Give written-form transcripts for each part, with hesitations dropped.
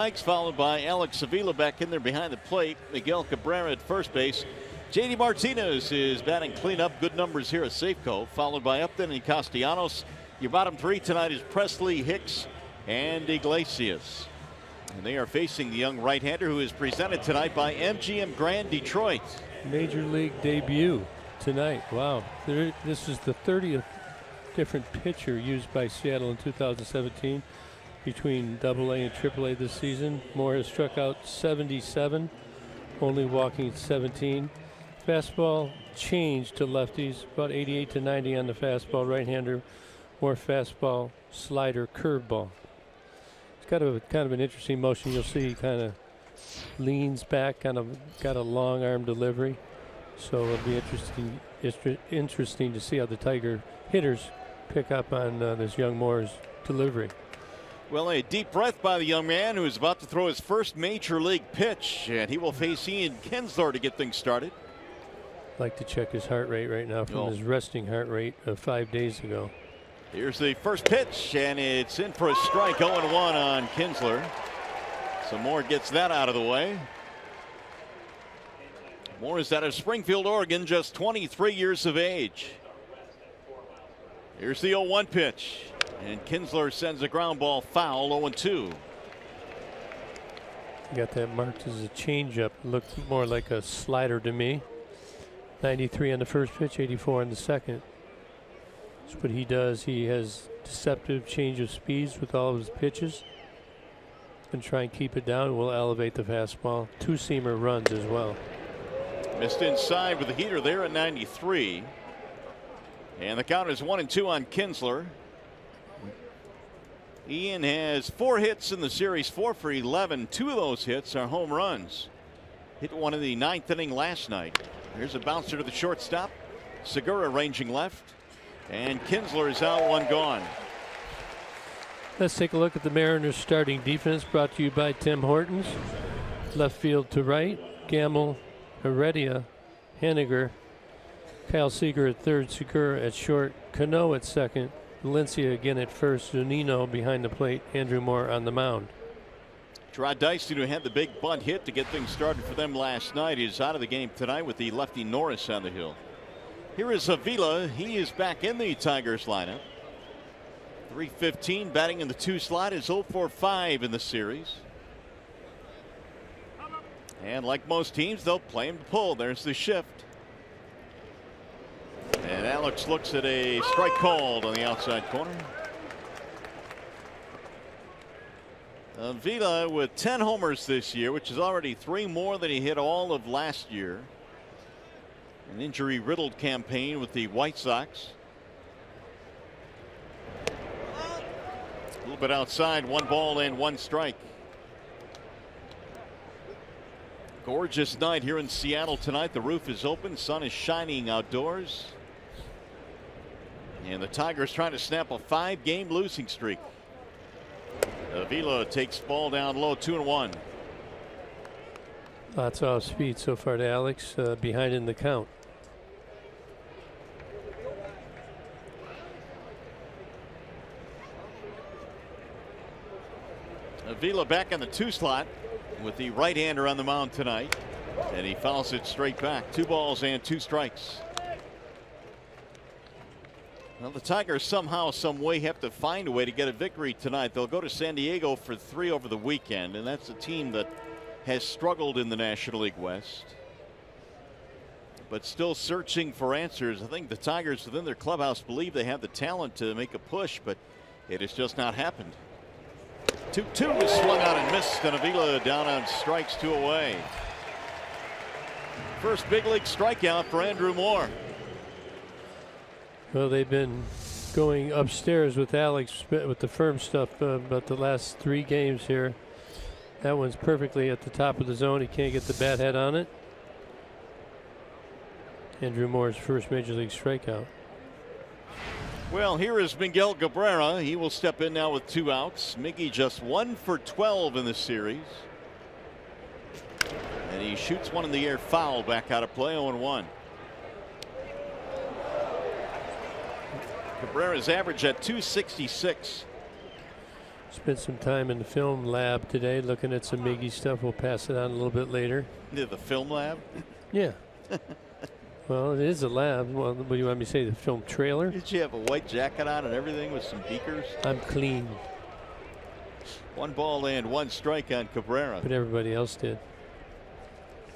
Strikes, followed by Alex Avila back in there behind the plate. Miguel Cabrera at first base. JD Martinez is batting cleanup. Good numbers here at Safeco, followed by Upton and Castellanos. Your bottom three tonight is Presley, Hicks, and Iglesias. And they are facing the young right-hander who is presented tonight by MGM Grand Detroit. Major League debut tonight. Wow. This is the 30th different pitcher used by Seattle in 2017 between AA and AAA this season. Moore has struck out 77, only walking 17. Fastball changed to lefties, about 88 to 90 on the fastball. Right-hander, more fastball, slider, curveball. It's got kind of an interesting motion. You'll see he kind of leans back, kind of got a long arm delivery. So it'll be interesting to see how the Tiger hitters pick up on this young Moore's delivery. Well, a deep breath by the young man who is about to throw his first major league pitch, and he will face Ian Kinsler to get things started. Like to check his heart rate right now from his resting heart rate of 5 days ago. Here's the first pitch, and it's in for a strike. 0-1 on Kinsler. So Moore gets that out of the way. Moore is out of Springfield, Oregon, just 23 years of age. Here's the 0-1 pitch, and Kinsler sends a ground ball foul. 0-2. You got that marked as a changeup. Looked more like a slider to me. 93 on the first pitch, 84 on the second. That's what he does. He has deceptive change of speeds with all of his pitches. And try and keep it down. Will elevate the fastball. Two-seamer runs as well. Missed inside with the heater there at 93. And the count is 1-2 on Kinsler. Ian has 4 hits in the series, 4 for 11. 2 of those hits are home runs. Hit one in the 9th inning last night. Here's a bouncer to the shortstop. Segura ranging left. And Kinsler is out, 1 gone. Let's take a look at the Mariners starting defense, brought to you by Tim Hortons. Left field to right, Gamble, Heredia, Henniger, Kyle Seager at third, Segura at short, Cano at second, Valencia again at first, Zunino behind the plate, Andrew Moore on the mound. Gerard Dyson, who had the big bunt hit to get things started for them last night, is out of the game tonight with the lefty Norris on the hill. Here is Avila. He is back in the Tigers lineup. 315 batting in the 2 slot, is 0 for 5 in the series. And like most teams, they'll play him to pull. There's the shift. And Alex looks at a strike called on the outside corner. Avila with 10 homers this year, which is already 3 more than he hit all of last year. An injury-riddled campaign with the White Sox. A little bit outside, 1 ball and 1 strike. Gorgeous night here in Seattle tonight. The roof is open, sun is shining outdoors. And the Tigers trying to snap a 5-game losing streak. Avila takes ball down low, 2-1. Lots off speed so far to Alex, behind in the count. Avila back in the 2 slot with the right-hander on the mound tonight, and he fouls it straight back. 2 balls and 2 strikes. Well, the Tigers somehow, some way have to find a way to get a victory tonight. They'll go to San Diego for 3 over the weekend, and that's a team that has struggled in the National League West, but still searching for answers. I think the Tigers within their clubhouse believe they have the talent to make a push, but it has just not happened. 2-2 is swung out and missed, and Avila down on strikes, 2 away. First big league strikeout for Andrew Moore. Well, they've been going upstairs with Alex with the firm stuff, but the last 3 games here, that one's perfectly at the top of the zone. He can't get the bat head on it. Andrew Moore's first major league strikeout. Well, here is Miguel Cabrera. He will step in now with 2 outs. Miggy just 1 for 12 in the series. And he shoots one in the air foul, back out of play, 0-1. Cabrera's average at 266. Spent some time in the film lab today looking at some Miggy stuff. We'll pass it on a little bit later. Yeah, the film lab? Yeah. Well, it is a lab. Well, what do you want me to say? The film trailer? Did you have a white jacket on and everything with some beakers? I'm clean. 1 ball and 1 strike on Cabrera. But everybody else did.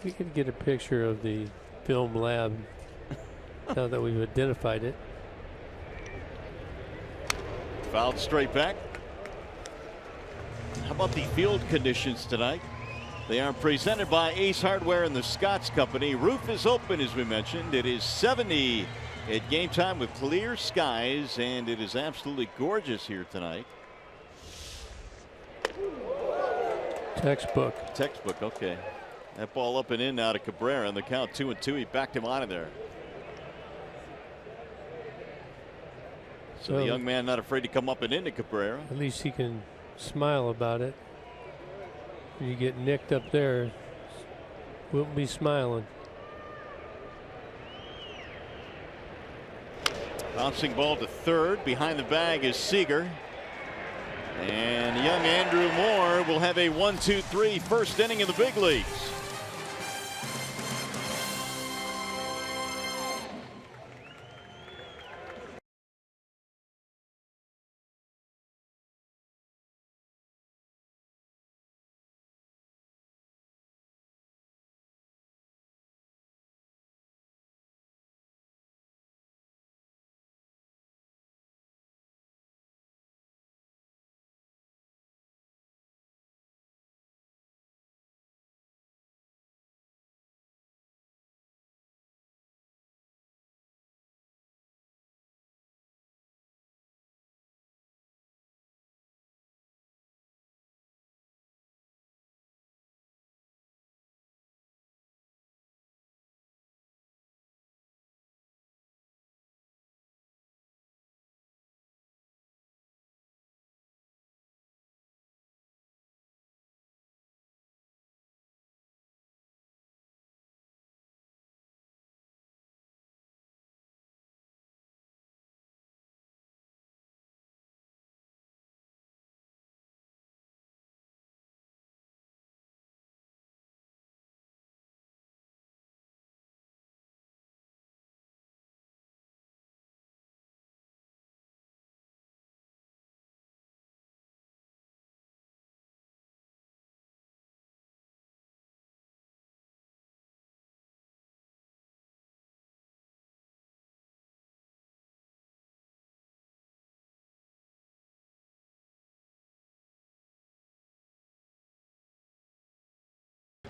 We could get a picture of the film lab now that we've identified it. Fouled straight back. How about the field conditions tonight? They are presented by Ace Hardware and the Scotts Company. Roof is open, as we mentioned. It is 70 at game time with clear skies, and it is absolutely gorgeous here tonight. Textbook. Textbook, okay. That ball up and in now to Cabrera, and the count 2-2. He backed him out of there. So the young man not afraid to come up and into Cabrera. At least he can smile about it. When you get nicked up there, we'll be smiling. Bouncing ball to third. Behind the bag is Seager. And young Andrew Moore will have a 1-2-3 first inning in the big leagues.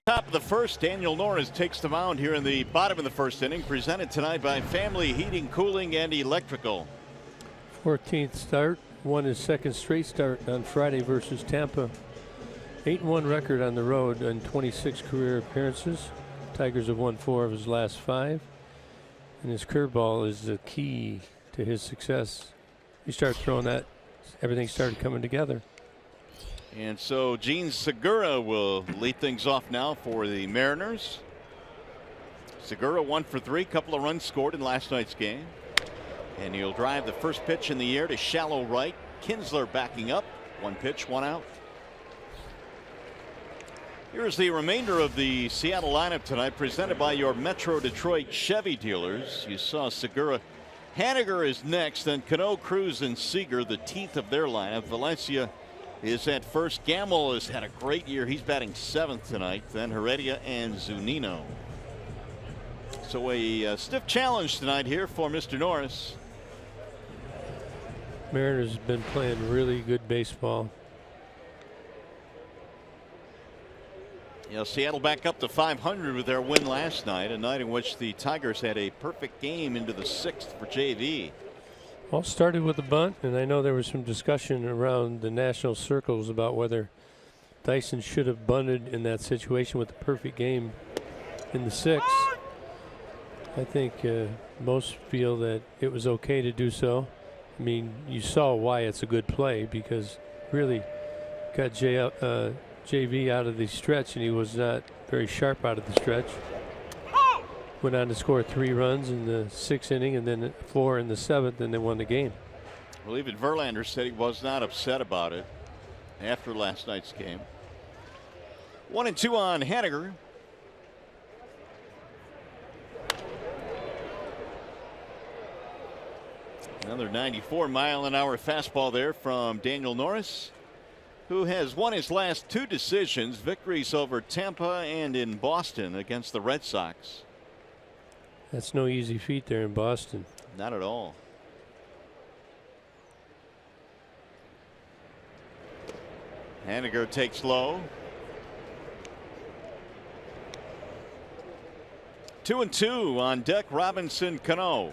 Top of the first, Daniel Norris takes the mound here in the bottom of the first inning, presented tonight by Family Heating, Cooling, and Electrical. 14th start, won his second straight start on Friday versus Tampa. 8-1 record on the road and 26 career appearances. Tigers have won 4 of his last 5. And his curveball is the key to his success. He started throwing that, everything started coming together. And so Gene Segura will lead things off now for the Mariners. Segura 1 for 3, couple of runs scored in last night's game. And he'll drive the first pitch in the air to shallow right. Kinsler backing up. 1 pitch, 1 out. Here's the remainder of the Seattle lineup tonight, presented by your Metro Detroit Chevy dealers. You saw Segura. Haniger is next, then Cano, Cruz, and Seager, the teeth of their lineup. Valencia is at first. Gamble has had a great year. He's batting 7th tonight. Then Heredia and Zunino. So a stiff challenge tonight here for Mr. Norris. Mariners have been playing really good baseball. Yeah, Seattle back up to 500 with their win last night, a night in which the Tigers had a perfect game into the 6th for JV. All started with a bunt, and I know there was some discussion around the national circles about whether Dyson should have bunted in that situation with the perfect game in the 6th. I think most feel that it was okay to do so. I mean, you saw why it's a good play, because really got JV out of the stretch, and he was not very sharp out of the stretch. Went on to score 3 runs in the 6th inning and then 4 in the 7th, and they won the game. Well, even Verlander said he was not upset about it. after last night's game. 1-2 on Haniger. Another 94-mile-an-hour fastball there from Daniel Norris, who has won his last 2 decisions, victories over Tampa and in Boston against the Red Sox. That's no easy feat there in Boston. Not at all. Haniger takes low. 2-2 on deck. Robinson Cano.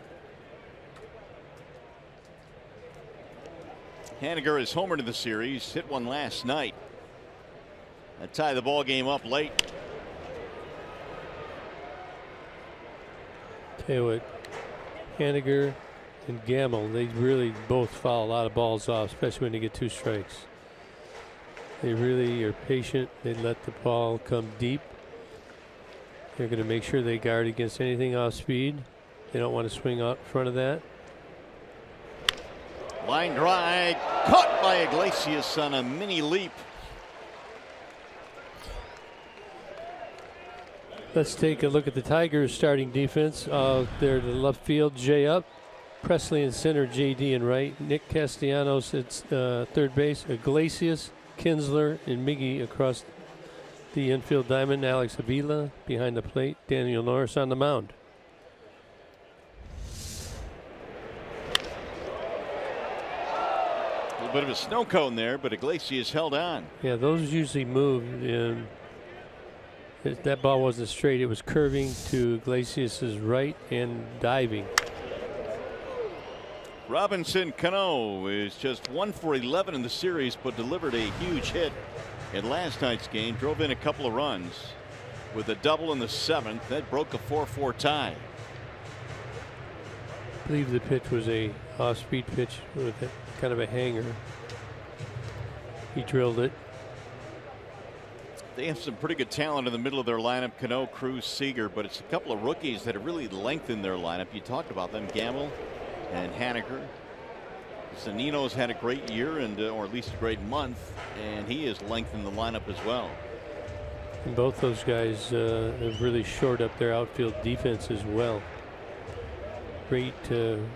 Haniger is homered in the series. Hit one last night. That tied the ball game up late. Tell you what, Haniger and Gamble, they really both foul a lot of balls off, especially when they get 2 strikes. They really are patient. They let the ball come deep. They're going to make sure they guard against anything off speed. They don't want to swing out in front of that. Line drive caught by Iglesias on a mini leap. Let's take a look at the Tigers starting defense. They're the left field, Jay up. Presley in center, JD in right. Nick Castellanos at third base. Iglesias, Kinsler, and Miggy across the infield diamond. Alex Avila behind the plate. Daniel Norris on the mound. A little bit of a snow cone there, but Iglesias held on. Yeah, those usually move. That ball wasn't straight. It was curving to Iglesias' right and diving. Robinson Cano is just 1 for 11 in the series, but delivered a huge hit in last night's game. Drove in a couple of runs with a double in the 7th. That broke a 4-4 tie. I believe the pitch was a off-speed pitch with kind of a hanger. He drilled it. They have some pretty good talent in the middle of their lineup. Cano, Cruz, Seager, but it's a couple of rookies that have really lengthened their lineup. You talked about them, Gamble and Haniger. Zanino's had a great year, or at least a great month, and he has lengthened the lineup as well. And both those guys have really shored up their outfield defense as well. Great,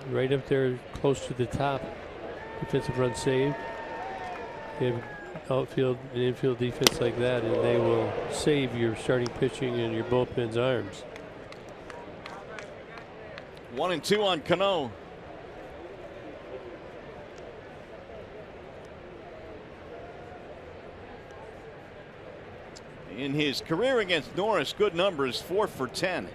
right up there, close to the top. Defensive run saved. You have outfield and infield defense like that, and they will save your starting pitching and your bullpen's arms. 1-2 on Cano. In his career against Norris, good numbers, 4 for 10.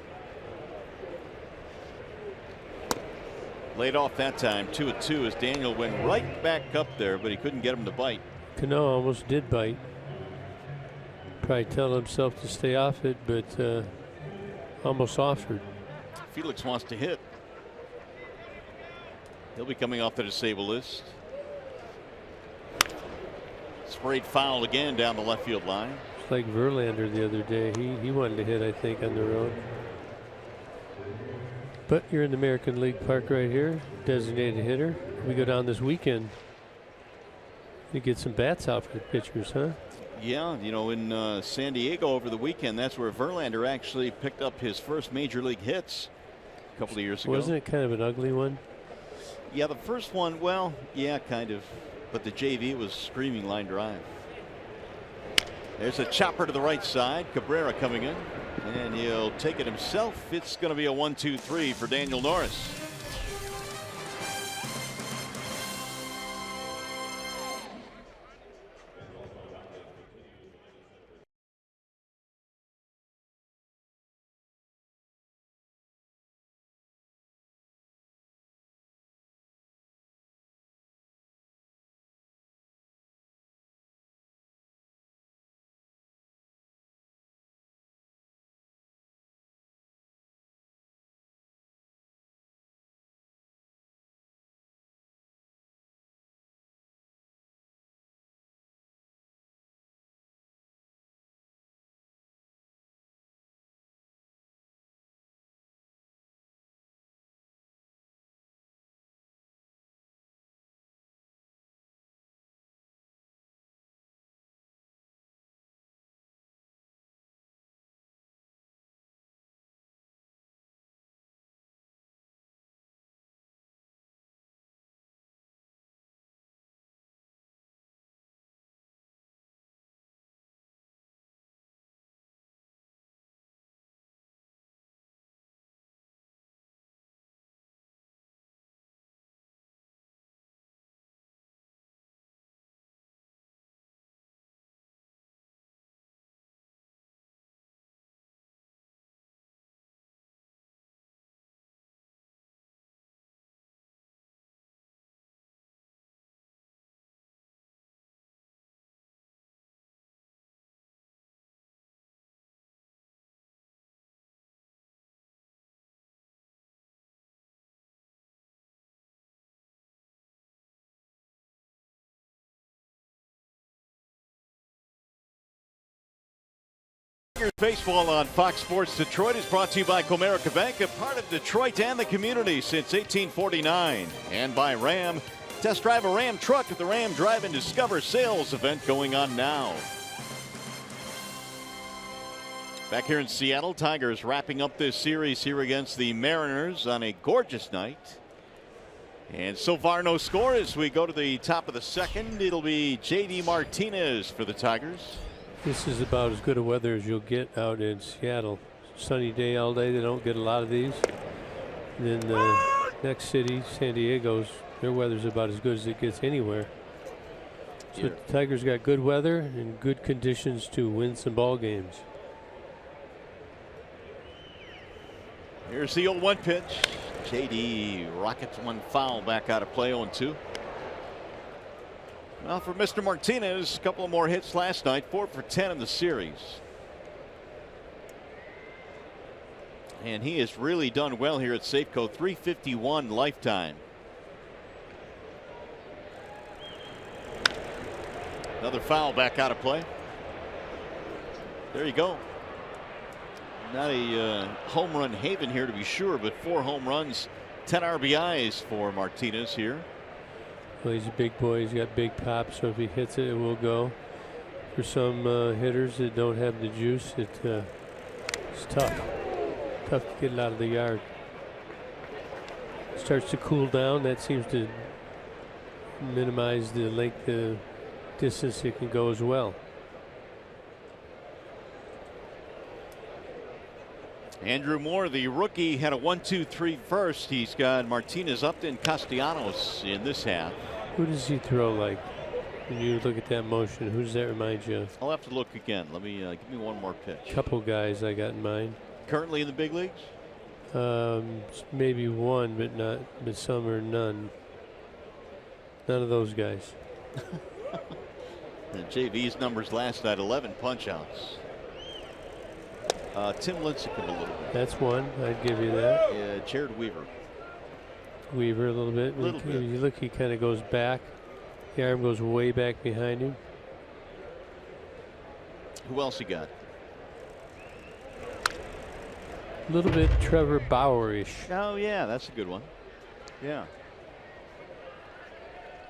Laid off that time, 2-2 as Daniel went right back up there, but he couldn't get him to bite. Cano almost did bite. Probably telling himself to stay off it, but almost offered. Felix wants to hit. He'll be coming off the disabled list. Sprayed foul again down the left field line. It's like Verlander the other day. He wanted to hit, I think, on the road. But you're in the American League Park right here. Designated hitter. We go down this weekend. You get some bats out for the pitchers, huh? Yeah, you know, in San Diego over the weekend, that's where Verlander actually picked up his first major league hits a couple of years ago. Wasn't it kind of an ugly one? Yeah, the first one, well, yeah, kind of. But the JV was screaming line drive. There's a chopper to the right side. Cabrera coming in, and he'll take it himself. It's going to be a 1-2-3 for Daniel Norris. Baseball on Fox Sports Detroit is brought to you by Comerica Bank, a part of Detroit and the community since 1849. And by Ram. Test drive a Ram truck at the Ram Drive and Discover sales event going on now. Back here in Seattle, Tigers wrapping up this series here against the Mariners on a gorgeous night. And so far no score as we go to the top of the second. It'll be J.D. Martinez for the Tigers. This is about as good a weather as you'll get out in Seattle. Sunny day all day. They don't get a lot of these. And then the next city, San Diego's, their weather's about as good as it gets anywhere. So the Tigers got good weather and good conditions to win some ball games. Here's the 0-1 pitch. J.D. rockets one foul back out of play, 0-2. Well, for Mr. Martinez, a couple of more hits last night, 4 for 10 in the series. And he has really done well here at Safeco, 351 lifetime. Another foul back out of play. There you go. Not a home run haven here to be sure, but 4 home runs, 10 RBIs for Martinez here. Well, he's a big boy. He's got big pop, so if he hits it, it will go. For some hitters that don't have the juice, it's tough. Tough to get it out of the yard. Starts to cool down. That seems to minimize the length of distance it can go as well. Andrew Moore, the rookie, had a 1-2-3 first. He's got Martinez, Upton, Castellanos in this half. Who does he throw like? When you look at that motion, who does that remind you of? I'll have to look again. Let me give me one more pitch. Couple guys I got in mind. Currently in the big leagues? Maybe one, but some are none. None of those guys. And JV's numbers last night, 11 punch-outs. Tim Lincecum a little bit. That's one. I'd give you that. Yeah, Jared Weaver. Weaver a little bit. You look, he kind of goes back. The arm goes way back behind him. Who else you got? A little bit Trevor Bauer-ish. Oh, yeah, that's a good one. Yeah.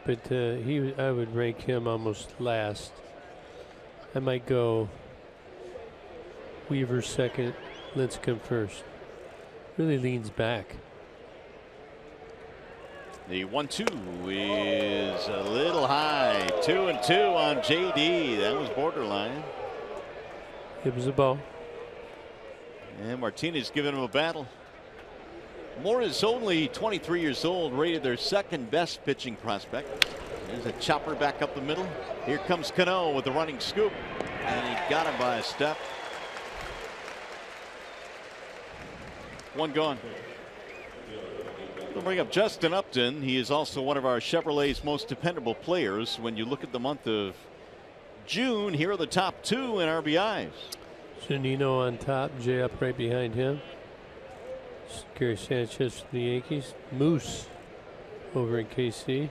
But I would rank him almost last. I might go Weaver second, Lincecum first. Really leans back. The 1-2 is a little high. 2-2 on JD. That was borderline. It was a ball. And Martinez giving him a battle. Moore is only 23 years old, rated their second best pitching prospect. There's a chopper back up the middle. Here comes Cano with the running scoop. And he got him by a step. One gone. We'll bring up Justin Upton. He is also one of our Chevrolet's most dependable players. When you look at the month of June, here are the top 2 in RBIs. Zunino on top, Jay Up right behind him. Gary Sanchez from the Yankees. Moose over in KC.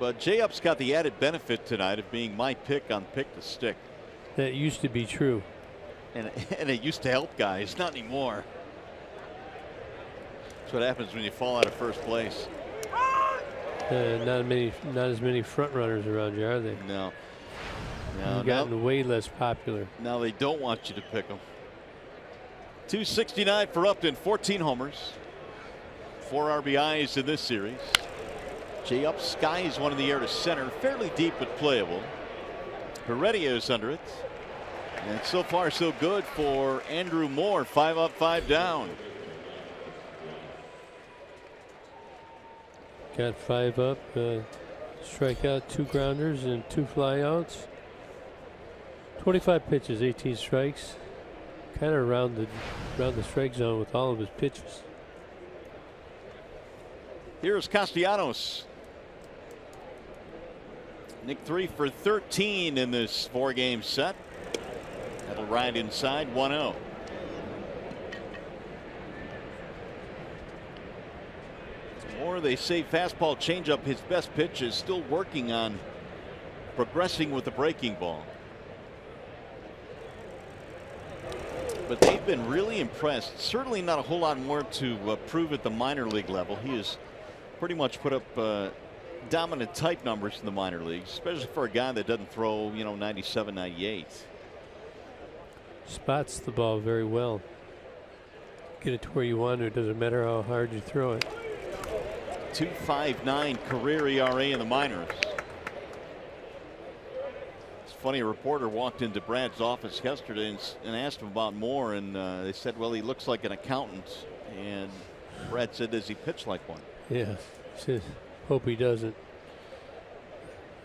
But Jay Up's got the added benefit tonight of being my pick on Pick the Stick. That used to be true. And it used to help guys, not anymore. That's what happens when you fall out of first place. Not as many front runners around you, are they? No. You've gotten way less popular. Now they don't want you to pick them. 269 for Upton, 14 homers, 4 RBIs in this series. Jay Up skies one in the air to center, fairly deep but playable. Heredia is under it. And so far so good for Andrew Moore. 5 up, 5 down. Got 5 up, strikeout, 2 grounders and 2 flyouts. 25 pitches, 18 strikes. Kind of around the strike zone with all of his pitches. Here's Castellanos. Nick 3 for 13 in this 4-game set. That'll ride inside 1-0. Or they say fastball changeup, his best pitch, is still working on progressing with the breaking ball. but they've been really impressed. Certainly not a whole lot more to prove at the minor league level. He has pretty much put up dominant type numbers in the minor leagues, especially for a guy that doesn't throw 97, 98. Spots the ball very well. Get it to where you want it. It doesn't matter how hard you throw it. 2.59 career ERA in the minors. It's funny, a reporter walked into Brad's office yesterday and asked him about Moore, and they said, well, he looks like an accountant. And Brad said, does he pitch like one? Yeah, says, hope he doesn't.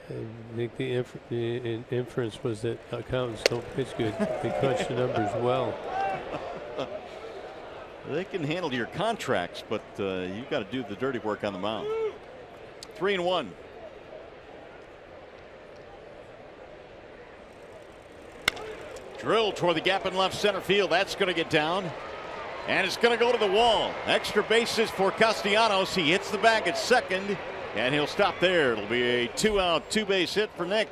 I think the inference was that accountants don't pitch good. They crunch the numbers well. They can handle your contracts, but you got to do the dirty work on the mound. 3-1. Drilled toward the gap in left center field. That's going to get down. And it's going to go to the wall. Extra bases for Castellanos. He hits the bag at second, and he'll stop there. It'll be a 2-out, 2-base hit for Nick.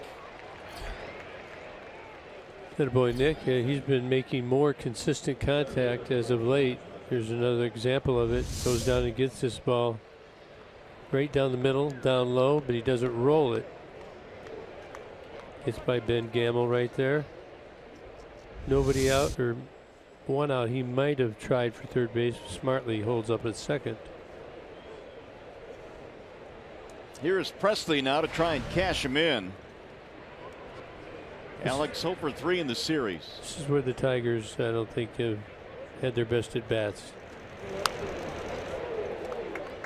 Good boy, Nick. He's been making more consistent contact as of late. Here's another example of it. Goes down and gets this ball right down the middle, down low, but he doesn't roll it. It's by Ben Gamble right there. Nobody out, or one out. He might have tried for third base. Smartly holds up at second. Here's Presley now to try and cash him in. Alex 0 for 3 in the series. This is where the Tigers, I don't think, have had their best at bats.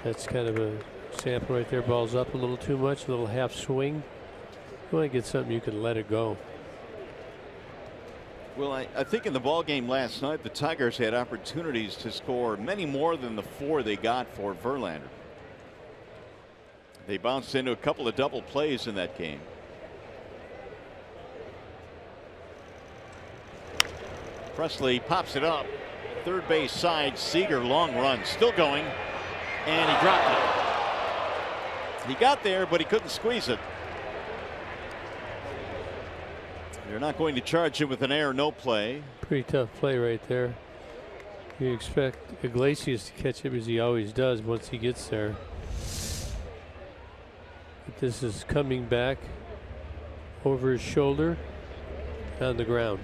That's kind of a sample right there. Ball's up a little too much, a little half swing. You want to get something you can let it go. Well, I think in the ball game last night, the Tigers had opportunities to score many more than the 4 they got for Verlander. They bounced into a couple of double plays in that game. Presley pops it up. Third base side. Seager, long run, still going, and he dropped it. He got there, but he couldn't squeeze it. They're not going to charge him with an error, no play. Pretty tough play right there. You expect Iglesias to catch him as he always does once he gets there. But this is coming back over his shoulder on the ground.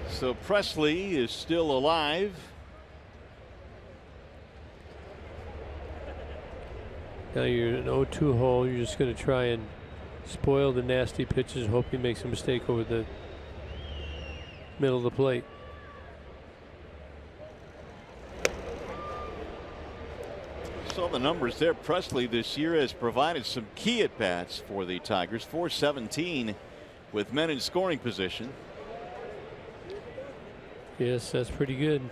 So Presley is still alive. Now you're in an 0-2 hole. You're just going to try and spoil the nasty pitches. Hope he makes a mistake over the middle of the plate. Saw the numbers there. Presley this year has provided some key at bats for the Tigers. 417 with men in scoring position. Yes, that's pretty good.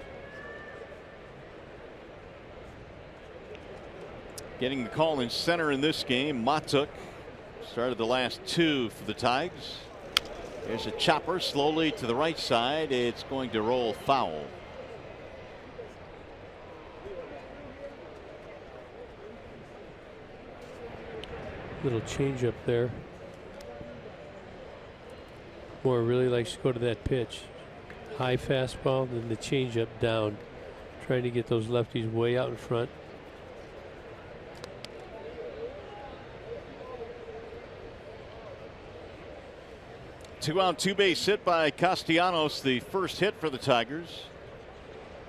Getting the call in center in this game. Matuk started the last 2 for the Tigers. There's a chopper slowly to the right side. It's going to roll foul. Little change up there. Moore really likes to go to that pitch. High fastball, then the changeup down. Trying to get those lefties way out in front. Two-out, two-base hit by Castellanos, the first hit for the Tigers.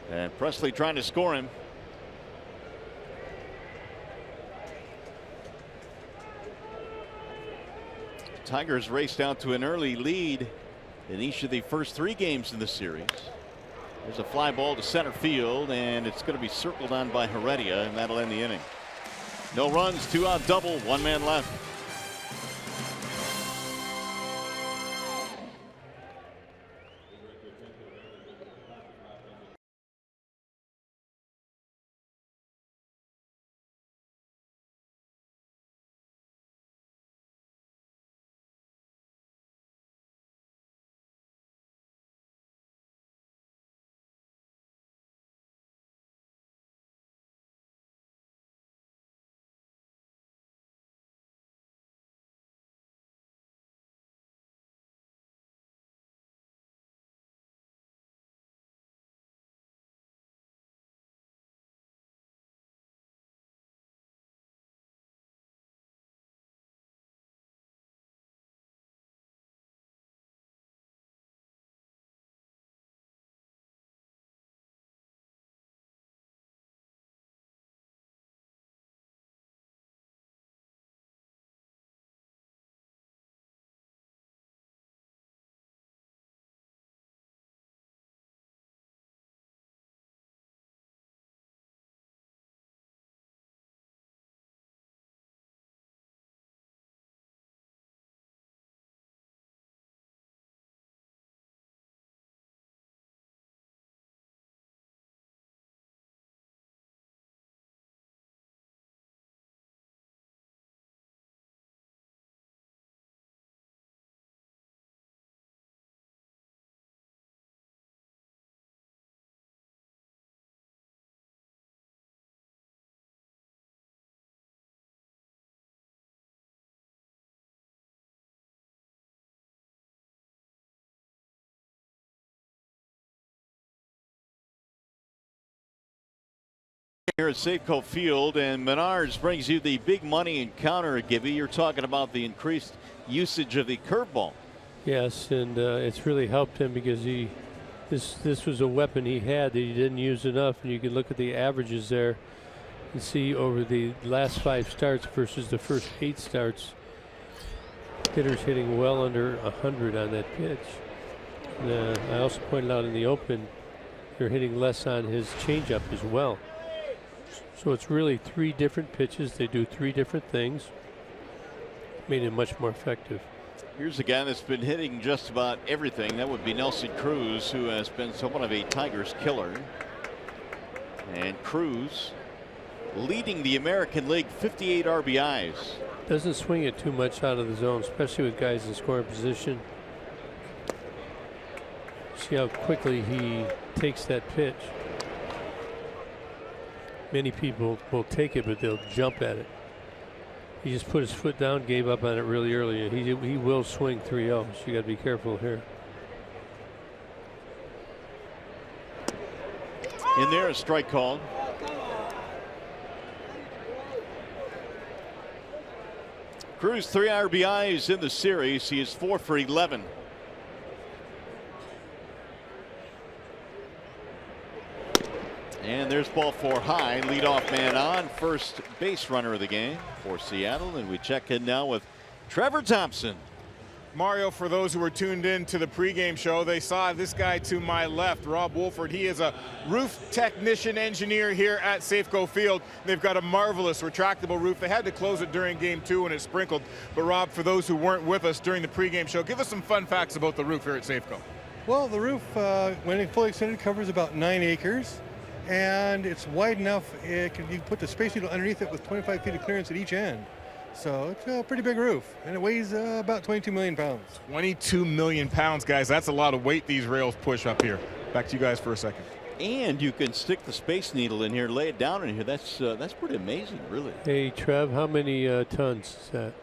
And Presley trying to score him. Tigers raced out to an early lead in each of the first 3 games in the series. There's a fly ball to center field, and it's going to be circled on by Heredia, and that'll end the inning. No runs, 2-out double, 1 man left. here at Safeco Field, and Menards brings you the big money encounter. Gibby, you're talking about the increased usage of the curveball. Yes, and it's really helped him because this was a weapon he had that he didn't use enough, and you can look at the averages there and see over the last 5 starts versus the first 8 starts, hitters hitting well under 100 on that pitch. And, I also pointed out in the open, they're hitting less on his changeup as well. So it's really 3 different pitches. They do 3 different things. Made it much more effective. Here's a guy that's been hitting just about everything. That would be Nelson Cruz, who has been somewhat of a Tigers killer. And Cruz leading the American League, 58 RBIs. Doesn't swing it too much out of the zone, especially with guys in scoring position. See how quickly he takes that pitch. Many people will take it, but they'll jump at it. He just put his foot down, gave up on it really early, and he will swing 3-0. So you got to be careful here. In there, a strike called. Cruz 3 RBIs in the series. He is 4 for 11. And there's ball 4 high. Leadoff man on, first base runner of the game for Seattle. And we check in now with Trevor Thompson. Mario, for those who were tuned in to the pregame show, they saw this guy to my left, Rob Wolford. He is a roof technician engineer here at Safeco Field. They've got a marvelous retractable roof. They had to close it during game 2 when it sprinkled. But Rob, for those who weren't with us during the pregame show, give us some fun facts about the roof here at Safeco. Well, the roof, when it fully extended, covers about 9 acres. And it's wide enough, you can put the Space Needle underneath it with 25 feet of clearance at each end. So it's a pretty big roof, and it weighs about 22 million pounds. 22 million pounds, guys. That's a lot of weight these rails push up here. Back to you guys for a second. And you can stick the Space Needle in here, lay it down in here. That's pretty amazing, really. Hey, Trev, how many tons is that?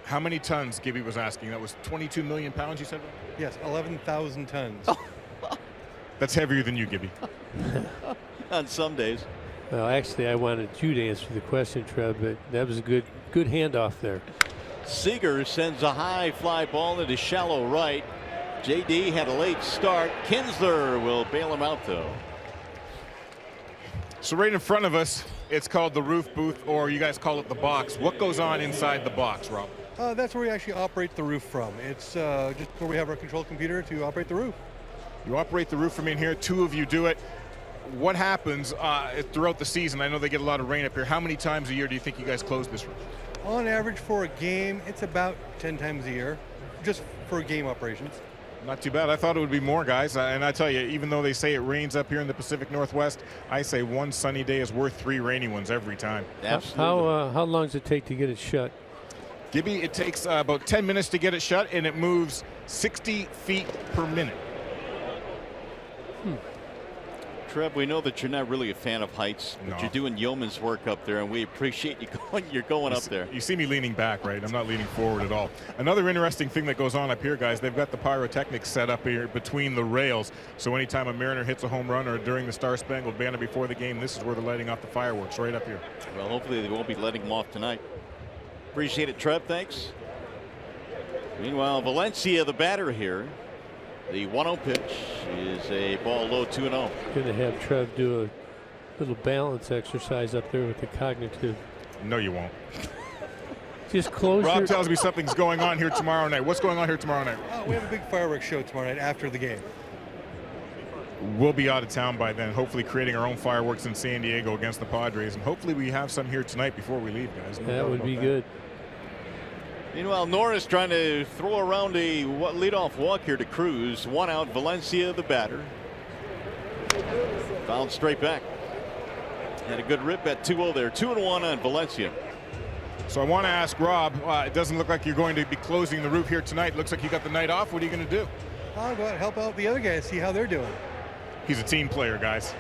How many tons, Gibby was asking? That was 22 million pounds, you said? Yes, 11,000 tons. That's heavier than you, Gibby. On some days. Well, actually, I wanted you to answer the question, Trev, but that was a good handoff there. Seager sends a high fly ball into shallow right. JD had a late start. Kinsler will bail him out, though. So right in front of us, it's called the roof booth, or you guys call it the box. What goes on inside the box, Rob? That's where we actually operate the roof from. It's just where we have our control computer to operate the roof. You operate the roof from in here. 2 of you do it. What happens throughout the season? I know they get a lot of rain up here. How many times a year do you think you guys close this roof? On average for a game, it's about 10 times a year, just for game operations. Not too bad. I thought it would be more, guys. And I tell you, even though they say it rains up here in the Pacific Northwest, I say 1 sunny day is worth 3 rainy ones every time. Absolutely. How long does it take to get it shut? Gibby, it takes about 10 minutes to get it shut, and it moves 60 feet per minute. Trev, we know that you're not really a fan of heights, but you're doing yeoman's work up there, and we appreciate you going up there. You see me leaning back, right? I'm not leaning forward at all. Another interesting thing that goes on up here, guys, they've got the pyrotechnics set up here between the rails. So anytime a Mariner hits a home run or during the Star Spangled Banner before the game, this is where they're lighting off the fireworks right up here. Well, hopefully they won't be letting them off tonight. Appreciate it, Trev. Thanks. Meanwhile, Valencia, the batter here. The 1-0 pitch is a ball low, 2-0. Going to have Trev do a little balance exercise up there with the cognitive. No, you won't. Just close Rob your... tells me something's going on here tomorrow night. What's going on here tomorrow night? We have a big fireworks show tomorrow night after the game. We'll be out of town by then, hopefully creating our own fireworks in San Diego against the Padres. And hopefully we have some here tonight before we leave, guys. No that would be good. Meanwhile, Norris trying to throw around a leadoff walk here to Cruz. 1 out, Valencia, the batter. Fouled straight back. Had a good rip at 2-0 there. 2-1 on Valencia. So I want to ask Rob, it doesn't look like you're going to be closing the roof here tonight. Looks like you got the night off. What are you going to do? I'll go out and help out the other guys, see how they're doing. He's a team player, guys.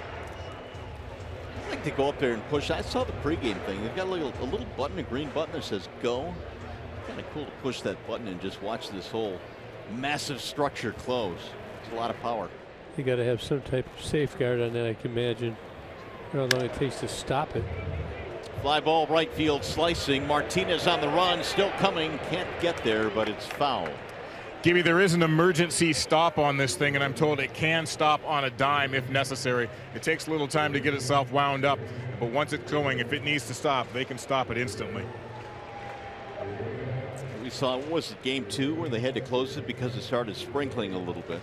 I'd like to go up there and push. I saw the pregame thing. They've got a little button, a green button that says go. Kind of cool to push that button and just watch this whole massive structure close. It's a lot of power. You got to have some type of safeguard on that, I can imagine. How long it takes to stop it. Fly ball right field slicing. Martinez on the run, still coming, can't get there, but it's foul. Gibby, there is an emergency stop on this thing, and I'm told it can stop on a dime if necessary. It takes a little time to get itself wound up, but once it's going, if it needs to stop, they can stop it instantly. We saw, what was it, game 2 where they had to close it because it started sprinkling a little bit.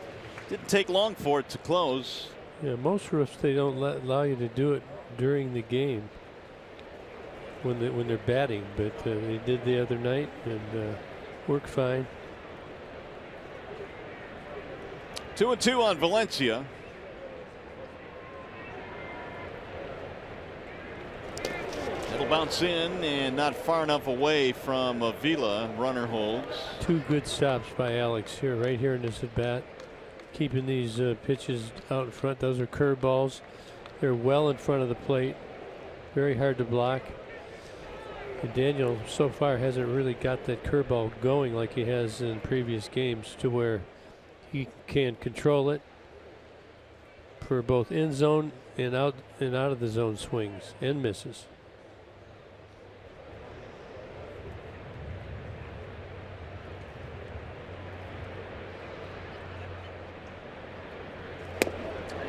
Didn't take long for it to close. Yeah, most roofs they don't allow you to do it during the game when they're batting, but they did the other night and worked fine. 2-2 on Valencia. It'll bounce in and not far enough away from Avila. Runner holds. 2 good stops by Alex here, right here in this at bat. Keeping these pitches out in front. Those are curveballs. They're well in front of the plate. Very hard to block. And Daniel so far hasn't really got that curveball going like he has in previous games, to where he can control it for both in zone and out of the zone swings and misses.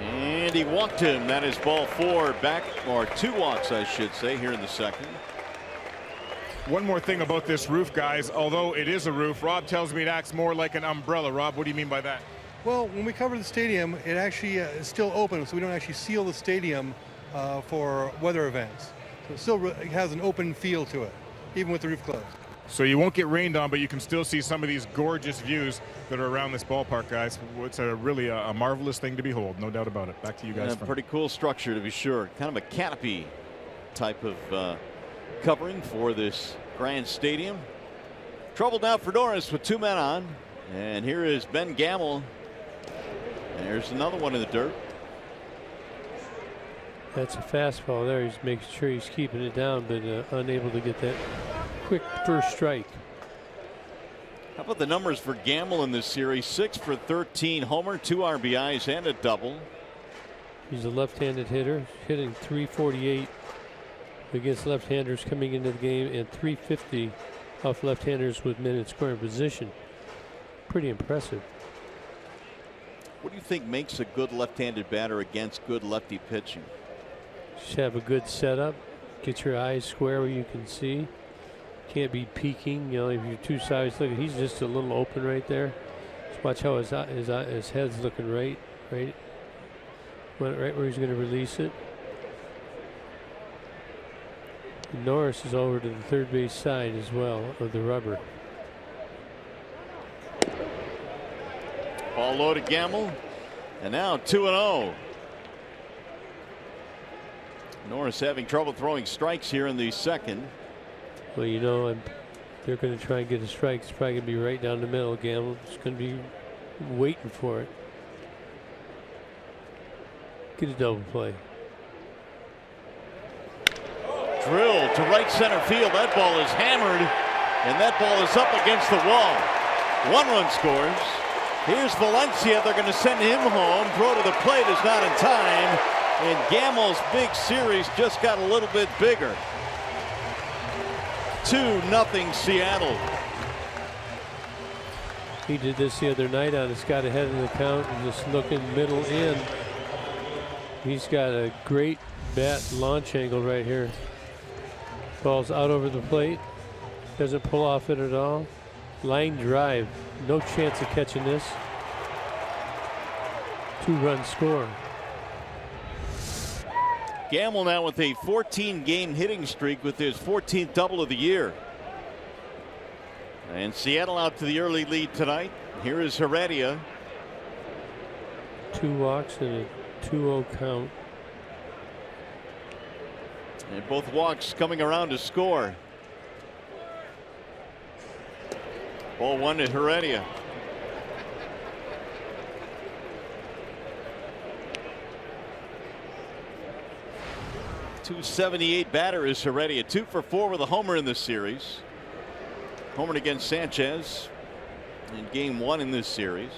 And he walked him. That is ball 4 back, or 2 walks I should say, here in the second. One more thing about this roof, guys. Although it is a roof, Rob tells me it acts more like an umbrella. Rob, what do you mean by that? Well, when we cover the stadium, it actually is still open, so we don't actually seal the stadium for weather events. So it still has an open feel to it, even with the roof closed. So you won't get rained on, but you can still see some of these gorgeous views that are around this ballpark, guys. It's really a marvelous thing to behold, no doubt about it. Back to you guys. Yeah, pretty cool structure, to be sure. Kind of a canopy type of covering for this grand stadium. Trouble now for Norris with 2 men on, and here is Ben Gamel. There's another one in the dirt. That's a fastball there. He's making sure he's keeping it down, but unable to get that quick first strike. How about the numbers for Gamel in this series? 6 for 13, homer, 2 RBIs, and a double. He's a left-handed hitter, hitting .348 against left-handers coming into the game, and .350 off left-handers with men in scoring position. Pretty impressive. What do you think makes a good left-handed batter against good lefty pitching? Just have a good setup. Get your eyes square where you can see. Can't be peeking. You know, if you're too sideways, look, he's just a little open right there. Just watch how his head's looking right where he's going to release it. And Norris is over to the third base side as well of the rubber. Ball low to Gamel, and now 2-0. Norris having trouble throwing strikes here in the second. Well, you know, they're going to try and get a strike. It's probably going to be right down the middle. Gamel's going to be waiting for it. Get a double play. Drill to right center field. That ball is hammered, and that ball is up against the wall. 1 run scores. Here's Valencia. They're going to send him home. Throw to the plate is not in time, and Gamel's big series just got a little bit bigger. 2-0 Seattle. He did this the other night on his got ahead in the count and just looking middle in. He's got a great bat launch angle right here. Ball's out over the plate. Doesn't pull off it at all. Line drive. No chance of catching this. 2-run score. Gamel now with a 14-game hitting streak with his 14th double of the year. And Seattle out to the early lead tonight. Here is Heredia. 2 walks and a 2-0 count. And both walks coming around to score. Ball 1 to Heredia. .278 batter is Heredia. 2 for 4 with a homer in this series. Homered against Sanchez in game 1 in this series.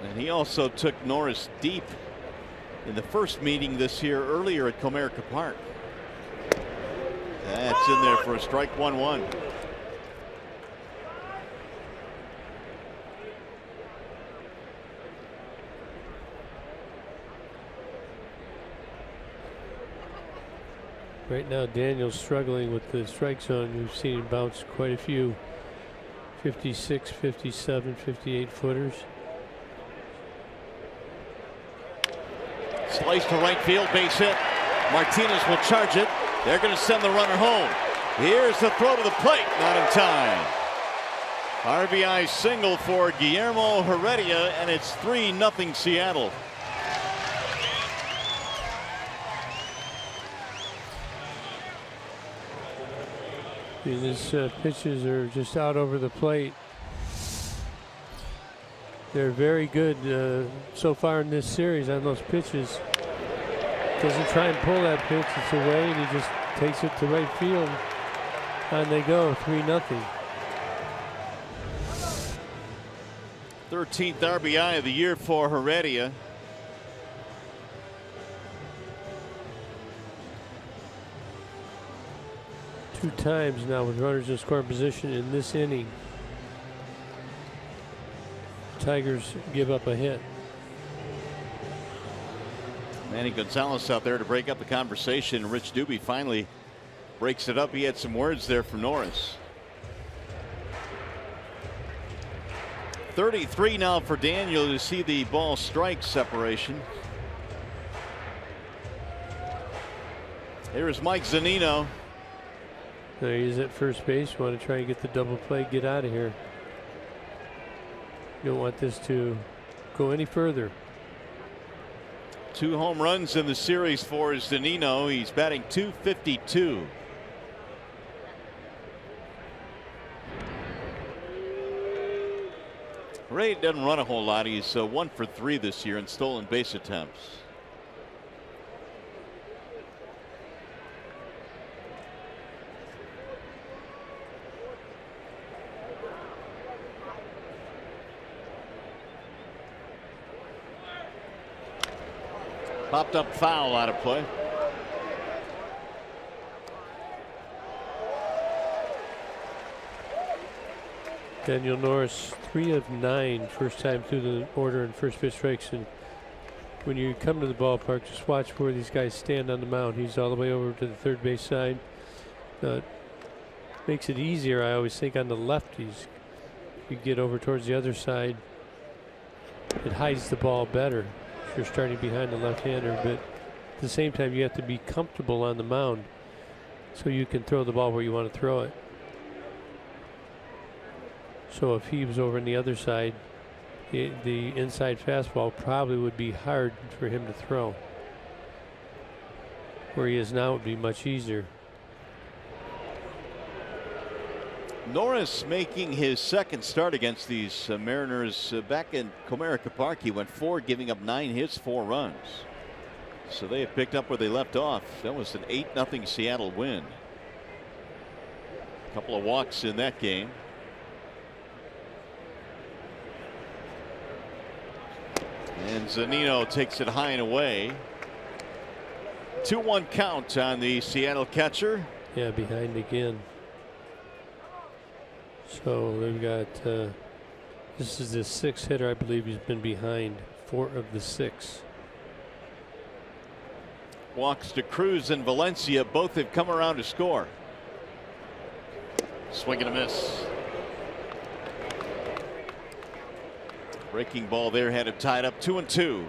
And he also took Norris deep in the first meeting this year earlier at Comerica Park. That's in there for a strike. 1-1. Right now, Daniel's struggling with the strike zone. We've seen him bounce quite a few 56, 57, 58 footers. Slice to right field, base hit. Martinez will charge it. They're going to send the runner home. Here's the throw to the plate, not in time. RBI single for Guillermo Heredia, and it's 3-0 Seattle. His pitches are just out over the plate. They're very good so far in this series on those pitches. Doesn't try and pull that pitch. It's away, and he just takes it to right field. And they go 3-0. 13th RBI of the year for Heredia. Two times now with runners in scoring position in this inning. Tigers give up a hit. Manny Gonzalez out there to break up the conversation. Rich Doobie finally breaks it up. He had some words there from Norris. 33 now for Daniel to see the ball strike separation. Here's Mike Zunino. There he is at first base. You want to try and get the double play, get out of here. You don't want this to go any further. 2 home runs in the series for Zunino. He's batting .252. Ray doesn't run a whole lot. He's 1 for 3 this year in stolen base attempts. Popped up foul, out of play. Daniel Norris, 3 of 9 first time through the order in first pitch strikes. And when you come to the ballpark, just watch where these guys stand on the mound. He's all the way over to the third base side. Makes it easier, I always think, on the lefties. You get over towards the other side, it hides the ball better. You're starting behind the left-hander, but at the same time you have to be comfortable on the mound so you can throw the ball where you want to throw it. So if he was over on the other side, the inside fastball probably would be hard for him to throw. Where he is now would be much easier. Norris making his second start against these Mariners back in Comerica Park. He went 4, giving up 9 hits, 4 runs. So they have picked up where they left off. That was an 8-0 Seattle win. A couple of walks in that game. And Zunino takes it high and away. 2-1 count on the Seattle catcher. Yeah, behind again. So they've got, this is the 6th hitter I believe he's been behind, 4 of the 6. Walks to Cruz and Valencia. Both have come around to score. Swing and a miss. Breaking ball there had it tied up 2-2.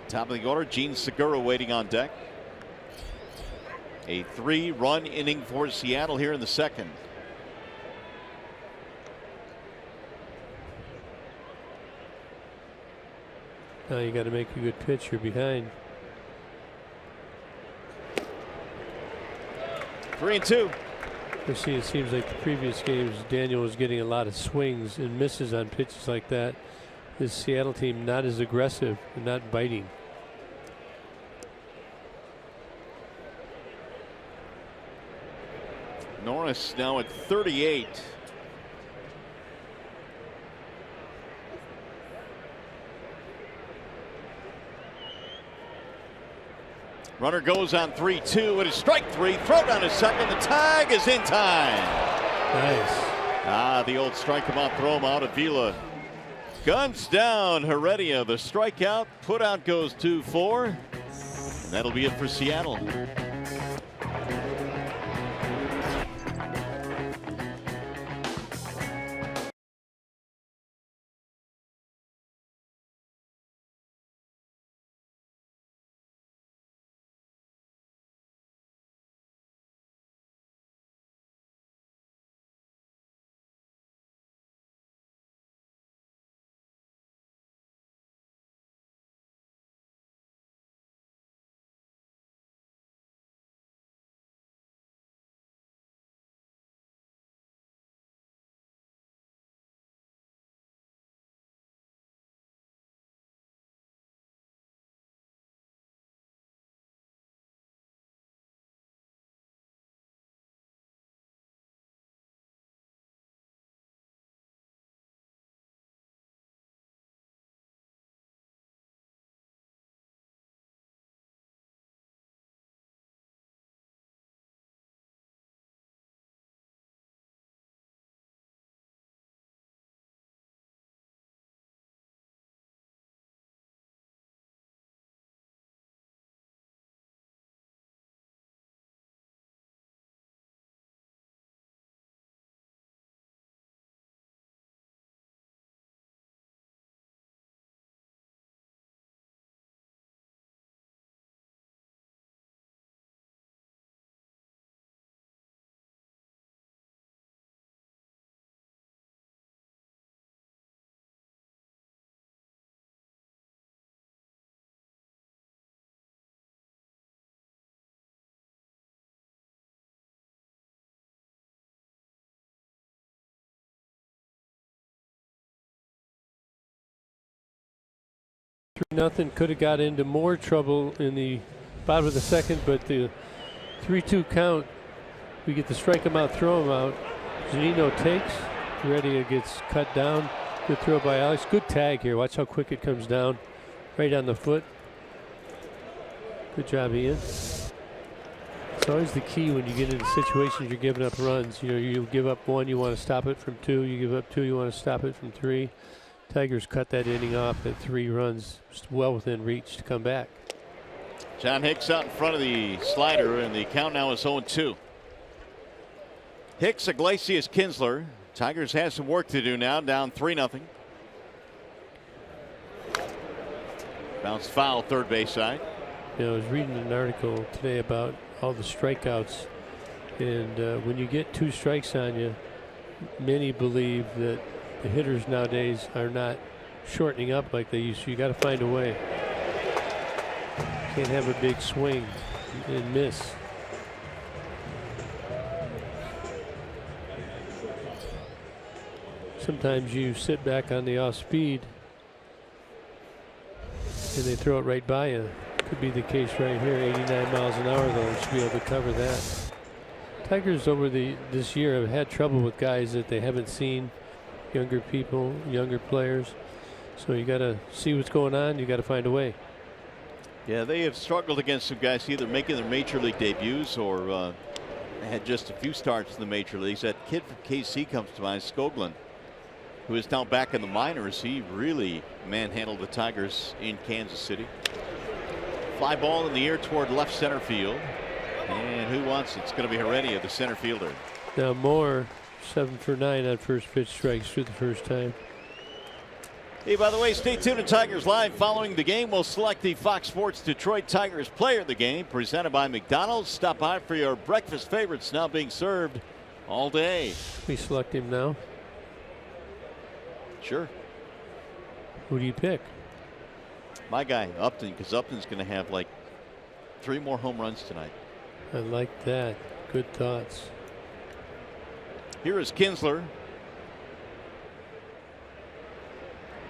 Top of the order, Gene Segura waiting on deck. A 3-run inning for Seattle here in the second. Now you got to make a good pitch. You're behind. 3-2. You see, it seems like the previous games, Daniel was getting a lot of swings and misses on pitches like that. This Seattle team not as aggressive and not biting. Norris now at 38. Runner goes on 3-2. It is strike three. Throw down to second. The tag is in time. Nice. The old strike him out, throw him out. Avila guns down Heredia. The strikeout. Put out goes 2-4. And that'll be it for Seattle. Nothing. Could have got into more trouble in the bottom of the second, but the 3-2 count, we get to strike him out, throw him out. Zunino takes. Heredia gets cut down. Good throw by Alex. Good tag here. Watch how quick it comes down. Right on the foot. Good job, Ian. It's always the key when you get into situations you're giving up runs. You know, you give up one, you want to stop it from two. You give up two, you want to stop it from three. Tigers cut that inning off at 3 runs, just well within reach to come back. John Hicks out in front of the slider, and the count now is 0-2. Hicks, Iglesias, Kinsler. Tigers have some work to do now, down 3-0. Bounce foul, third base side. You know, I was reading an article today about all the strikeouts, and when you get 2 strikes on you, many believe that the hitters nowadays are not shortening up like they used to. You got to find a way. Can't have a big swing and miss. Sometimes you sit back on the off speed and they throw it right by you. Could be the case right here. 89 miles an hour though. Should be able to cover that. Tigers over this year have had trouble with guys that they haven't seen. Younger people, younger players. So you got to see what's going on. You got to find a way. Yeah, they have struggled against some guys either making their major league debuts or had just a few starts in the major leagues. That kid from KC comes to mind, Skoglund, who is now back in the minors. He really manhandled the Tigers in Kansas City. Fly ball in the air toward left center field. And who wants it? It's going to be Heredia, the center fielder. Now Moore, 7 for 9 on first pitch strikes through the first time. Hey, by the way, stay tuned to Tigers Live. Following the game, we'll select the Fox Sports Detroit Tigers player of the game, presented by McDonald's. Stop by for your breakfast favorites now being served all day. We select him now. Sure. Who do you pick? My guy, Upton, because Upton's going to have like 3 more home runs tonight. I like that. Good thoughts. Here is Kinsler.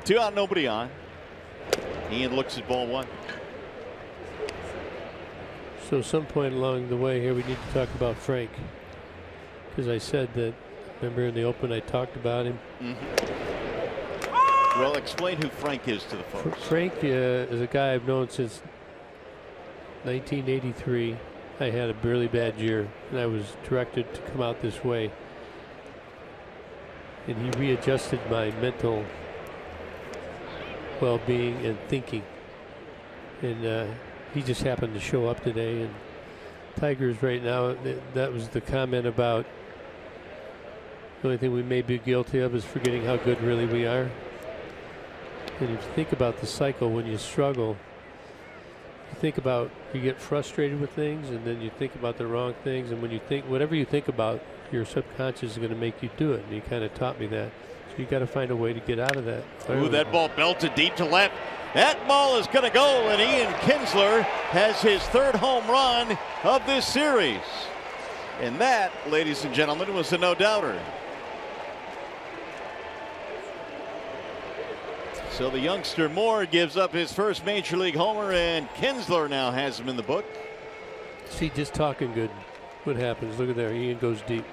2 out, nobody on. Ian looks at ball 1. So some point along the way here we need to talk about Frank, because I said that, remember in the open I talked about him. Well, explain who Frank is to the folks. Frank is a guy I've known since 1983. I had a really bad year, and I was directed to come out this way. And he readjusted my mental well-being and thinking. And he just happened to show up today. And Tigers right now, that was the comment about the only thing we may be guilty of is forgetting how good really we are. And if you think about the cycle, when you struggle, you think about, you get frustrated with things, and then you think about the wrong things, and when you think, whatever you think about, your subconscious is going to make you do it. And he kind of taught me that. So you got to find a way to get out of that. Ooh, that ball belted deep to left. That ball is going to go, and Ian Kinsler has his 3rd home run of this series. And that, ladies and gentlemen, was a no-doubter. So the youngster Moore gives up his first major league homer, and Kinsler now has him in the book. See, just talking good. What happens? Look at there. Ian goes deep.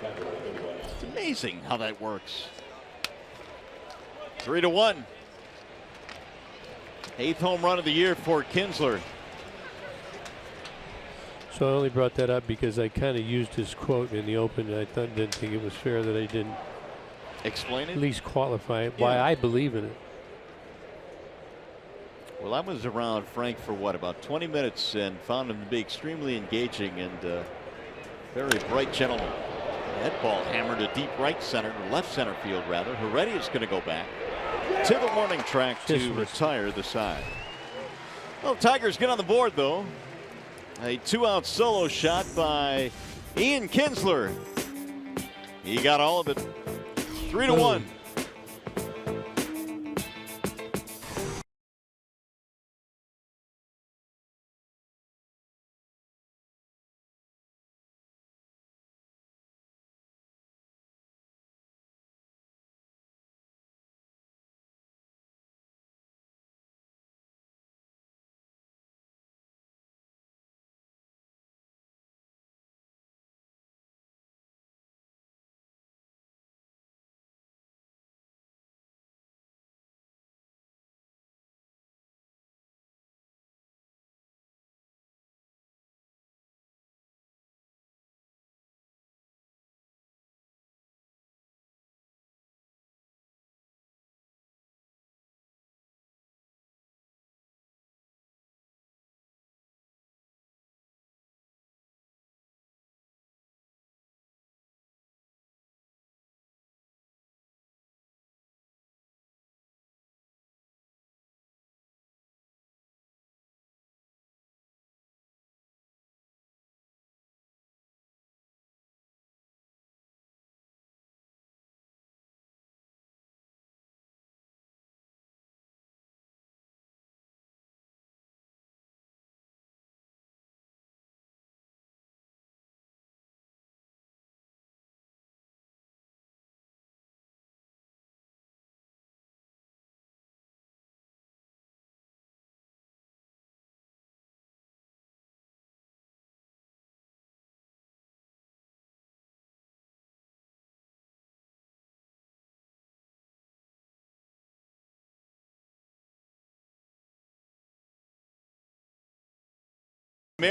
It's amazing how that works. 3-1. 8th home run of the year for Kinsler. So I only brought that up because I kind of used his quote in the open, and I didn't think it was fair that I didn't explain it, at least qualify it, why I believe in it. Well, I was around Frank for what, about 20 minutes, and found him to be extremely engaging and very bright gentleman. That ball hammered to deep right center, or left center field rather. Heredia's going to go back to the warning track to retire the side. Well, Tigers get on the board though. A 2-out solo shot by Ian Kinsler. He got all of it. 3-1.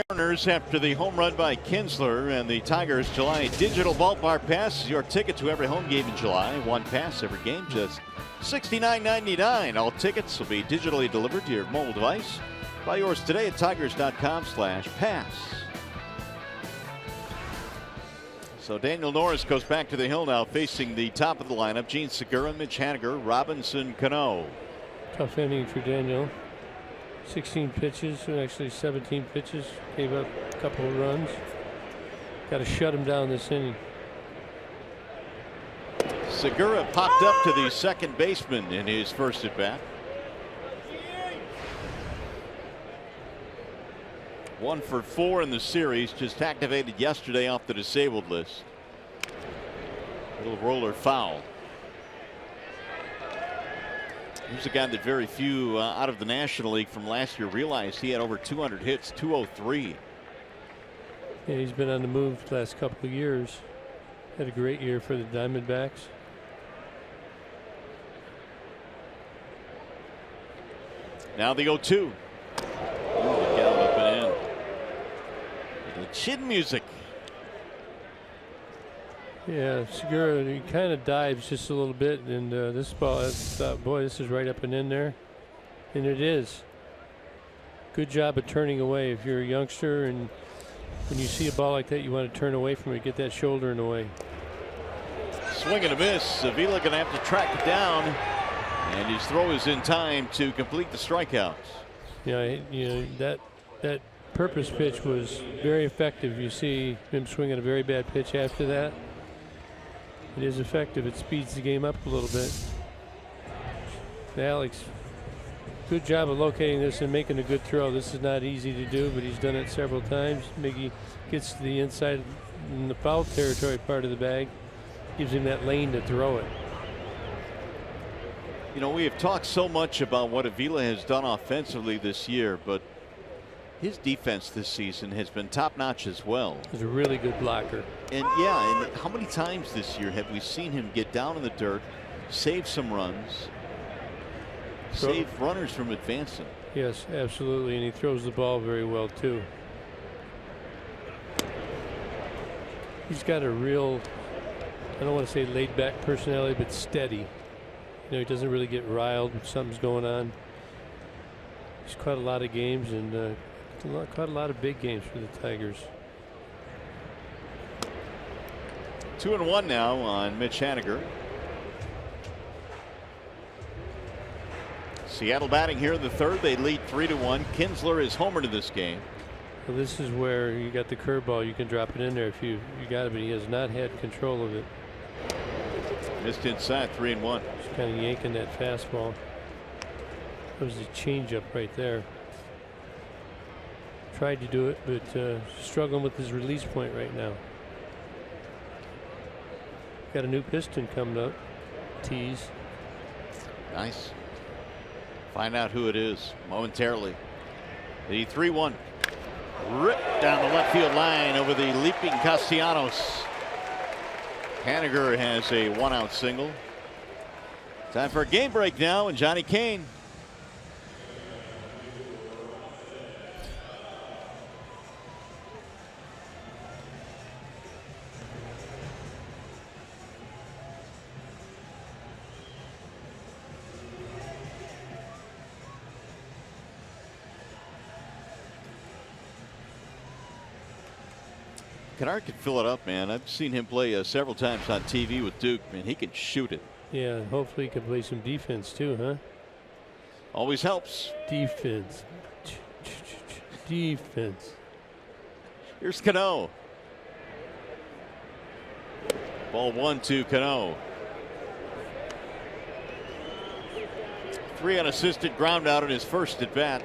Mariners after the home run by Kinsler, and the Tigers July digital ballpark pass is your ticket to every home game in July. One pass every game, just $69.99. All tickets will be digitally delivered to your mobile device. Buy yours today at tigers.com/pass. So Daniel Norris goes back to the hill now, facing the top of the lineup. Gene Segura, Mitch Haniger, Robinson Cano. Tough inning for Daniel. 16 pitches, actually 17 pitches, gave up a couple of runs. Got to shut him down this inning. Segura popped up to the second baseman in his first at bat. 1 for 4 in the series, just activated yesterday off the disabled list. Little roller foul. He's a guy that very few out of the National League from last year realized he had over 200 hits, 203. Yeah, he's been on the move the last couple of years. Had a great year for the Diamondbacks. Now the 0-2. Gallop up and in. chin music. Yeah, Segura, he kind of dives just a little bit, and this ball, I thought, boy, this is right up and in there, and it is. Good job of turning away. If you're a youngster and when you see a ball like that, you want to turn away from it, get that shoulder in the way. Swing and a miss. Avila going to have to track it down, and his throw is in time to complete the strikeouts. Yeah, that purpose pitch was very effective. You see him swinging a very bad pitch after that. It is effective. It speeds the game up a little bit. Alex, good job of locating this and making a good throw. This is not easy to do, but he's done it several times. Miggy gets to the inside in the foul territory part of the bag, gives him that lane to throw it. You know, we have talked so much about what Avila has done offensively this year, but his defense this season has been top notch as well. He's a really good blocker. And yeah, and how many times this year have we seen him get down in the dirt, save some runs, save runners from advancing? Yes, absolutely, and he throws the ball very well too. He's got a real, I don't want to say laid back personality, but steady. You know, he doesn't really get riled when something's going on. He's caught a lot of games and caught a lot of big games for the Tigers. 2-1 now on Mitch Haniger. Seattle batting here in the third. They lead 3-1. Kinsler is homer to this game. Well, this is where you got the curveball. You can drop it in there if you got it, but he has not had control of it. Missed inside. 3-1. Just kind of yanking that fastball. That was a changeup right there. Tried to do it, but struggling with his release point right now. Got a new piston coming up. Tease. Nice. Find out who it is momentarily. The 3-1. Ripped down the left field line over the leaping Castellanos. Haniger has a one-out single. Time for a game break now, and Johnny Kane. Kennard can fill it up, man. I've seen him play several times on TV with Duke. Man, he can shoot it. Yeah, and hopefully he can play some defense too, huh? Always helps. Defense. Defense. Here's Cano. Ball 1-2 Cano. 3 unassisted ground out in his first at bat.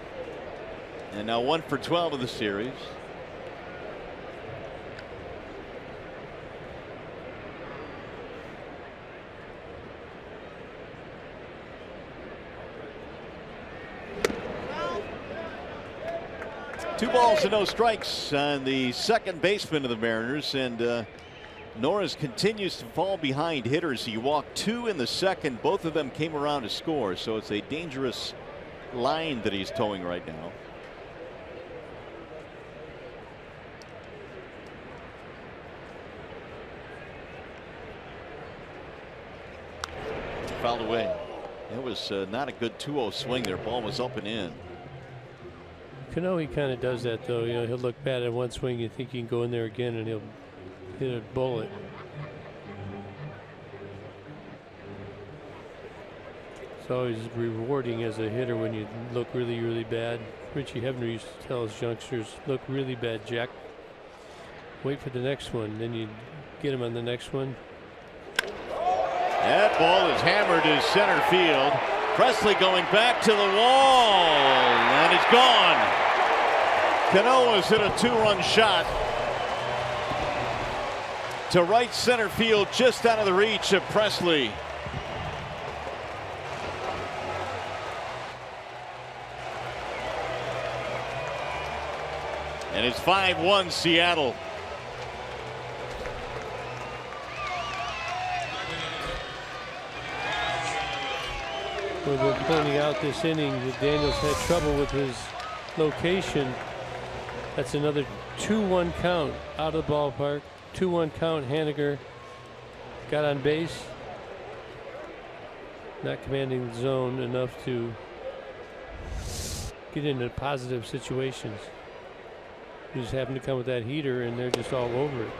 And now 1 for 12 of the series. Two balls and no strikes on the second baseman of the Mariners, and Norris continues to fall behind hitters. He walked 2 in the second. Both of them came around to score, so it's a dangerous line that he's towing right now. Fouled away. It was not a good 2-0 swing there. Ball was up and in. Cano, he kind of does that though. You know, he'll look bad at one swing. You think he can go in there again, and he'll hit a bullet. It's always rewarding as a hitter when you look really, really bad. Richie Hebner used to tell his youngsters, "Look really bad, Jack. Wait for the next one, then you get him on the next one." That ball is hammered to center field. Presley going back to the wall, and it's gone. Cano has hit a 2-run shot to right center field, just out of the reach of Presley. And it's 5-1 Seattle. We've been pointing out this inning that Daniels had trouble with his location. That's another 2-1 count out of the ballpark. 2-1 count. Haniger got on base. Not commanding the zone enough to get into positive situations. He just happened to come with that heater, and they're just all over it.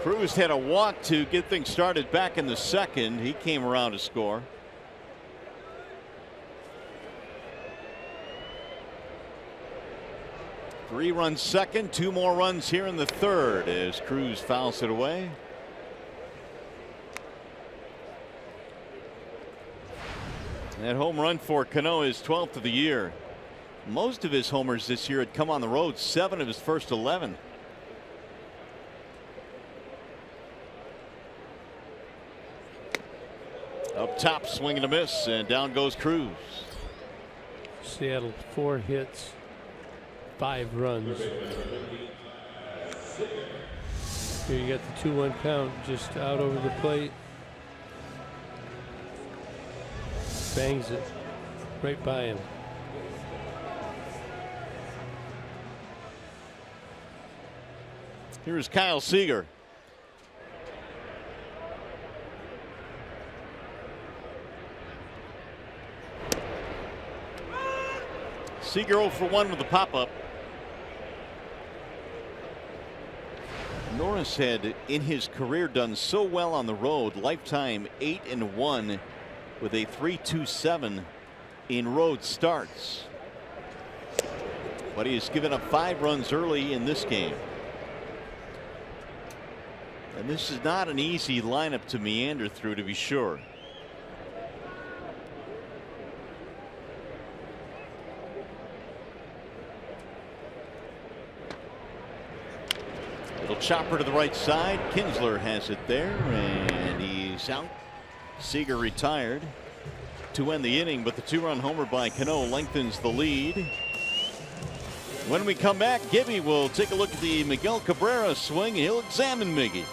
Cruz had a walk to get things started back in the second. He came around to score. Three runs second, 2 more runs here in the third as Cruz fouls it away. That home run for Cano is 12th of the year. Most of his homers this year had come on the road, 7 of his first 11. Up top, swing and a miss, and down goes Cruz. Seattle 4 hits, 5 runs. Here you got the 2-1 count, just out over the plate. Bangs it right by him. Here's Kyle Seager. Seager 0 for 1 with the pop-up. Norris had in his career done so well on the road, lifetime 8-1 with a 3.27 in road starts. But he has given up 5 runs early in this game. And this is not an easy lineup to meander through, to be sure. Little chopper to the right side. Kinsler has it there, and he's out. Seager retired to end the inning, but the 2-run homer by Cano lengthens the lead. When we come back, Gibby will take a look at the Miguel Cabrera swing. He'll examine Miggy.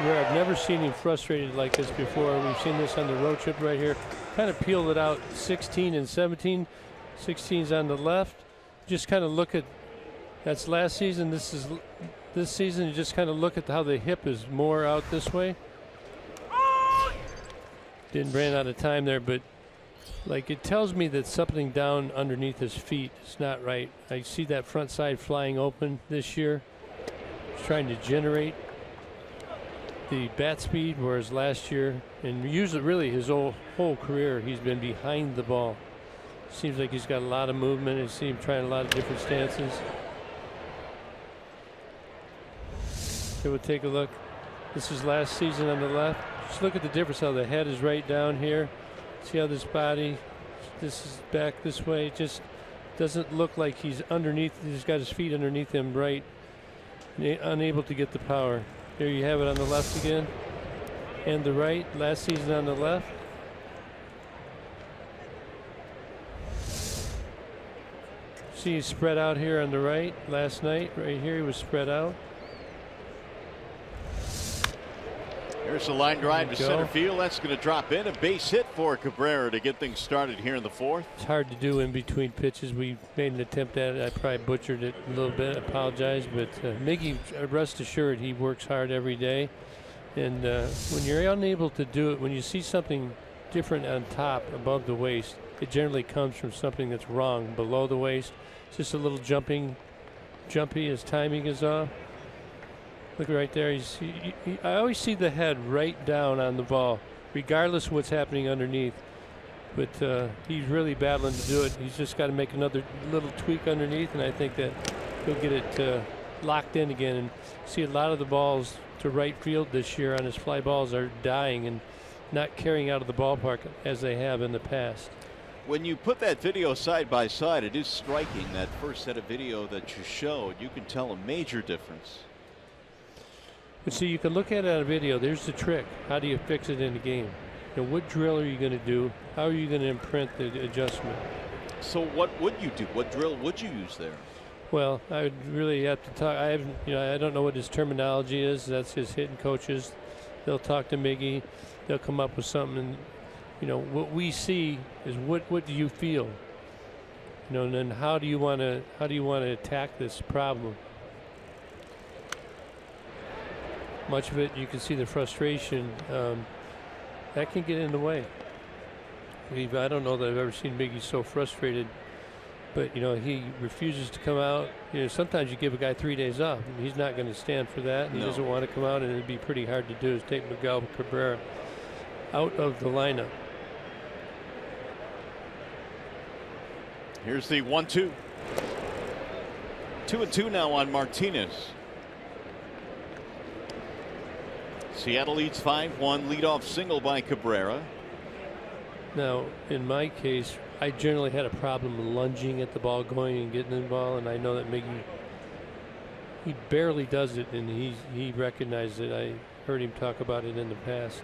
I've never seen him frustrated like this before. We've seen this on the road trip right here. Kind of peeled it out 16 and 17. 16's on the left. Just kind of look at, that's last season. This is this season. You just kind of look at how the hip is more out this way. Didn't ran out of time there, but like it tells me that something down underneath his feet is not right. I see that front side flying open this year. He's trying to generate the bat speed, whereas last year and usually really his whole career he's been behind the ball. Seems like he's got a lot of movement. I see him trying a lot of different stances. So we'll take a look. This is last season on the left. Just look at the difference how the head is right down here. See how this body, this is back this way. It just doesn't look like he's underneath. He's got his feet underneath him right, unable to get the power. There you have it on the left again. And the right, last season on the left. See, he's spread out here on the right. Last night, right here, he was spread out. Here's a line drive to center field. That's going to drop in. A base hit for Cabrera to get things started here in the fourth. It's hard to do in between pitches. We made an attempt at it. I probably butchered it a little bit. I apologize. But Miggy, rest assured, he works hard every day. And when you're unable to do it, when you see something different on top, above the waist, it generally comes from something that's wrong below the waist. It's just a little jumpy. His timing is off. Look right there. I always see the head right down on the ball, regardless of what's happening underneath. But he's really battling to do it. He's just got to make another little tweak underneath, and I think that he'll get it locked in again. And see, a lot of the balls to right field this year on his fly balls are dying and not carrying out of the ballpark as they have in the past. When you put that video side by side, it is striking. That first set of video that you showed, you can tell a major difference. But see, you can look at it on a video. There's the trick. How do you fix it in the game? You know, what drill are you going to do? How are you going to imprint the adjustment? So what would you do? What drill would you use there? Well, I would really have to talk. I don't know what his terminology is. That's his hitting coaches. They'll talk to Miggy. They'll come up with something. And, what we see is what do you feel? And then how do you want to attack this problem? Much of it, you can see the frustration that can get in the way. I don't know that I've ever seen Miggy so frustrated, but he refuses to come out. Sometimes you give a guy 3 days off, and he's not going to stand for that. He doesn't want to come out, and it'd be pretty hard to do. Is take Miguel Cabrera out of the lineup. Here's the 1-2. 2-2 now on Martinez. Seattle leads 5-1, leadoff single by Cabrera. Now, in my case, I generally had a problem lunging at the ball, going and getting the ball, and I know that Miggy, he barely does it, and he recognized it. I heard him talk about it in the past.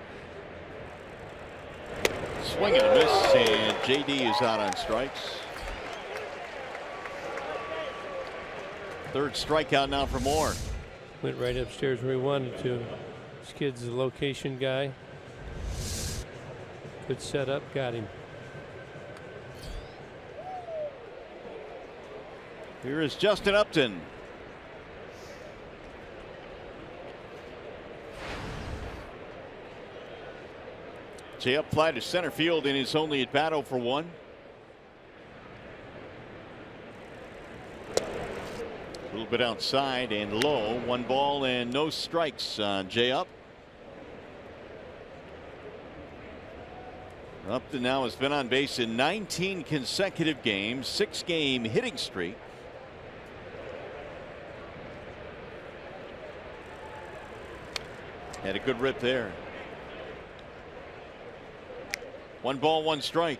Swing and a miss, and JD is out on strikes. Third strikeout now for Moore. Went right upstairs where he wanted to. This kid's a location guy. Good setup, got him. Here is Justin Upton. Jay up fly to center field in his only at bat 0 for 1. A little bit outside and low. 1 ball and no strikes on Jay up. Upton now has been on base in 19 consecutive games, 6-game hitting streak. Had a good rip there. 1 ball, 1 strike.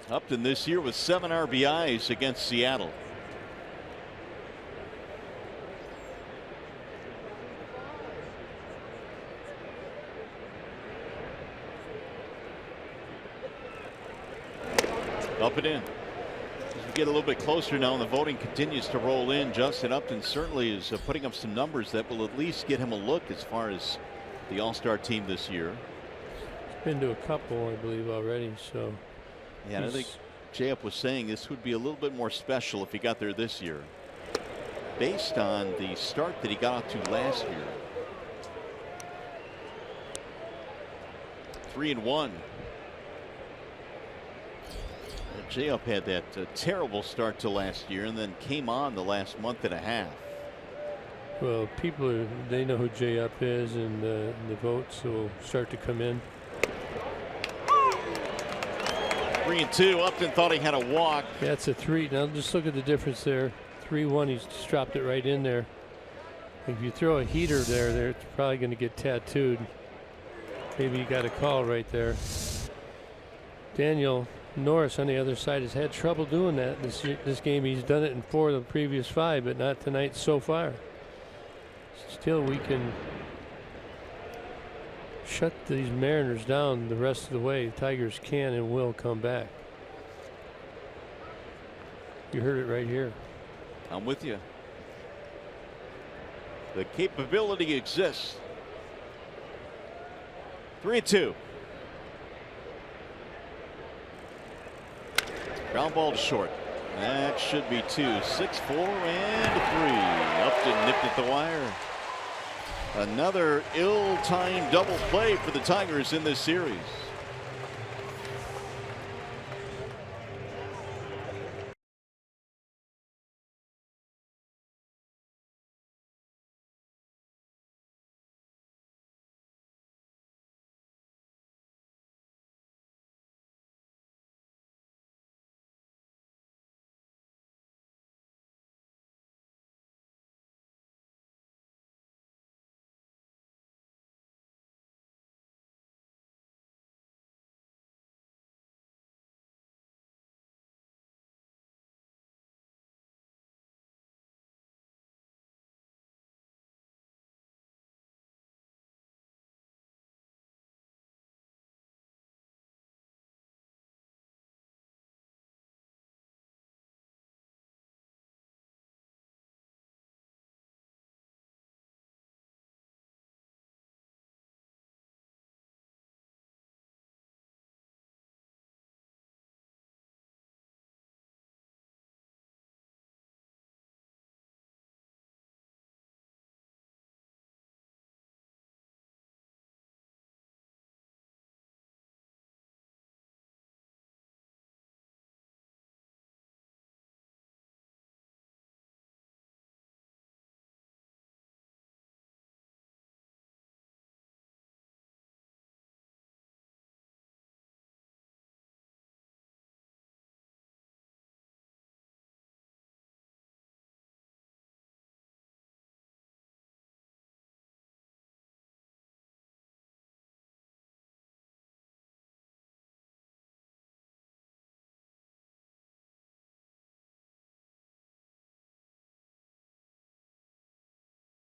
Upton this year with 7 RBIs against Seattle. Up and in. As we get a little bit closer now and the voting continues to roll in, Justin Upton certainly is putting up some numbers that will at least get him a look as far as the All-Star team this year. He's been to a couple, I believe, already. So yeah, I think J-Up was saying this would be a little bit more special if he got there this year, based on the start that he got out to last year. 3-1. J-Up had that terrible start to last year and then came on the last month and a half. Well, people they know who J-Up is, and the votes will start to come in. 3-2. Upton thought he had a walk. That's a 3. Now just look at the difference there. 3-1. He's just dropped it right in there. If you throw a heater there, it's probably going to get tattooed. Maybe you got a call right there. Daniel Norris on the other side has had trouble doing that this game. He's done it in 4 of the previous 5, but not tonight so far. Still, we can shut these Mariners down the rest of the way. The Tigers can and will come back. You heard it right here. I'm with you. The capability exists. 3-2. Ground ball to short. That should be 2. 6-4 and 3. Up and nipped at the wire. Another ill-timed double play for the Tigers in this series.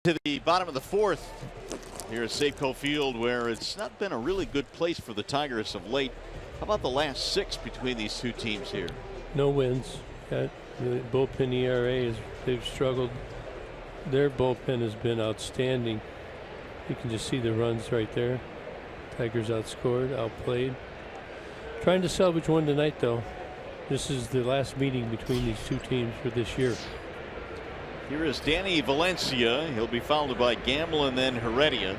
To the bottom of the 4th here at Safeco Field, where it's not been a really good place for the Tigers of late. How about the last 6 between these 2 teams here? No wins. The bullpen ERA they've struggled. Their bullpen has been outstanding. You can just see the runs right there. Tigers outscored, outplayed. Trying to salvage one tonight, though. This is the last meeting between these 2 teams for this year. Here is Danny Valencia. He'll be followed by Gamble and then Heredia.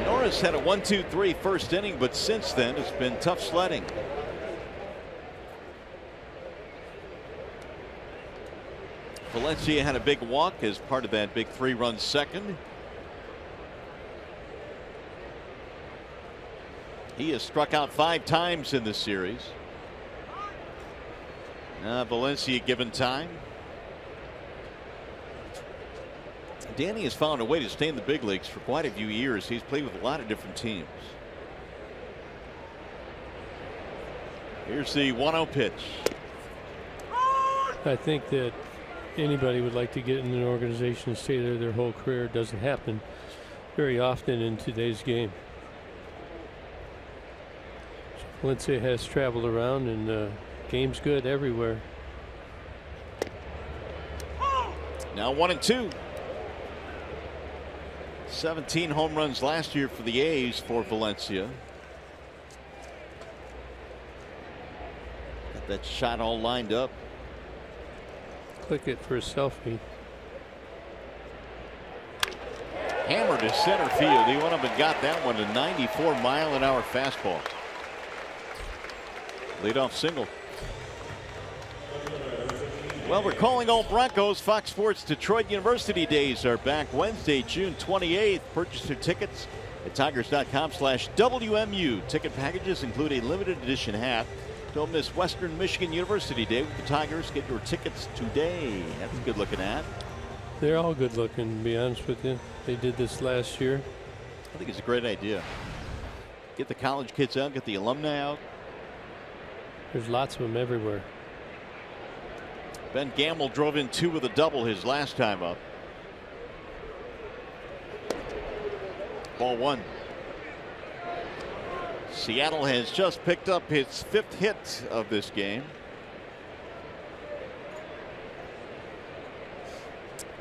Norris had a 1-2-3 first inning, but since then it's been tough sledding. Valencia had a big walk as part of that big 3-run second. He has struck out 5 times in this series. Valencia given time. Danny has found a way to stay in the big leagues for quite a few years. He's played with a lot of different teams. Here's the 1-0 pitch. I think that anybody would like to get in an organization and stay there their whole career. It doesn't happen very often in today's game. Valencia has traveled around, and game's good everywhere. Now 1-2. 17 home runs last year for the A's for Valencia. Got that shot all lined up. Click it for a selfie. Hammered to center field. He went up and got that one, a 94-mile-an-hour fastball. Leadoff single. Well, we're calling all Broncos. Fox Sports Detroit University Days are back Wednesday, June 28th. Purchase your tickets at tigers.com/WMU. Ticket packages include a limited edition hat, Don't miss Western Michigan University Day with the Tigers. Get your tickets today. That's a good looking ad. They're all good looking, to be honest with you. They did this last year. I think it's a great idea. Get the college kids out, get the alumni out. There's lots of them everywhere. Ben Gamble drove in 2 with a double his last time up. Ball 1. Seattle has just picked up his 5th hit of this game.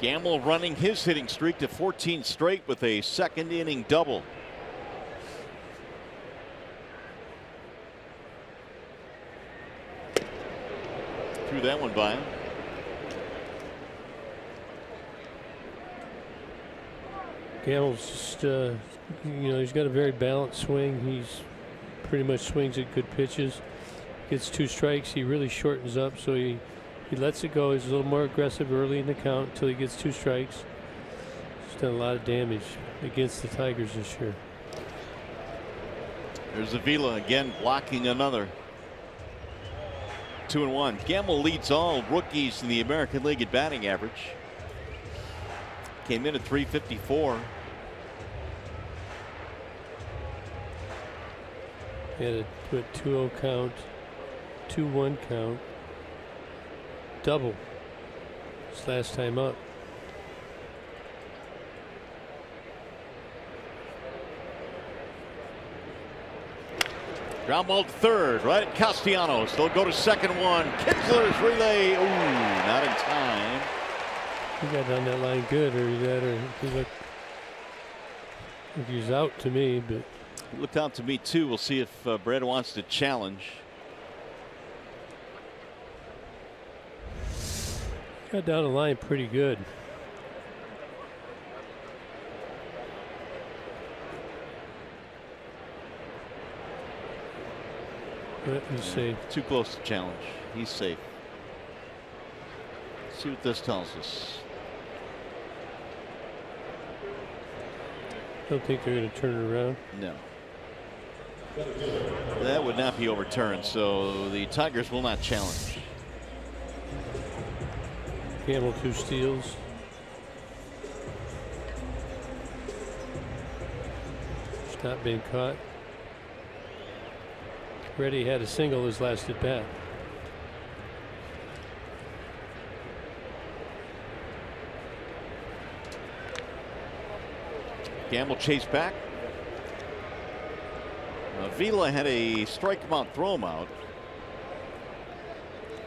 Gamble running his hitting streak to 14 straight with a 2nd inning double. Threw that one by him. Gamble's just, he's got a very balanced swing. He's pretty much swings at good pitches. Gets 2 strikes. He really shortens up, so he lets it go. He's a little more aggressive early in the count until he gets 2 strikes. He's done a lot of damage against the Tigers this year. There's Avila again blocking another. 2-1. Gamble leads all rookies in the American League at batting average. Came in at .354. He had a 2-0 count, 2-1 count, double his last time up. Ground ball to third, right at Castellanos. They'll go to second one. Kinsler's relay. Ooh, not in time. He got down that line good, or he looked like he was out to me, but He looked out to me too. We'll see if Brad wants to challenge. got down the line pretty good. He's safe. Too close to challenge. He's safe. Let's see what this tells us. Don't think they're going to turn it around. No. That would not be overturned, so the Tigers will not challenge. Gamble 2 steals. It's not being caught. Reddy had a single his last at bat. Gamble chased back. Avila had a strike him out, throw him out.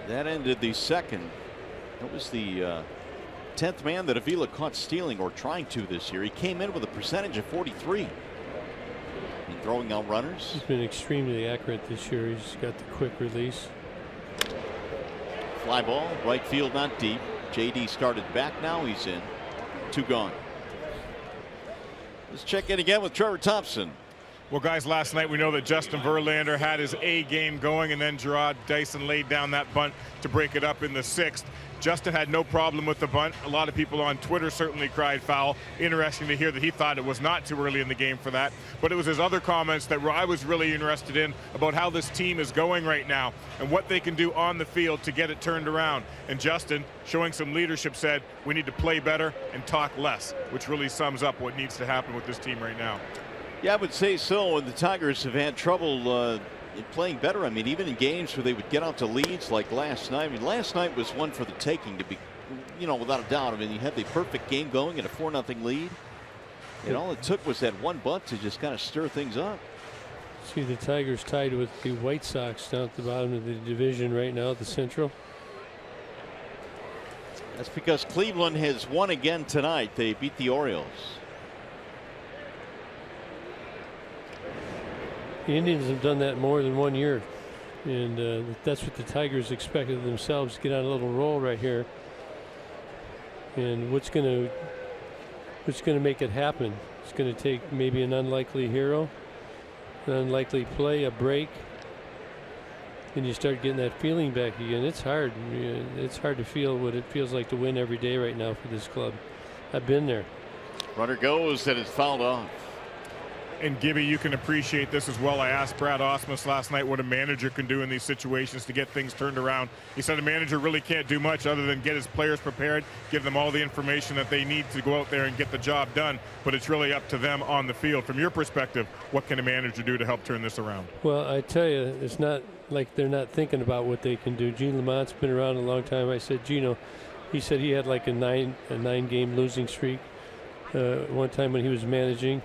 That ended the second. That was the 10th man that Avila caught stealing or trying to this year. He came in with a percentage of 43. And throwing out runners. He's been extremely accurate this year. He's got the quick release. Fly ball, right field, not deep. JD started back, now he's in. 2 gone. Let's check in again with Trevor Thompson. Well, guys, last night we know that Justin Verlander had his A game going, and then Gerard Dyson laid down that bunt to break it up in the 6th. Justin had no problem with the bunt. A lot of people on Twitter certainly cried foul. Interesting to hear that he thought it was not too early in the game for that. But it was his other comments that I was really interested in about how this team is going right now and what they can do on the field to get it turned around. And Justin, showing some leadership, said we need to play better and talk less, which really sums up what needs to happen with this team right now. Yeah, I would say so. And the Tigers have had trouble in playing better. I mean, even in games where they would get out to leads like last night. I mean, last night was one for the taking, to be, without a doubt. I mean, you had the perfect game going at a 4-0 lead. And all it took was that one bunt to just kind of stir things up. See the Tigers tied with the White Sox down at the bottom of the division right now, the Central. That's because Cleveland has won again tonight. They beat the Orioles. The Indians have done that more than 1 year, and that's what the Tigers expected of themselves, to get on a little roll right here. And what's going to make it happen? It's going to take maybe an unlikely hero, an unlikely play, a break, and you start getting that feeling back again. It's hard. It's hard to feel what it feels like to win every day right now for this club. I've been there. Runner goes, and it's fouled off. And Gibby, you can appreciate this as well. I asked Brad Osmus last night what a manager can do in these situations to get things turned around. He said a manager really can't do much other than get his players prepared, give them all the information that they need to go out there and get the job done. But it's really up to them on the field. From your perspective, what can a manager do to help turn this around? Well, I tell you, it's not like they're not thinking about what they can do. Gene Lamont's been around a long time. I said, Gino, he said he had like a nine game losing streak one time when he was managing.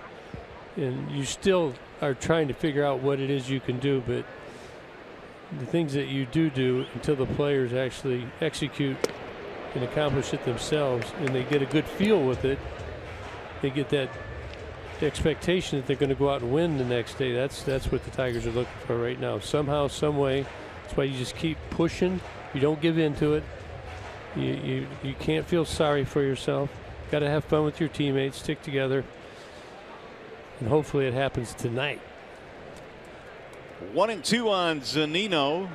And you still are trying to figure out what it is you can do, but the things that you do until the players actually execute and accomplish it themselves, and they get a good feel with it, they get that expectation that they're going to go out and win the next day. That's what the Tigers are looking for right now. Somehow, some way. That's why you just keep pushing. You don't give in to it. You can't feel sorry for yourself. Got to have fun with your teammates. Stick together. And hopefully it happens tonight. 1-2 on Zunino.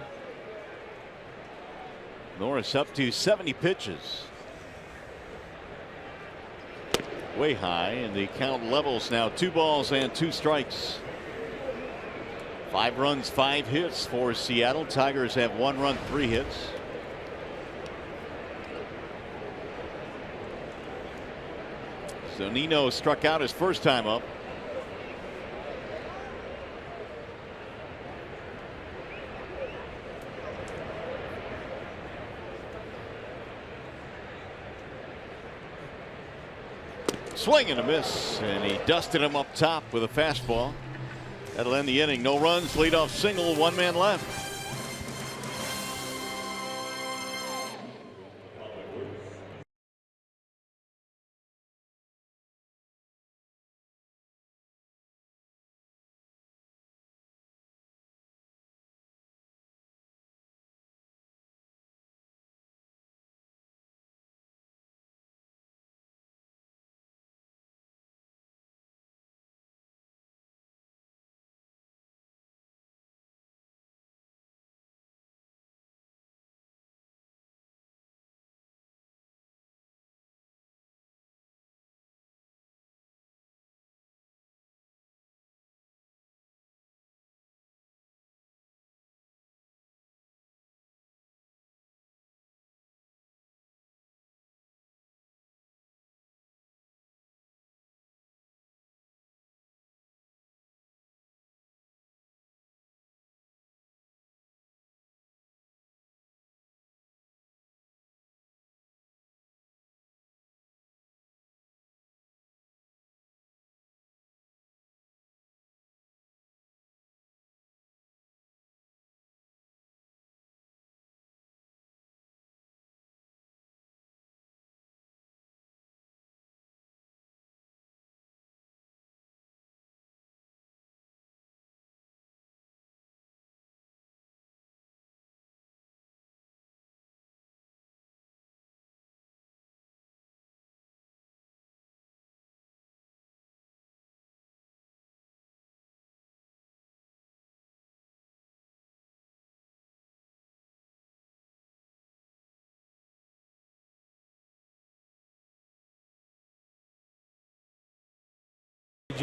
Norris up to 70 pitches. Way high, and the count levels now 2 balls and 2 strikes. 5 runs, 5 hits for Seattle. Tigers have 1 run, 3 hits. Zunino struck out his first time up. Swing and a miss, and he dusted him up top with a fastball. That'll end the inning. No runs, leadoff single, 1 man left.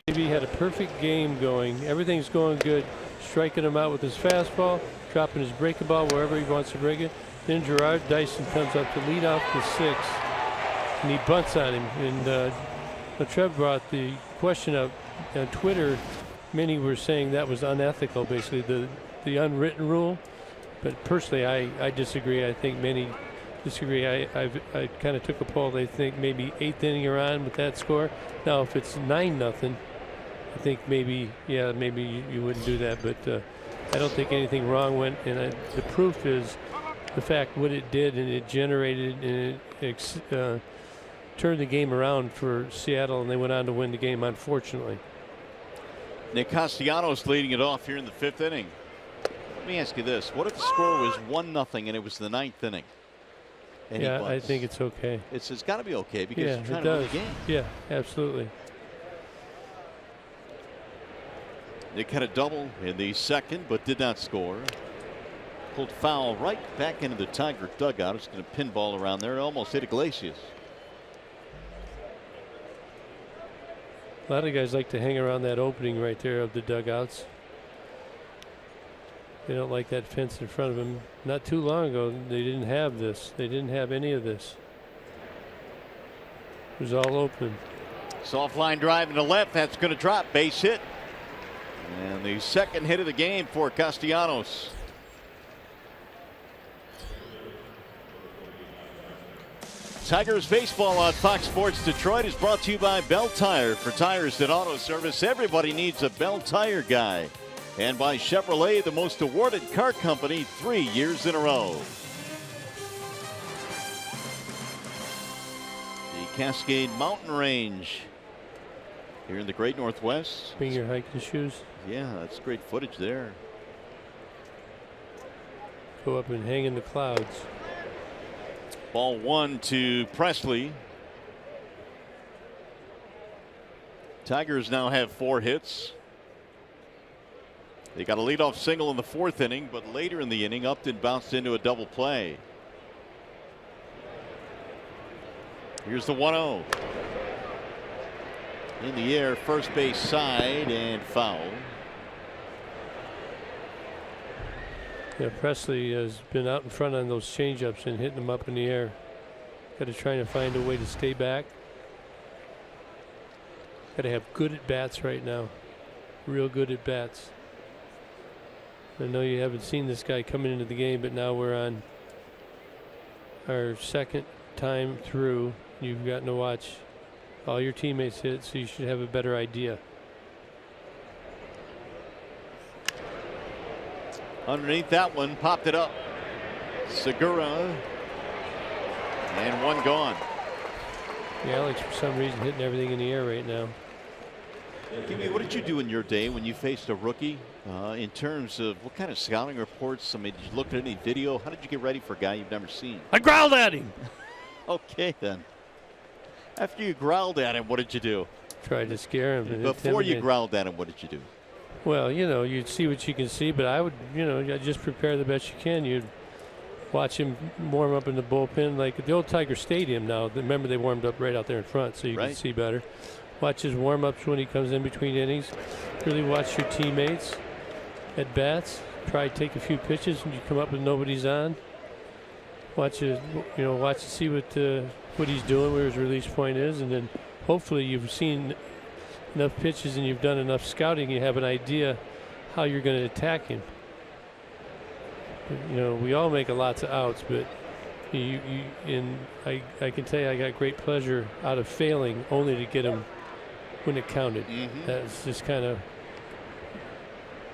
JB had a perfect game going. Everything's going good. Striking him out with his fastball, dropping his breaking ball wherever he wants to break it. Then Gerard Dyson comes up to lead off the 6th, and he bunts on him. And Latrell brought the question up on Twitter. Many were saying that was unethical, basically the unwritten rule. But personally, I disagree. I think many disagree. I kind of took a poll. They think maybe 8th inning or on with that score. Now, if it's 9-0, I think maybe you wouldn't do that. But I don't think anything wrong went. And the proof is the fact what it did, and it generated and it turned the game around for Seattle, and they went on to win the game. Unfortunately, Nick Castellanos leading it off here in the 5th inning. Let me ask you this: what if the score was 1-0 and it was the 9th inning? And yeah, I think it's okay. It's got to be okay because yeah, you're trying it to does. win the game. Yeah, absolutely. Nick had a double in the 2nd, but did not score. Pulled foul right back into the Tiger dugout. It's going to pinball around there. It almost hit Iglesias. A lot of guys like to hang around that opening right there of the dugouts. They don't like that fence in front of them. Not too long ago, they didn't have this. They didn't have any of this. It was all open. Soft line drive into left. That's going to drop. Base hit. And the second hit of the game for Castellanos. Tigers baseball on Fox Sports Detroit is brought to you by Bell Tire. For tires and auto service, everybody needs a Bell Tire guy. And by Chevrolet, the most awarded car company 3 years in a row. The Cascade Mountain Range here in the Great Northwest. Bring your hiking shoes. Yeah, that's great footage there. Go up and hang in the clouds. Ball 1 to Presley. Tigers now have 4 hits. They got a leadoff single in the 4th inning, but later in the inning, Upton bounced into a double play. Here's the 1-0. In the air, first base side, and foul. Yeah, Presley has been out in front on those changeups and hitting them up in the air. Got to try to find a way to stay back. Got to have good at bats right now. Real good at bats. I know you haven't seen this guy coming into the game, but now we're on our second time through. You've gotten to watch all your teammates hit, so you should have a better idea. Underneath that one, popped it up. Segura. And one gone. Yeah, Alex, for some reason, hitting everything in the air right now. Kimmy, what did you do in your day when you faced a rookie in terms of what kind of scouting reports? I mean, did you look at any video? How did you get ready for a guy you've never seen? I growled at him. Okay, then. After you growled at him, what did you do? Tried to scare him. Before you growled at him, what did you do? Well, you know, you'd see what you can see, but I would, you know, just prepare the best you can. You'd watch him warm up in the bullpen, like at the old Tiger Stadium now. Remember, they warmed up right out there in front, so you can see better. Watch his warm-ups when he comes in between innings. Really watch your teammates at bats. Try to take a few pitches when you come up and nobody's on. Watch his, you know, watch to see what he's doing, where his release point is, and then hopefully you've seen enough pitches and you've done enough scouting. You have an idea how you're going to attack him. You know, we all make lots of outs, but I can tell you, I got great pleasure out of failing only to get him when it counted. That's just kind of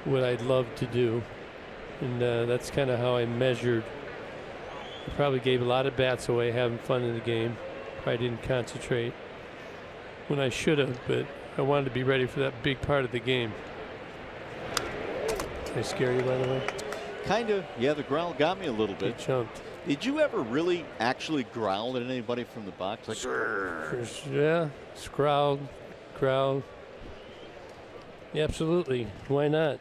what I'd love to do, and that's kind of how I measured. I probably gave a lot of bats away, having fun in the game. Probably didn't concentrate when I should have, but I wanted to be ready for that big part of the game. Did I scare you, by the way? Kind of. Yeah, the growl got me a little bit. He jumped. Did you ever really actually growl at anybody from the box? Like, yeah, growled. Yeah, absolutely. Why not?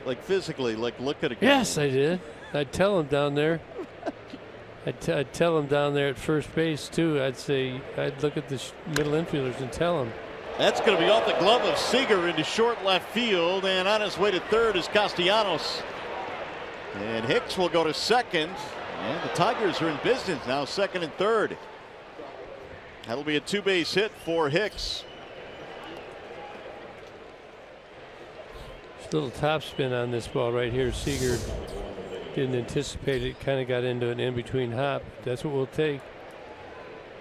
Like physically, like look at a guy. Yes, I did. I'd tell him down there. I'd tell him down there at first base too. I'd look at the middle infielders and tell him. That's going to be off the glove of Seager into short left field, and on his way to third is Castellanos. And Hicks will go to second, and the Tigers are in business now, second and third. That'll be a 2-base hit for Hicks. There's a little topspin on this ball right here. Seager didn't anticipate it, kind of got into an in-between hop. That's what we'll take.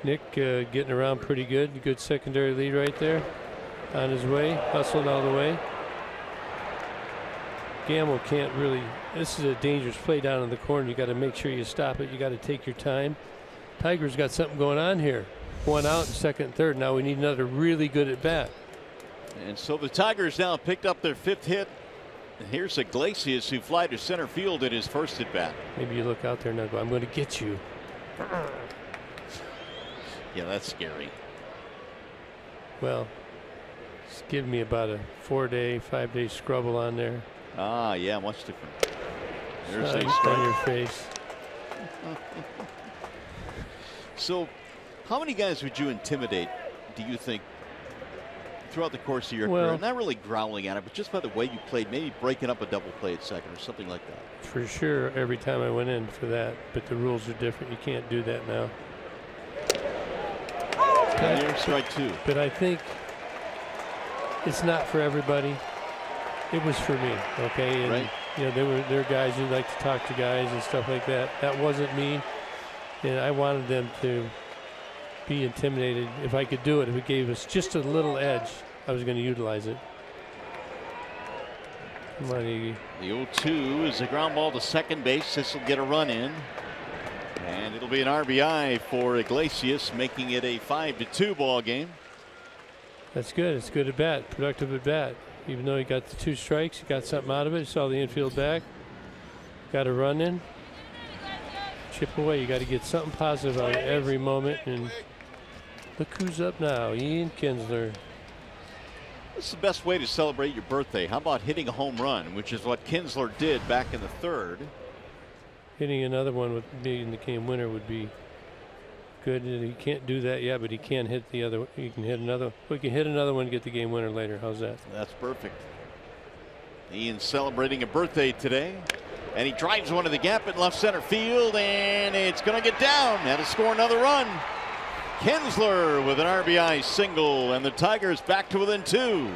Nick getting around pretty good. Good secondary lead right there. On his way, hustling all the way. Gamble can't really. This is a dangerous play down in the corner. You got to make sure you stop it. You got to take your time. Tigers got something going on here. One out, second and third. Now we need another really good at bat. And so the Tigers now picked up their 5th hit. And here's Iglesias, who fly to center field at his first at bat. Maybe you look out there and go, I'm going to get you. Yeah, that's scary. Well, just give me about a 4-day, 5-day scrubble on there. Ah, yeah, much different. There's a on your face. So, how many guys would you intimidate, do you think, throughout the course of your career? Not really growling at it, but just by the way you played, maybe breaking up a double play at second or something like that. For sure, every time I went in for that, but the rules are different. You can't do that now. Strike two. But I think it's not for everybody. It was for me, okay? And, right. You know, there were guys who like to talk to guys and stuff like that. That wasn't me, and I wanted them to be intimidated. If I could do it, if it gave us just a little edge, I was going to utilize it. Come on, Iggy. The 0-2 is a ground ball to second base. This will get a run in. And it'll be an RBI for Iglesias, making it a 5-2 ball game. That's good. It's good at bat, productive at bat. Even though he got the 2 strikes, he got something out of it. He saw the infield back. Got a run in. Chip away. You got to get something positive out of every moment. And look who's up now, Ian Kinsler. What's the best way to celebrate your birthday? How about hitting a home run, which is what Kinsler did back in the 3rd. Hitting another one with being the game winner would be good. He can't do that yet, but he can hit the other. He can hit another. We can hit another one and get the game winner later. How's that? That's perfect. Ian celebrating a birthday today, and he drives one to the gap in left center field, and it's going to get down. That'll score another run. Kinsler with an RBI single, and the Tigers back to within 2.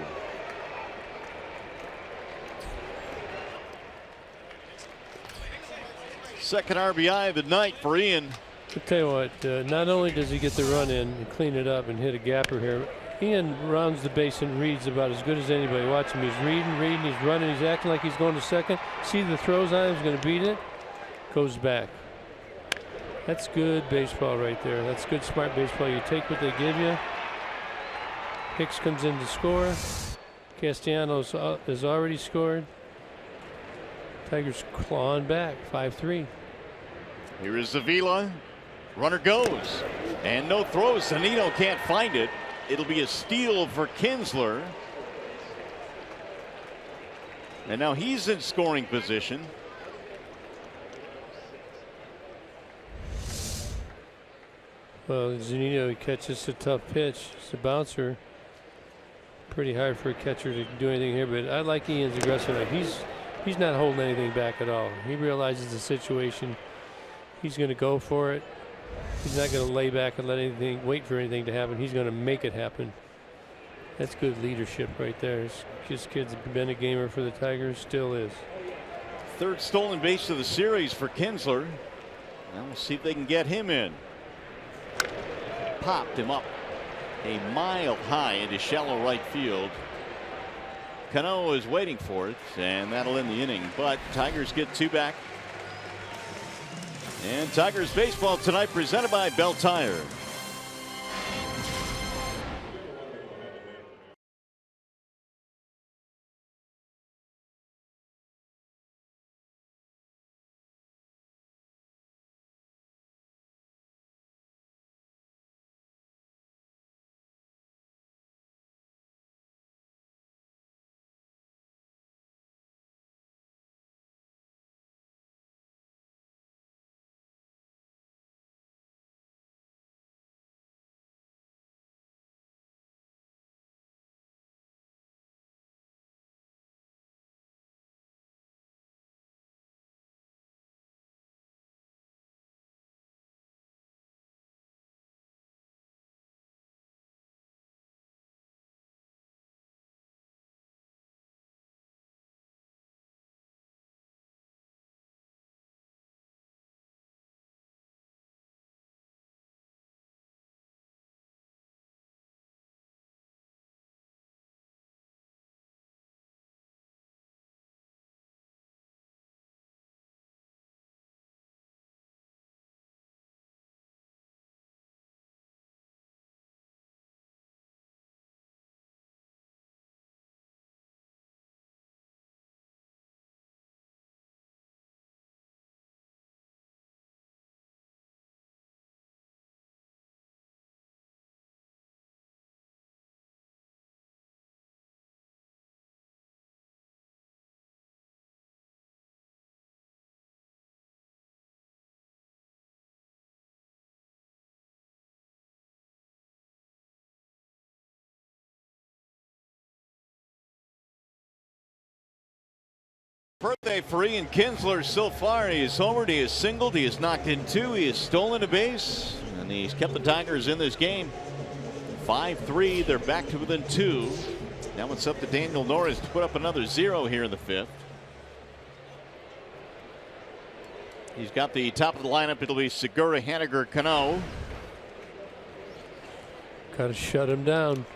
Second RBI of the night for Ian. I'll tell you what, not only does he get the run in and clean it up and hit a gapper here, Ian rounds the base and reads about as good as anybody. Watch him. He's reading, he's running, he's acting like he's going to second. See the throws on him, he's going to beat it. Goes back. That's good baseball right there. That's good, smart baseball. You take what they give you. Hicks comes in to score. Castellanos has already scored. Tigers clawing back, 5-3. Here is Avila. Runner goes. And no throws. Zunino can't find it. It'll be a steal for Kinsler. And now he's in scoring position. Well, Zunino, he catches a tough pitch. It's a bouncer. Pretty hard for a catcher to do anything here, but I like Ian's aggressiveness. He's not holding anything back at all. He realizes the situation. He's going to go for it. He's not going to lay back and wait for anything to happen. He's going to make it happen. That's good leadership right there. This kid's been a gamer for the Tigers, still is. 3rd stolen base of the series for Kinsler. Now we'll see if they can get him in. Popped him up a mile high into shallow right field. Cano is waiting for it, and that'll end the inning. But Tigers get 2 back. And Tigers baseball tonight presented by Bell Tire. Birthday for Ian Kinsler so far. He has homered, he has singled, he has knocked in 2, he has stolen a base, and he's kept the Tigers in this game. 5-3, they're back to within 2. Now it's up to Daniel Norris to put up another 0 here in the 5th. He's got the top of the lineup. It'll be Segura, Haniger, Cano. Got to shut him down.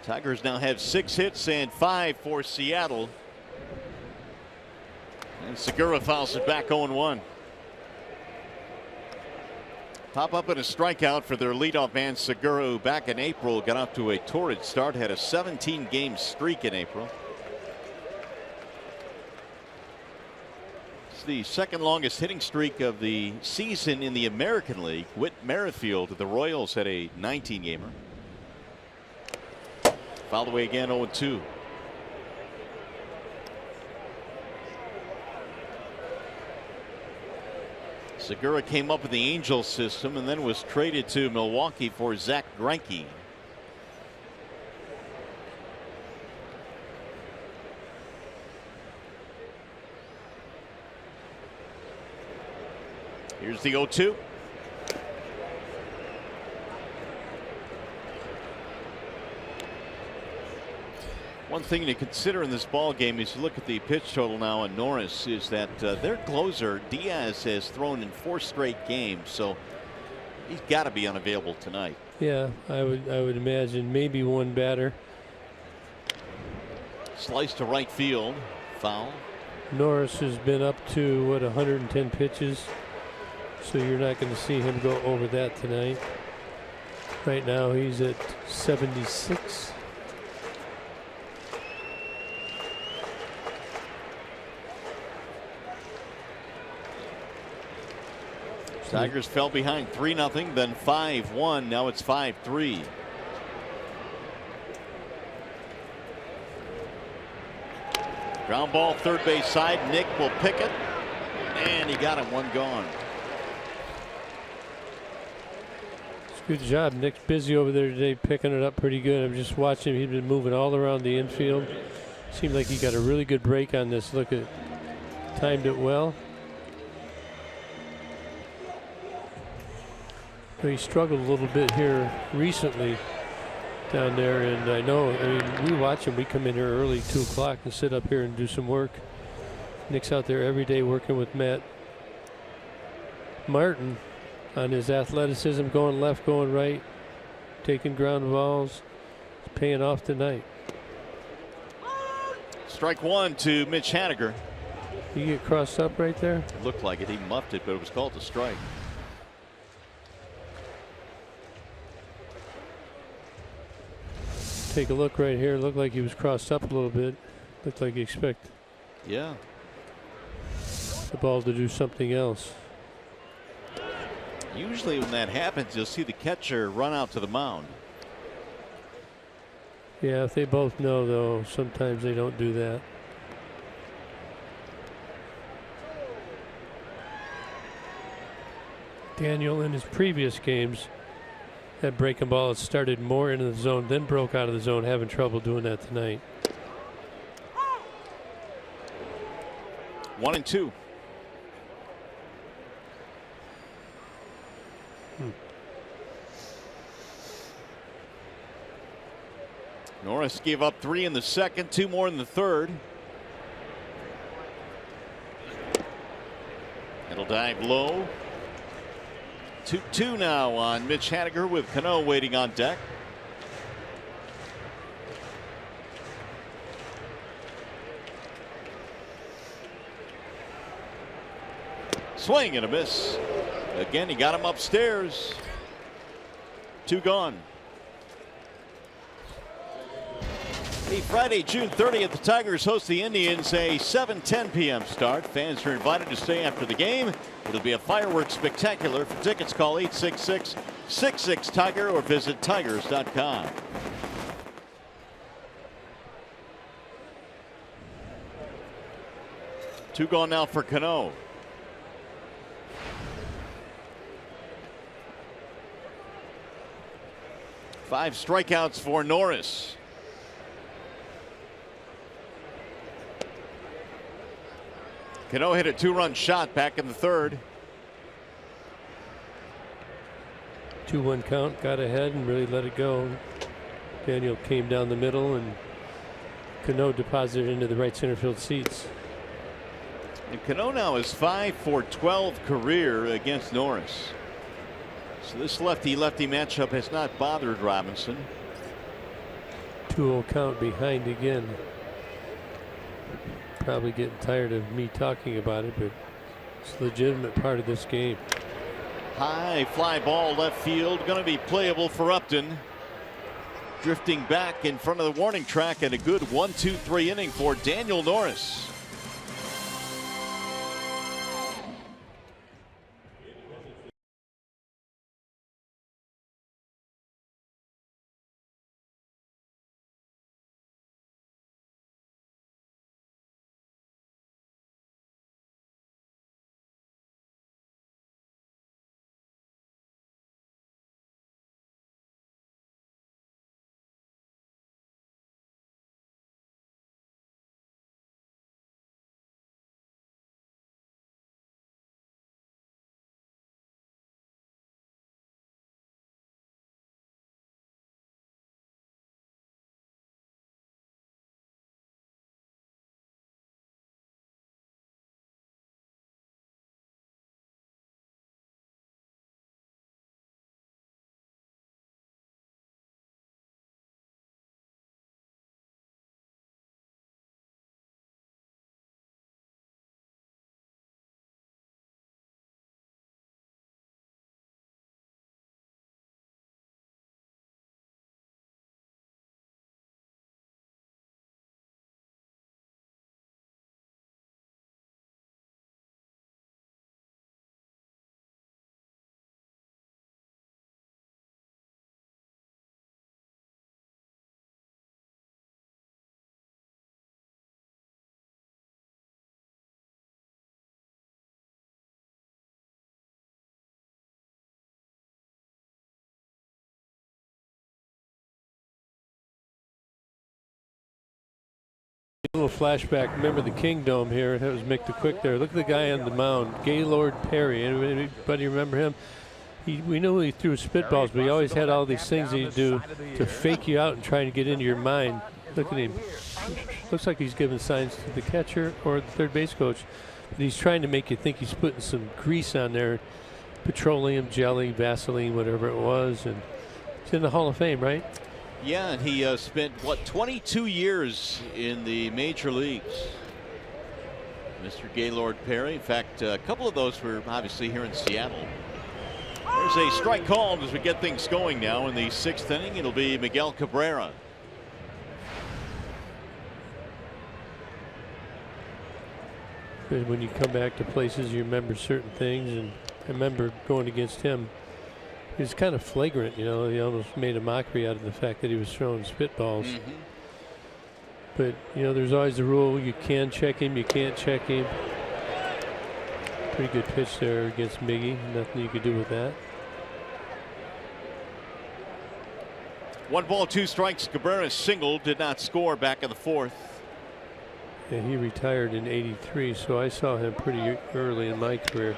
Tigers now have 6 hits and 5 for Seattle. And Segura fouls it back 0-1. Pop up in a strikeout for their leadoff man Segura, who back in April got off to a torrid start, had a 17-game streak in April. It's the second longest hitting streak of the season in the American League. Whit Merrifield of the Royals had a 19-gamer. Fouled away again, 0-2. Segura came up in the Angels system and then was traded to Milwaukee for Zach Greinke. Here's the 0-2. One thing to consider in this ball game is you look at the pitch total now on Norris is that their closer Diaz has thrown in 4 straight games, so he's got to be unavailable tonight. Yeah, I would imagine maybe one batter. Slice to right field, foul. Norris has been up to what 110 pitches, so you're not going to see him go over that tonight. Right now he's at 76. Tigers fell behind 3-0, then 5-1. Now it's 5-3. Ground ball, third base side. Nick will pick it, and he got him. 1 gone. It's a good job. Nick's busy over there today, picking it up pretty good. I'm just watching him. He's been moving all around the infield. Seemed like he got a really good break on this. Look at, timed it well. He struggled a little bit here recently down there, and I mean, we watch him. We come in here early, 2 o'clock, and sit up here and do some work. Nick's out there every day working with Matt Martin on his athleticism, going left, going right, taking ground balls. It's paying off tonight. Strike 1 to Mitch Haniger. You get crossed up right there? It looked like it. He muffed it, but it was called a strike. Take a look right here. Looked like he was crossed up a little bit. Looked like he expected the ball to do something else. Usually when that happens, you'll see the catcher run out to the mound. Yeah, if they both know, though, sometimes they don't do that. Daniel, in his previous games, that breaking ball had started more into the zone, then broke out of the zone, having trouble doing that tonight. 1-2. Norris gave up 3 in the second, 2 more in the third. It'll dive low. 2-2 now on Mitch Haniger with Cano waiting on deck. Swing and a miss. Again, he got him upstairs. 2 gone. Hey, Friday, June 30th, the Tigers host the Indians, a 7:10 p.m. start. Fans are invited to stay after the game. It'll be a fireworks spectacular. For tickets, call 866-66-TIGER or visit tigers.com. Two gone now for Cano. Five strikeouts for Norris. Cano hit a 2-run shot back in the third. 2-1 count, got ahead and really let it go. Daniel came down the middle and Cano deposited into the right center field seats. And Cano now is 5 for 12 career against Norris. So this lefty-lefty matchup has not bothered Robinson. 2-0 count behind again. Probably getting tired of me talking about it, but it's a legitimate part of this game. High fly ball left field, going to be playable for Upton. Drifting back in front of the warning track, and a good 1-2-3 inning for Daniel Norris. A little flashback. Remember the Kingdome here? That was Mick the Quick there. Look at the guy on the mound, Gaylord Perry. Anybody remember him? We knew he threw spitballs, but he always had all these things he'd do to fake you out and try to get into your mind. Look at him. Looks like he's giving signs to the catcher or the third base coach, but he's trying to make you think he's putting some grease on there, petroleum jelly, Vaseline, whatever it was, and he's in the Hall of Fame, right? Yeah, and he spent, 22 years in the major leagues. Mr. Gaylord Perry. In fact, a couple of those were obviously here in Seattle. There's a strike called as we get things going now in the 6th inning. It'll be Miguel Cabrera. When you come back to places, you remember certain things, and I remember going against him. He was kind of flagrant, you know. He almost made a mockery out of the fact that he was throwing spitballs. But, you know, there's always the rule, you can check him, you can't check him. Pretty good pitch there against Miggy. Nothing you could do with that. 1 ball, 2 strikes. Cabrera singled, did not score back in the 4th. Yeah, he retired in '83, so I saw him pretty early in my career.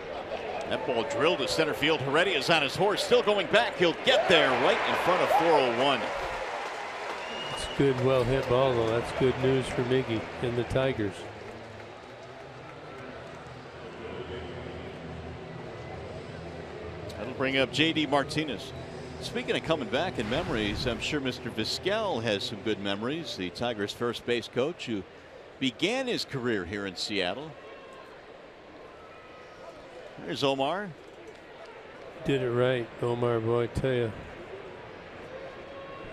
That ball drilled to center field. Heredia is on his horse, still going back. He'll get there right in front of 401. It's a good, well hit ball, though. That's good news for Miggy and the Tigers. That'll bring up J.D. Martinez. Speaking of coming back in memories, I'm sure Mr. Vizquel has some good memories. The Tigers' first base coach who began his career here in Seattle. There's Omar. Did it right, Omar, boy, I tell you.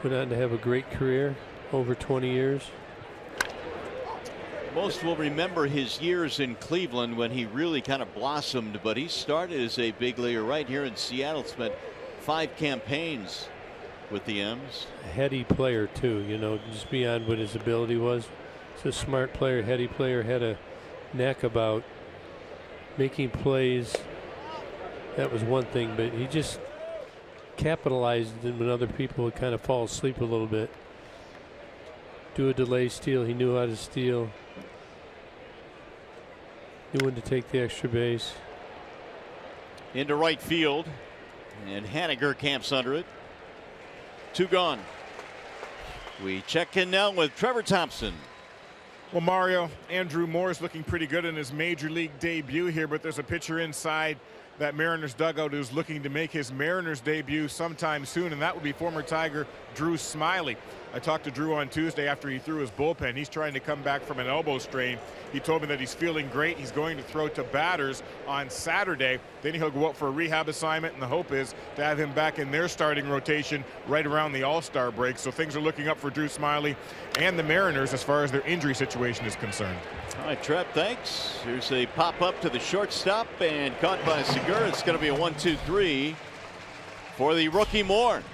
Went on to have a great career, over 20 years. Most will remember his years in Cleveland when he really kind of blossomed, but he started as a big leaguer right here in Seattle. Spent 5 campaigns with the M's. A heady player, too, you know, just beyond what his ability was. He's a smart player, heady player, had a knack about making plays. That was one thing, but he just capitalized when other people would kind of fall asleep a little bit. Do a delay steal. He knew how to steal. Knew when to take the extra base. Into right field, and Haniger camps under it. 2 gone. We check in now with Trevor Thompson. Well, Mario, Andrew Moore's looking pretty good in his major league debut here, but there's a pitcher inside that Mariners dugout who's looking to make his Mariners debut sometime soon, and that would be former Tiger Drew Smyly. I talked to Drew on Tuesday after he threw his bullpen. He's trying to come back from an elbow strain. He told me that he's feeling great. He's going to throw to batters on Saturday. Then he'll go out for a rehab assignment, and the hope is to have him back in their starting rotation right around the All-Star break. So things are looking up for Drew Smyly and the Mariners as far as their injury situation is concerned. All right, Trev, thanks. Here's a pop-up to the shortstop and caught by Segura. It's going to be a 1-2-3 for the rookie Moore.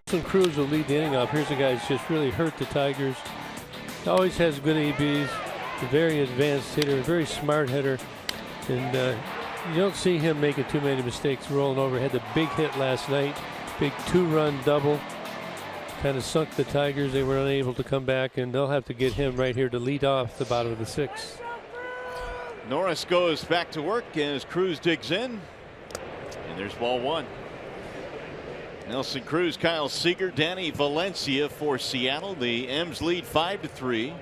Nelson Cruz will lead the inning off. Here's a guy who's just really hurt the Tigers. Always has good ABs. A very advanced hitter, a very smart hitter. And you don't see him making too many mistakes rolling over. Had the big hit last night. Big 2-run double. Kind of sunk the Tigers. They were unable to come back, and they'll have to get him right here to lead off the bottom of the 6th. Norris goes back to work as Cruz digs in. And there's ball 1. Nelson Cruz, Kyle Seager, Danny Valencia for Seattle. The M's lead 5-3.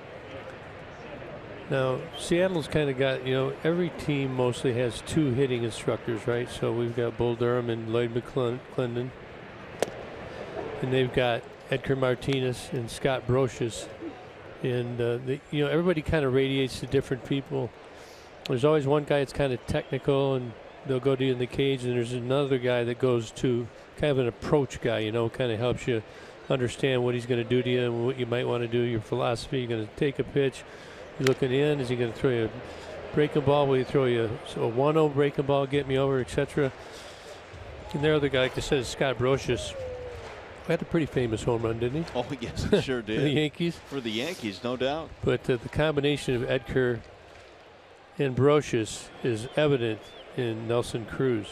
Now, Seattle's kind of got, every team mostly has 2 hitting instructors, right? So we've got Bull Durham and Lloyd McClendon. And they've got Edgar Martinez and Scott Brocious. And, everybody kind of radiates to different people. There's always one guy that's kind of technical, and they'll go to you in the cage, and there's another guy that goes to kind of an approach guy, kind of helps you understand what he's going to do to you and what you might want to do, your philosophy. You're going to take a pitch. You're looking in. Is he going to throw you a breaking ball? Will he throw you a 1-0 breaking ball, get me over, etc.? And the other guy, like I said, is Scott Brocious. Had a pretty famous home run, didn't he? Oh, yes, he sure did. For the Yankees? For the Yankees, no doubt. But the combination of Edgar and Brocious is evident in Nelson Cruz.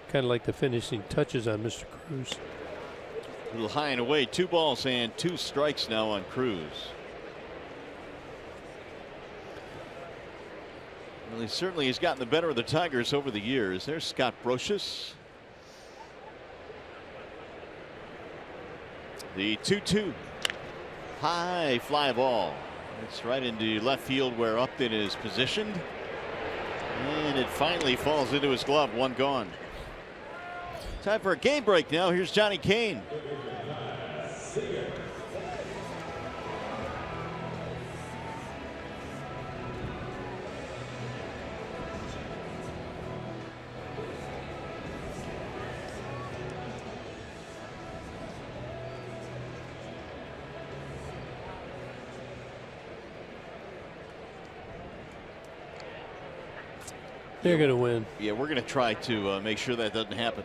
Kind of like the finishing touches on Mr. Cruz. A little high and away. 2 balls and 2 strikes now on Cruz. Well, he certainly has gotten the better of the Tigers over the years. There's Scott Brocious. The 2-2. High fly ball. It's right into left field where Upton is positioned. And it finally falls into his glove. 1 gone. Time for a game break now. Here's Johnny Kane. They're going to win. Yeah, we're going to try to make sure that doesn't happen.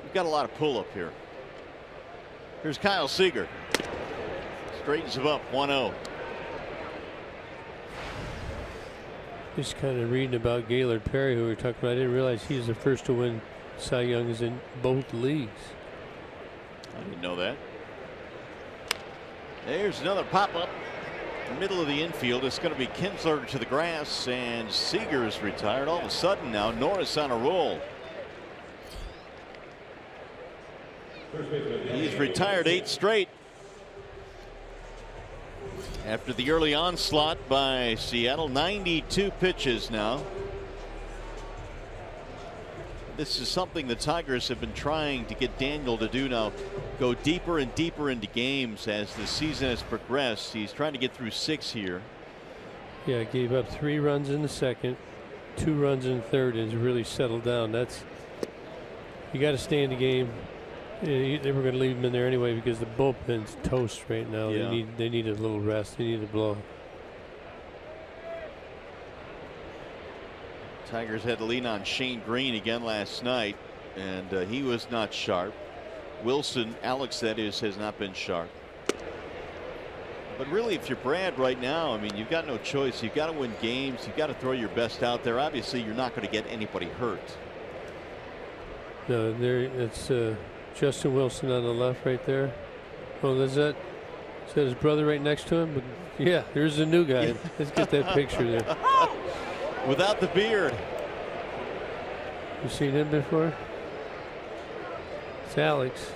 We've got a lot of pull up here. Here's Kyle Seager. Straightens him up 1-0. Just kind of reading about Gaylord Perry, who we were talking about. I didn't realize he was the first to win Cy Youngs in both leagues. I didn't know that. There's another pop-up. Middle of the infield. It's going to be Kinsler to the grass, and Seager is retired. All of a sudden now, Norris on a roll. He's retired 8 straight. After the early onslaught by Seattle, 92 pitches now. This is something the Tigers have been trying to get Daniel to do now. Go deeper and deeper into games as the season has progressed. He's trying to get through 6 here. Yeah, gave up 3 runs in the second, 2 runs in the third, and has really settled down. That's, you got to stay in the game. They were going to leave him in there anyway because the bullpen's toast right now. Yeah. They need a little rest. They need a blow. Tigers had to lean on Shane Green again last night, and he was not sharp. Wilson, Alex that is, has not been sharp. But really, if you're Brad right now, I mean, you've got no choice. You've got to win games. You've got to throw your best out there. Obviously, you're not going to get anybody hurt. No, it's Justin Wilson on the left right there. Oh, is that his brother right next to him? But yeah, here's the new guy. Let's get that picture there. Without the beard. You seen him before? It's Alex.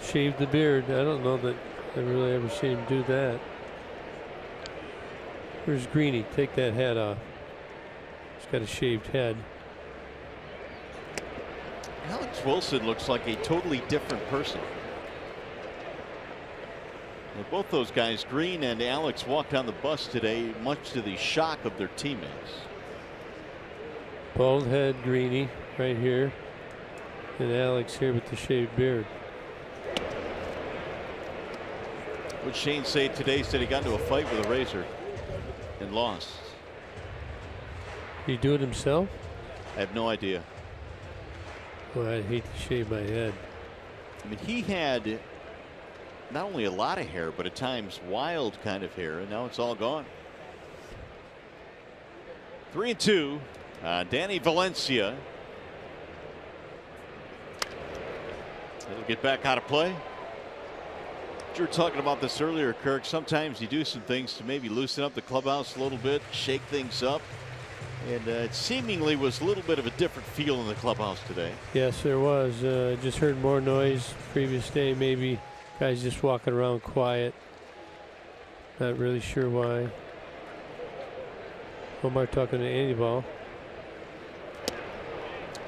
Shaved the beard. I don't know that I've really ever seen him do that. Where's Greeny? Take that hat off. He's got a shaved head. Alex Wilson looks like a totally different person. And both those guys, Green and Alex, walked on the bus today, much to the shock of their teammates. Bald head Greeny right here, and Alex here with the shaved beard. What Shane say today? Said he got into a fight with a razor and lost. Did he do it himself? I have no idea. Boy, I'd hate to shave my head. I mean, he had not only a lot of hair, but at times wild kind of hair, and now it's all gone. 3-2. Danny Valencia. He'll get back out of play. You were talking about this earlier, Kirk. Sometimes you do some things to maybe loosen up the clubhouse a little bit, shake things up. And it seemingly was a little bit of a different feel in the clubhouse today. Yes, there was. Just heard more noise previous day. Maybe guys just walking around quiet. Not really sure why. Omar talking to Andy Ball.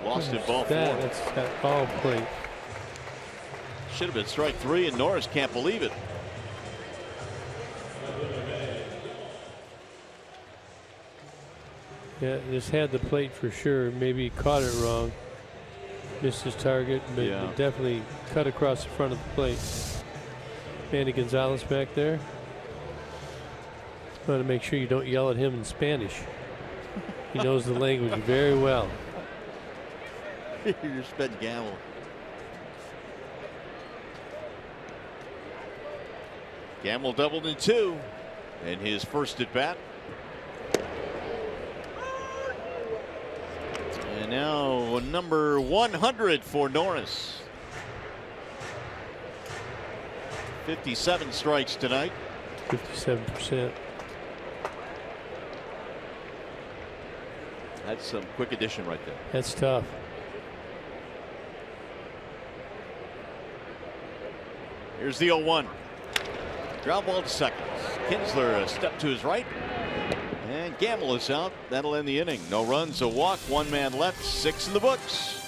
Lost in ball 4. That's got all plate. Should have been strike 3, and Norris can't believe it. Yeah, this had the plate for sure. Maybe he caught it wrong. Missed his target, but Yeah. it definitely cut across the front of the plate. Manny Gonzalez back there. Want to make sure you don't yell at him in Spanish. He knows the language very well. You're spent Gamble. Gamble doubled in 2 in his first at bat. And now number 100 for Norris. 57 strikes tonight. 57%. That's some quick addition right there. That's tough. Here's the 0-1. Ground ball to second. Kinsler a step to his right. And Gamble is out. That'll end the inning. No runs, a walk, 1 man left, 6 in the books.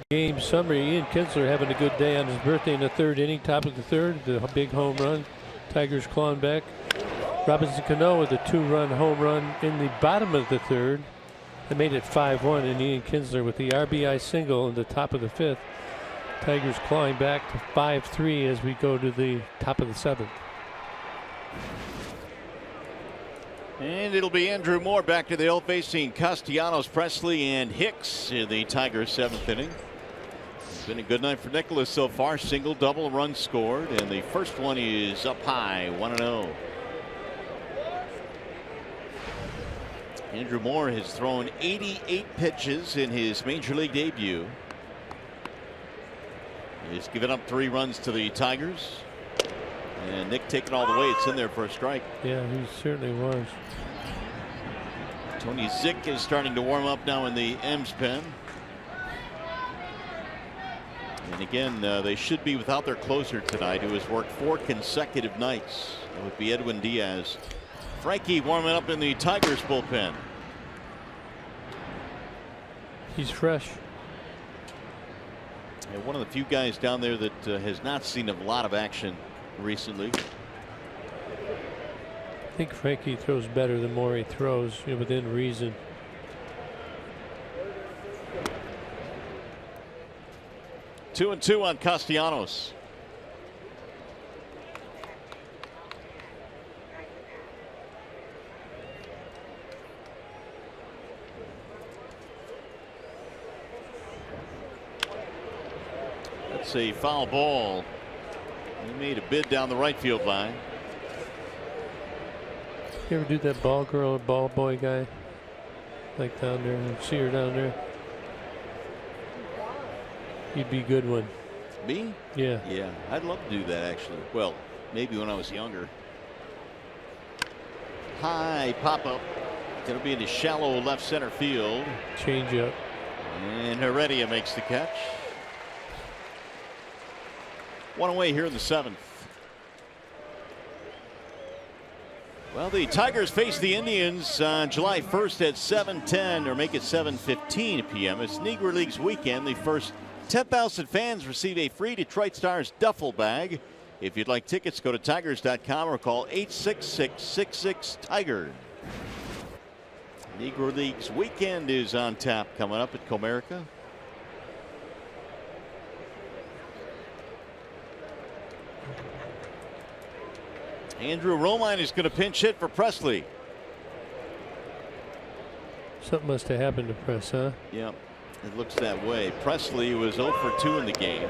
game summary. Ian Kinsler having a good day on his birthday in the 3rd inning, top of the 3rd, the big home run. Tigers clawing back. Robinson Cano with a 2-run home run in the bottom of the 3rd. They made it 5-1, and Ian Kinsler with the RBI single in the top of the 5th. Tigers clawing back to 5-3 as we go to the top of the 7th. And it'll be Andrew Moore back to the hill facing Castellanos, Presley, and Hicks in the Tigers' 7th inning. It's been a good night for Nicholas so far. Single, double, run scored, and the first one is up high, 1-0. Andrew Moore has thrown 88 pitches in his major league debut. He's given up 3 runs to the Tigers. And Nick taking all the way. It's in there for a strike. Yeah, he certainly was. Tony Zick is starting to warm up now in the M's pen. And again, they should be without their closer tonight, who has worked 4 consecutive nights. That would be Edwin Diaz. Frankie warming up in the Tigers bullpen. He's fresh. And one of the few guys down there that has not seen a lot of action recently. I think Frankie throws better the more he throws, within reason. 2-2 on Castellanos. That's a foul ball. He made a bid down the right field line. You ever do that ball girl or ball boy guy? Like down there, see her down there? You'd be a good one. Me? Yeah. Yeah, I'd love to do that actually. Well, maybe when I was younger. High pop up. Gonna be in the shallow left center field. Change up. And Heredia makes the catch. 1 away here in the 7th. Well, the Tigers face the Indians on July 1st at 7:10, or make it 7:15 p.m. It's Negro Leagues weekend. The first 10,000 fans receive a free Detroit Stars duffel bag. If you'd like tickets, go to Tigers.com or call 866-66-TIGER. Negro Leagues weekend is on tap coming up at Comerica. Andrew Romine is going to pinch hit for Presley. Something must have happened to Press, huh? Yeah, it looks that way. Presley was 0 for 2 in the game.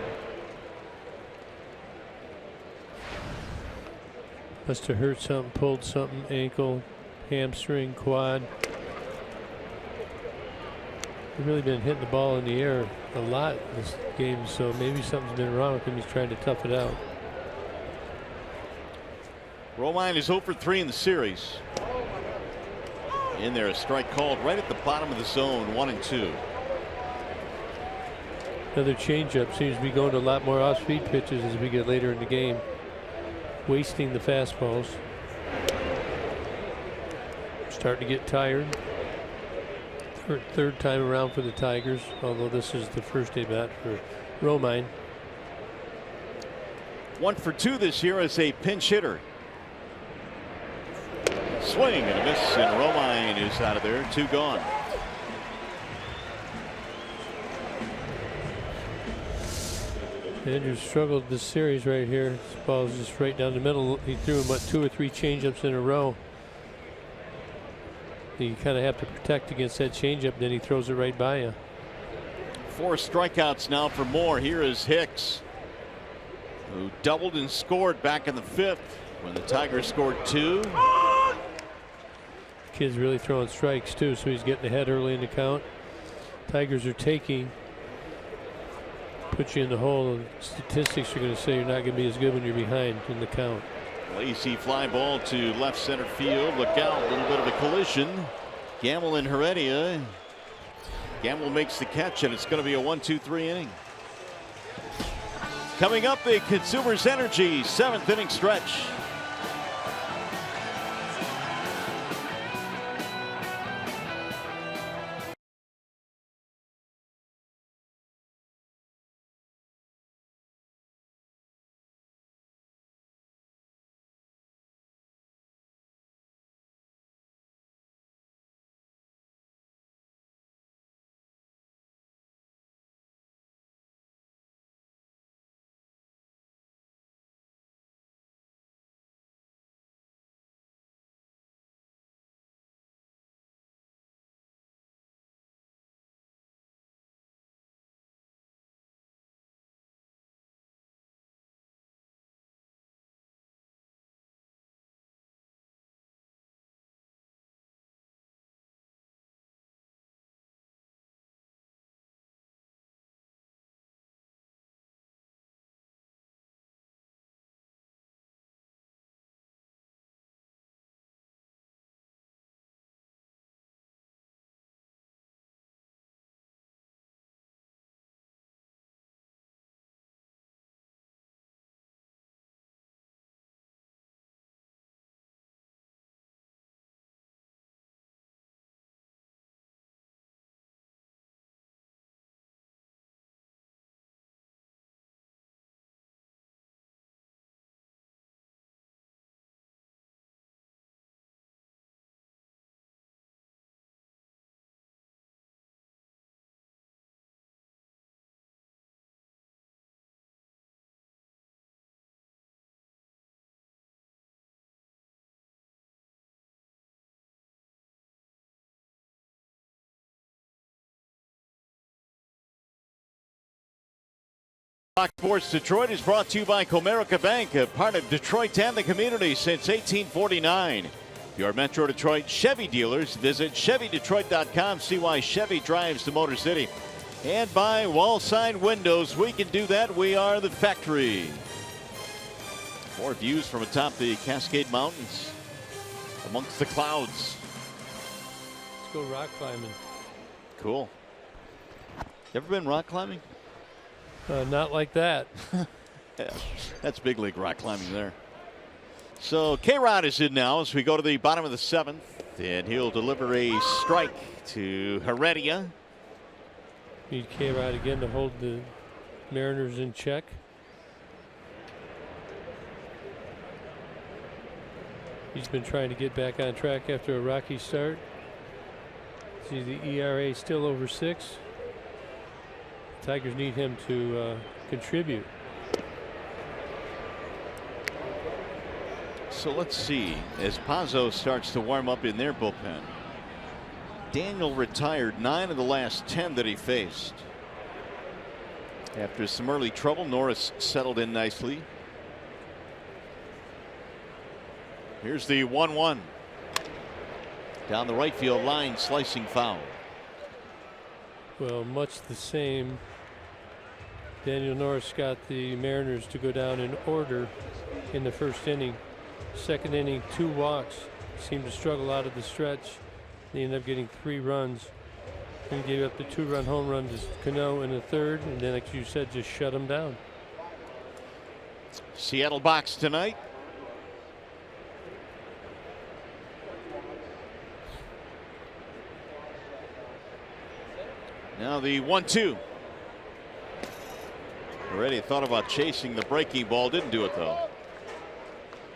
Must have hurt something, pulled something, ankle, hamstring, quad. He's really been hitting the ball in the air a lot this game, so maybe something's been wrong with him. He's trying to tough it out. Romine is 0 for 3 in the series. In there, a strike called right at the bottom of the zone, 1-2. Another changeup seems to be going to a lot more off-speed pitches as we get later in the game, wasting the fastballs. Starting to get tired. Third time around for the Tigers, although this is the first day bat for Romine. 1 for 2 this year as a pinch hitter. Swing and a miss, and Romine is out of there. 2 gone. Andrews struggled this series right here. This ball is just right down the middle. He threw him 2 or 3 changeups in a row. You kind of have to protect against that changeup, then he throws it right by you. 4 strikeouts now for Moore. Here is Hicks, who doubled and scored back in the 5th when the Tigers scored 2. Kid's really throwing strikes too, so he's getting ahead early in the count. Tigers are taking, put you in the hole, and statistics are going to say you're not going to be as good when you're behind in the count. Lazy fly ball to left center field. Look out, a little bit of a collision. Gamble and Heredia. Gamble makes the catch, and it's going to be a 1-2-3 inning. Coming up, the Consumers Energy 7th inning stretch. Fox Sports Detroit is brought to you by Comerica Bank, a part of Detroit and the community since 1849. Your Metro Detroit Chevy dealers. Visit ChevyDetroit.com. See why Chevy drives to Motor City. And by Wallside Windows. We can do that. We are the factory. More views from atop the Cascade Mountains amongst the clouds. Let's go rock climbing. Cool. Ever been rock climbing? Not like that. Yeah, that's big league rock climbing there. So K-Rod is in now as we go to the bottom of the 7th, and he'll deliver a strike to Heredia. Need K-Rod again to hold the Mariners in check. He's been trying to get back on track after a rocky start. See the ERA still over 6. Tigers need him to contribute. So let's see as Pazzo starts to warm up in their bullpen. Daniel retired 9 of the last 10 that he faced. After some early trouble, Norris settled in nicely. Here's the 1-1. Down the right field line, slicing foul. Well, much the same. Daniel Norris got the Mariners to go down in order in the first inning. Second inning, 2 walks. Seemed to struggle out of the stretch. They ended up getting 3 runs. Then gave up the 2-run home run to Cano in the 3rd, and then, like you said, just shut him down. Seattle box tonight. Now the 1-2. Already thought about chasing the breaking ball, didn't do it though.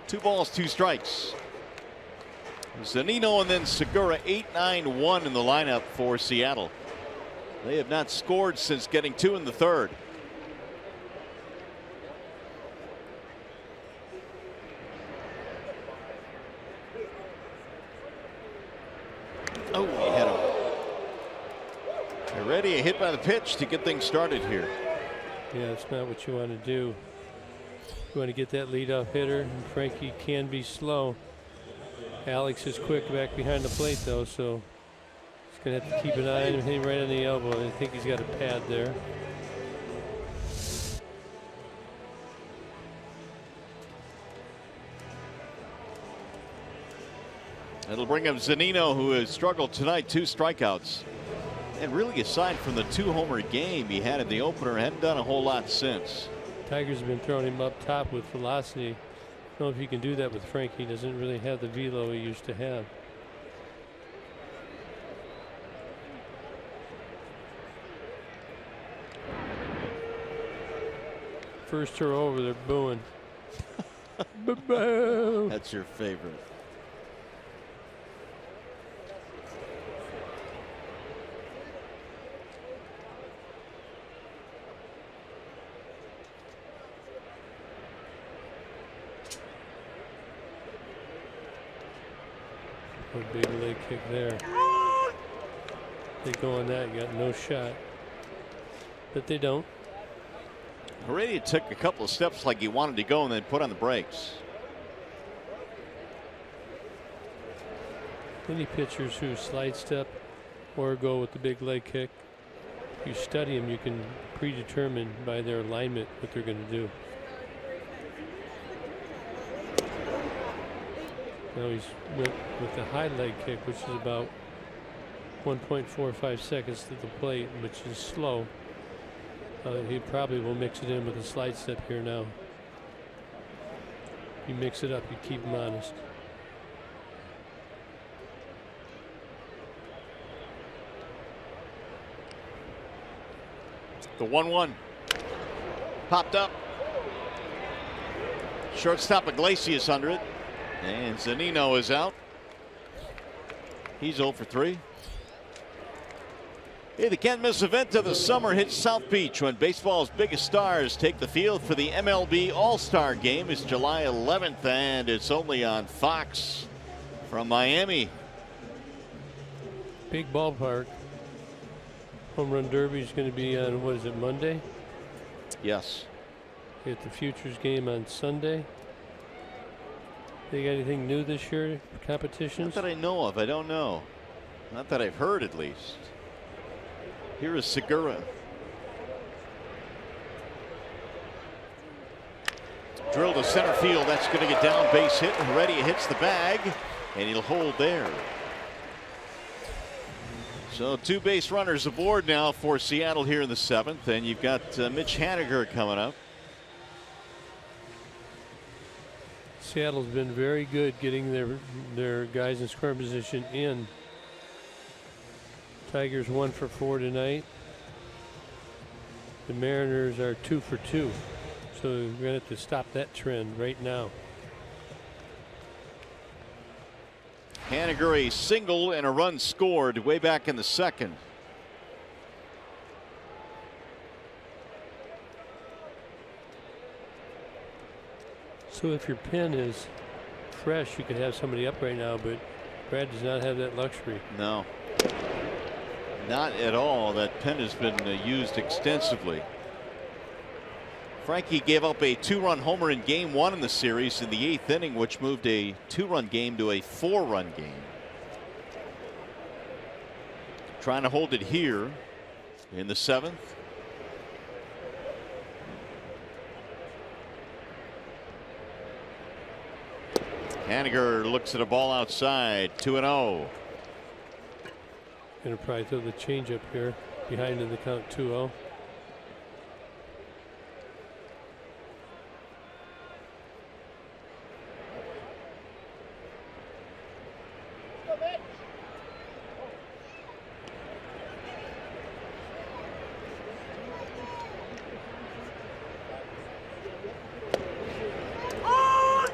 2 balls, 2 strikes. Zunino and then Segura, 8-9-1 in the lineup for Seattle. They have not scored since getting 2 in the 3rd. Oh, he hit him. Already a hit by the pitch to get things started here. Yeah, it's not what you want to do. You want to get that leadoff hitter, and Frankie can be slow. Alex is quick back behind the plate, though, so he's going to have to keep an eye on him, hitting right on the elbow. I think he's got a pad there. It'll bring up Zunino, who has struggled tonight, 2 strikeouts. And really, aside from the 2-homer game he had in the opener, hadn't done a whole lot since. Tigers have been throwing him up top with velocity. I don't know if he can do that with Frankie. He doesn't really have the velo he used to have. First throw over, they're booing. Boo. That's your favorite. A big leg kick there. They go on that, you got no shot. But they don't. Heredia took a couple of steps like he wanted to go and then put on the brakes. Any pitchers who slide step or go with the big leg kick, if you study them, you can predetermine by their alignment what they're going to do. Now he's with the high leg kick, which is about 1.45 seconds to the plate, which is slow. He probably will mix it in with a slide step here now. You mix it up, you keep him honest. The 1-1 popped up. Shortstop Iglesias under it. And Zunino is out. He's 0 for 3. Hey, the can't miss event of the summer hits South Beach when baseball's biggest stars take the field for the MLB All-Star Game. It's July 11th and it's only on Fox from Miami. Big ballpark. Home Run Derby is going to be on, what is it, Monday? Yes. at the Futures game on Sunday. They got anything new this year? Competitions? Not that I know of. I don't know. Not that I've heard, at least. Here is Segura. Drill to center field. That's going to get down, base hit. Heredia hits the bag, and he'll hold there. So 2 base runners aboard now for Seattle here in the 7th, and you've got Mitch Haniger coming up. Seattle's been very good getting their guys in scoring position in. Tigers 1 for 4 tonight. The Mariners are 2 for 2. So we're going to have to stop that trend right now. Haniger a single and a run scored way back in the 2nd. So if your pen is fresh, you could have somebody up right now, but Brad does not have that luxury. No, not at all. That pen has been used extensively. Frankie gave up a 2-run homer in game 1 in the series in the 8th inning, which moved a 2-run game to a 4-run game. Trying to hold it here in the 7th. Haniger looks at a ball outside, 2-0. Gonna probably throw the changeup here behind in the count 2-0.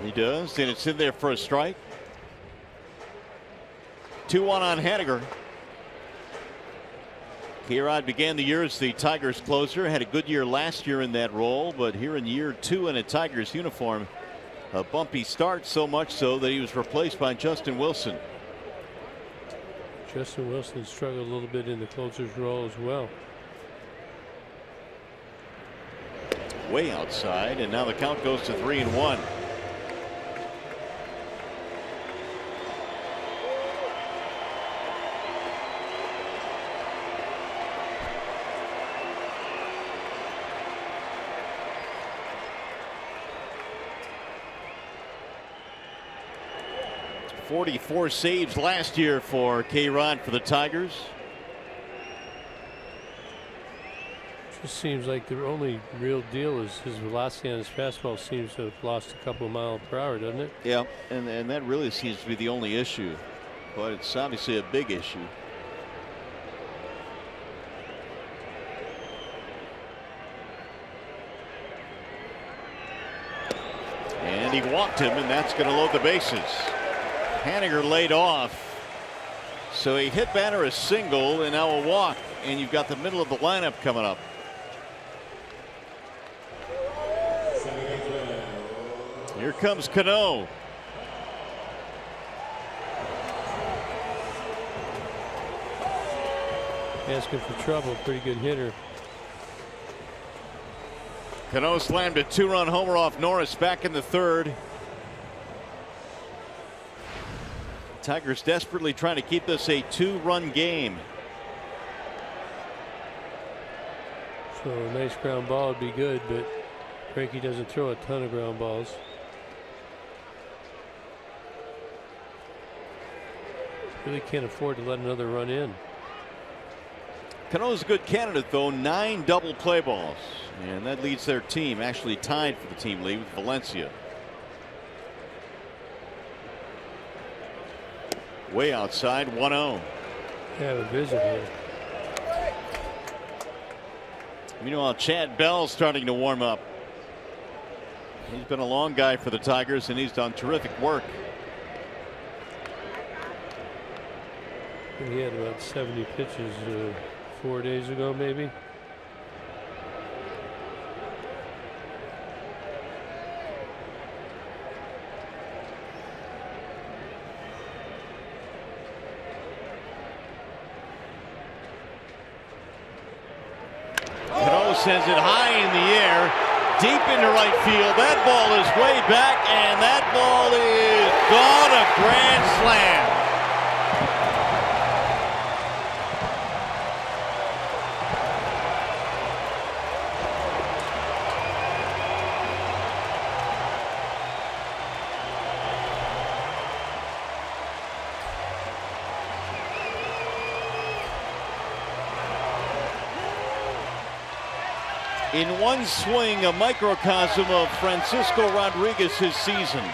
He does, and it's in there for a strike. 2-1 on Haniger. K-Rod began the year as the Tigers closer, had a good year last year in that role, but here in year 2 in a Tigers uniform, a bumpy start, so much so that he was replaced by Justin Wilson. Justin Wilson struggled a little bit in the closer's role as well. Way outside, and now the count goes to 3-1. .44 saves last year for K-Rod for the Tigers. Just seems like the only real deal is his velocity on his fastball seems to have lost a couple of miles per hour, doesn't it? Yeah, and that really seems to be the only issue, but it's obviously a big issue. And he walked him, and that's going to load the bases. Haniger laid off, so a hit batter, a single, and now a walk, and you've got the middle of the lineup coming up. Here comes Cano. Asking for trouble. Pretty good hitter. Cano slammed a 2-run homer off Norris back in the 3rd. Tigers desperately trying to keep this a 2-run game. So a nice ground ball would be good, but Frankie doesn't throw a ton of ground balls. Really can't afford to let another run in. Cano's a good candidate, though. 9 double play balls, and that leads their team, actually tied for the team lead with Valencia. Way outside, 1-0. Have a visit here. Meanwhile, Chad Bell's starting to warm up. He's been a long guy for the Tigers, and he's done terrific work. He had about 70 pitches 4 days ago, maybe. Cano sends it high in the air. deep into right field. That ball is way back, and that ball is gone. A grand slam. In one swing, a microcosm of Francisco Rodriguez's season.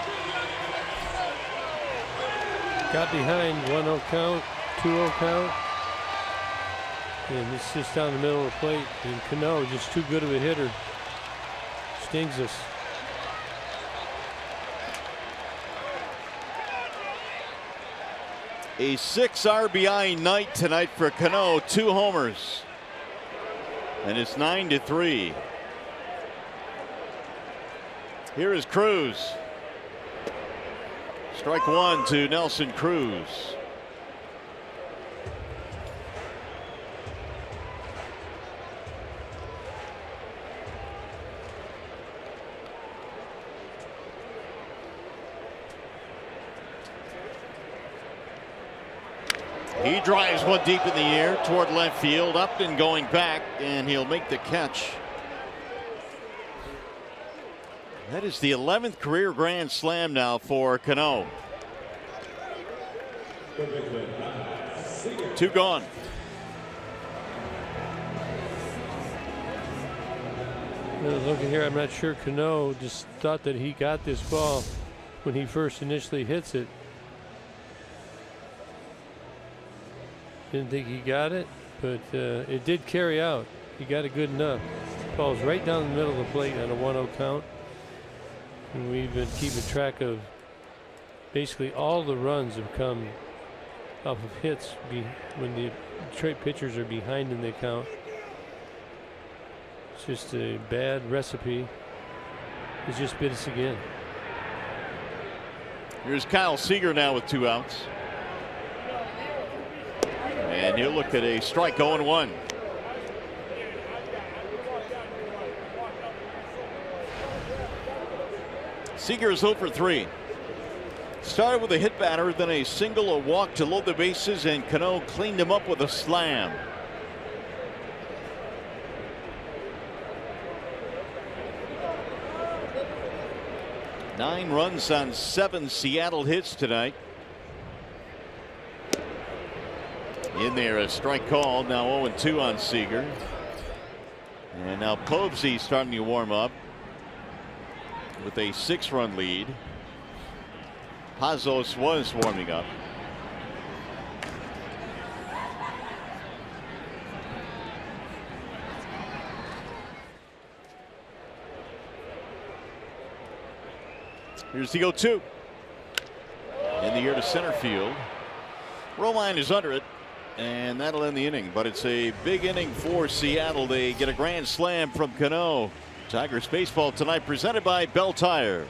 Got behind 1-0 count, 2-0 count. And it's just down the middle of the plate. And Cano, just too good of a hitter. Stings us. A 6 RBI night tonight for Cano, 2 homers. And it's 9-3. Here is Cruz. Strike 1 to Nelson Cruz. He drives one deep in the air toward left field, up and going back, and he'll make the catch. That is the 11th career grand slam now for Cano. 2 gone. Looking here, I'm not sure Cano just thought that he got this ball when he first initially hits it. Didn't think he got it, but it did carry out. He got it good enough. Ball's right down the middle of the plate on a 1-0 count. And we've been keeping track of basically all the runs have come off of hits when the Detroit pitchers are behind in the count. It's just a bad recipe. It's just bit us again. Here's Kyle Seager now with 2 outs. And he'll look at a strike 0-1. Seager is 0 for 3. Started with a hit batter, then a single, a walk to load the bases, and Cano cleaned him up with a slam. Nine runs on 7 Seattle hits tonight. In there, a strike called. Now 0-2 on Seager. And now Povsey starting to warm up with a 6-run lead. Pazos was warming up. Here's the 0-2. In the air to center field. Romine is under it. And that'll end the inning, but it's a big inning for Seattle. They get a grand slam from Cano. Tigers baseball tonight presented by Bell Tire.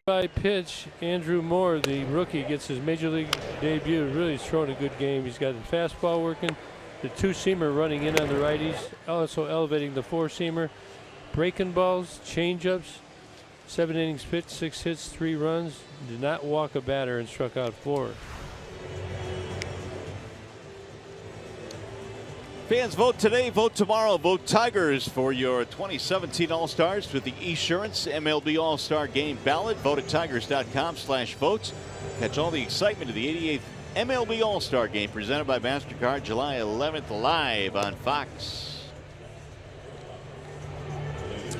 By pitch, Andrew Moore, the rookie, gets his major league debut. Really, he's throwing a good game. He's got the fastball working, the two-seamer running in on the righties, also elevating the four-seamer, breaking balls, change-ups. 7 innings pitched, 6 hits, 3 runs. Did not walk a batter and struck out 4. Fans, vote today, vote tomorrow, vote Tigers for your 2017 All-Stars with the Esurance MLB All-Star Game ballot. Vote at tigers.com/votes. Catch all the excitement of the 88th MLB All-Star Game presented by MasterCard July 11th live on Fox.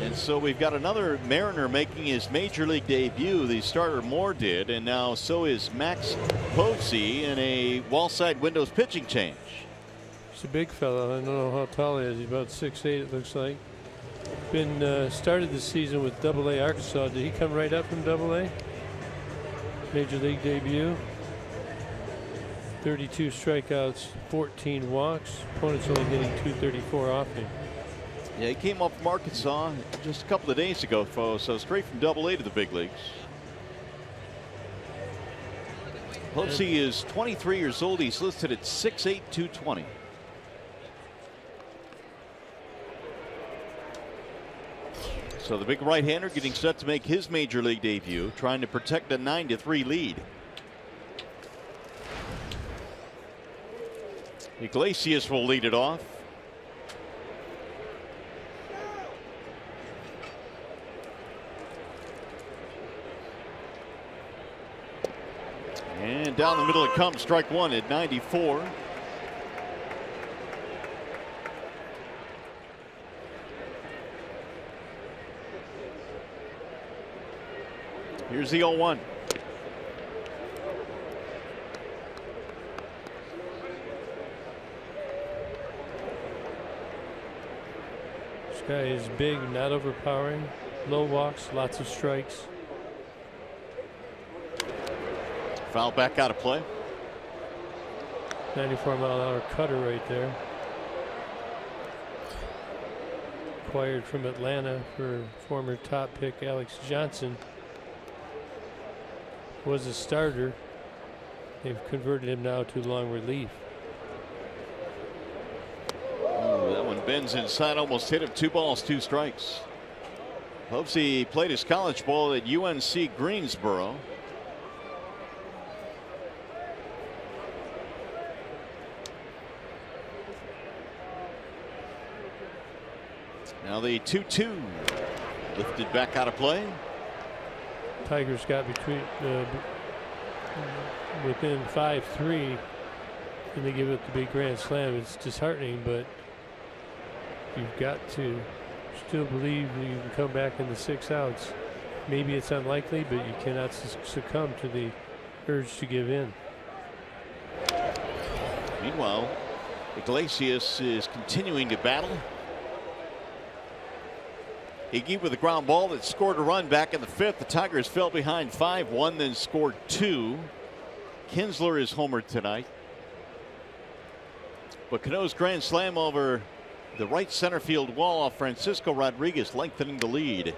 And so we've got another Mariner making his major league debut. The starter Moore did, and now so is Max Posey in a wall-side windows pitching change. He's a big fellow. I don't know how tall he is. He's about 6'8", it looks like. Been started the season with Double-A Arkansas. Did he come right up from Double-A? Major league debut. 32 strikeouts, 14 walks. Opponents only hitting .234 off him. Yeah, he came up from Arkansas just a couple of days ago, so straight from Double-A to the big leagues. Posey is 23 years old. He's listed at 6'8", 220. So the big right-hander getting set to make his major league debut, trying to protect a 9-3 lead. Iglesias will lead it off. And down the middle it comes, strike one at 94. Here's the 0-1. This guy is big, not overpowering, low walks, lots of strikes. Foul back out of play. 94-mile-an-hour cutter right there. Acquired from Atlanta for former top pick Alex Johnson. Was a starter. They've converted him now to long relief. Ooh, that one bends inside, almost hit him. 2 balls, 2 strikes. Posey played his college ball at UNC Greensboro. Now the 2-2 lifted back out of play. Tigers got between within 5-3, and they give it the big grand slam. It's disheartening, but you've got to still believe you can come back in the 6 outs. Maybe it's unlikely, but you cannot succumb to the urge to give in. Meanwhile, Iglesias is continuing to battle. Iggy with a ground ball that scored a run back in the 5th. The Tigers fell behind 5-1, then scored 2. Kinsler is homered tonight. But Cano's grand slam over the right center field wall off Francisco Rodriguez, lengthening the lead.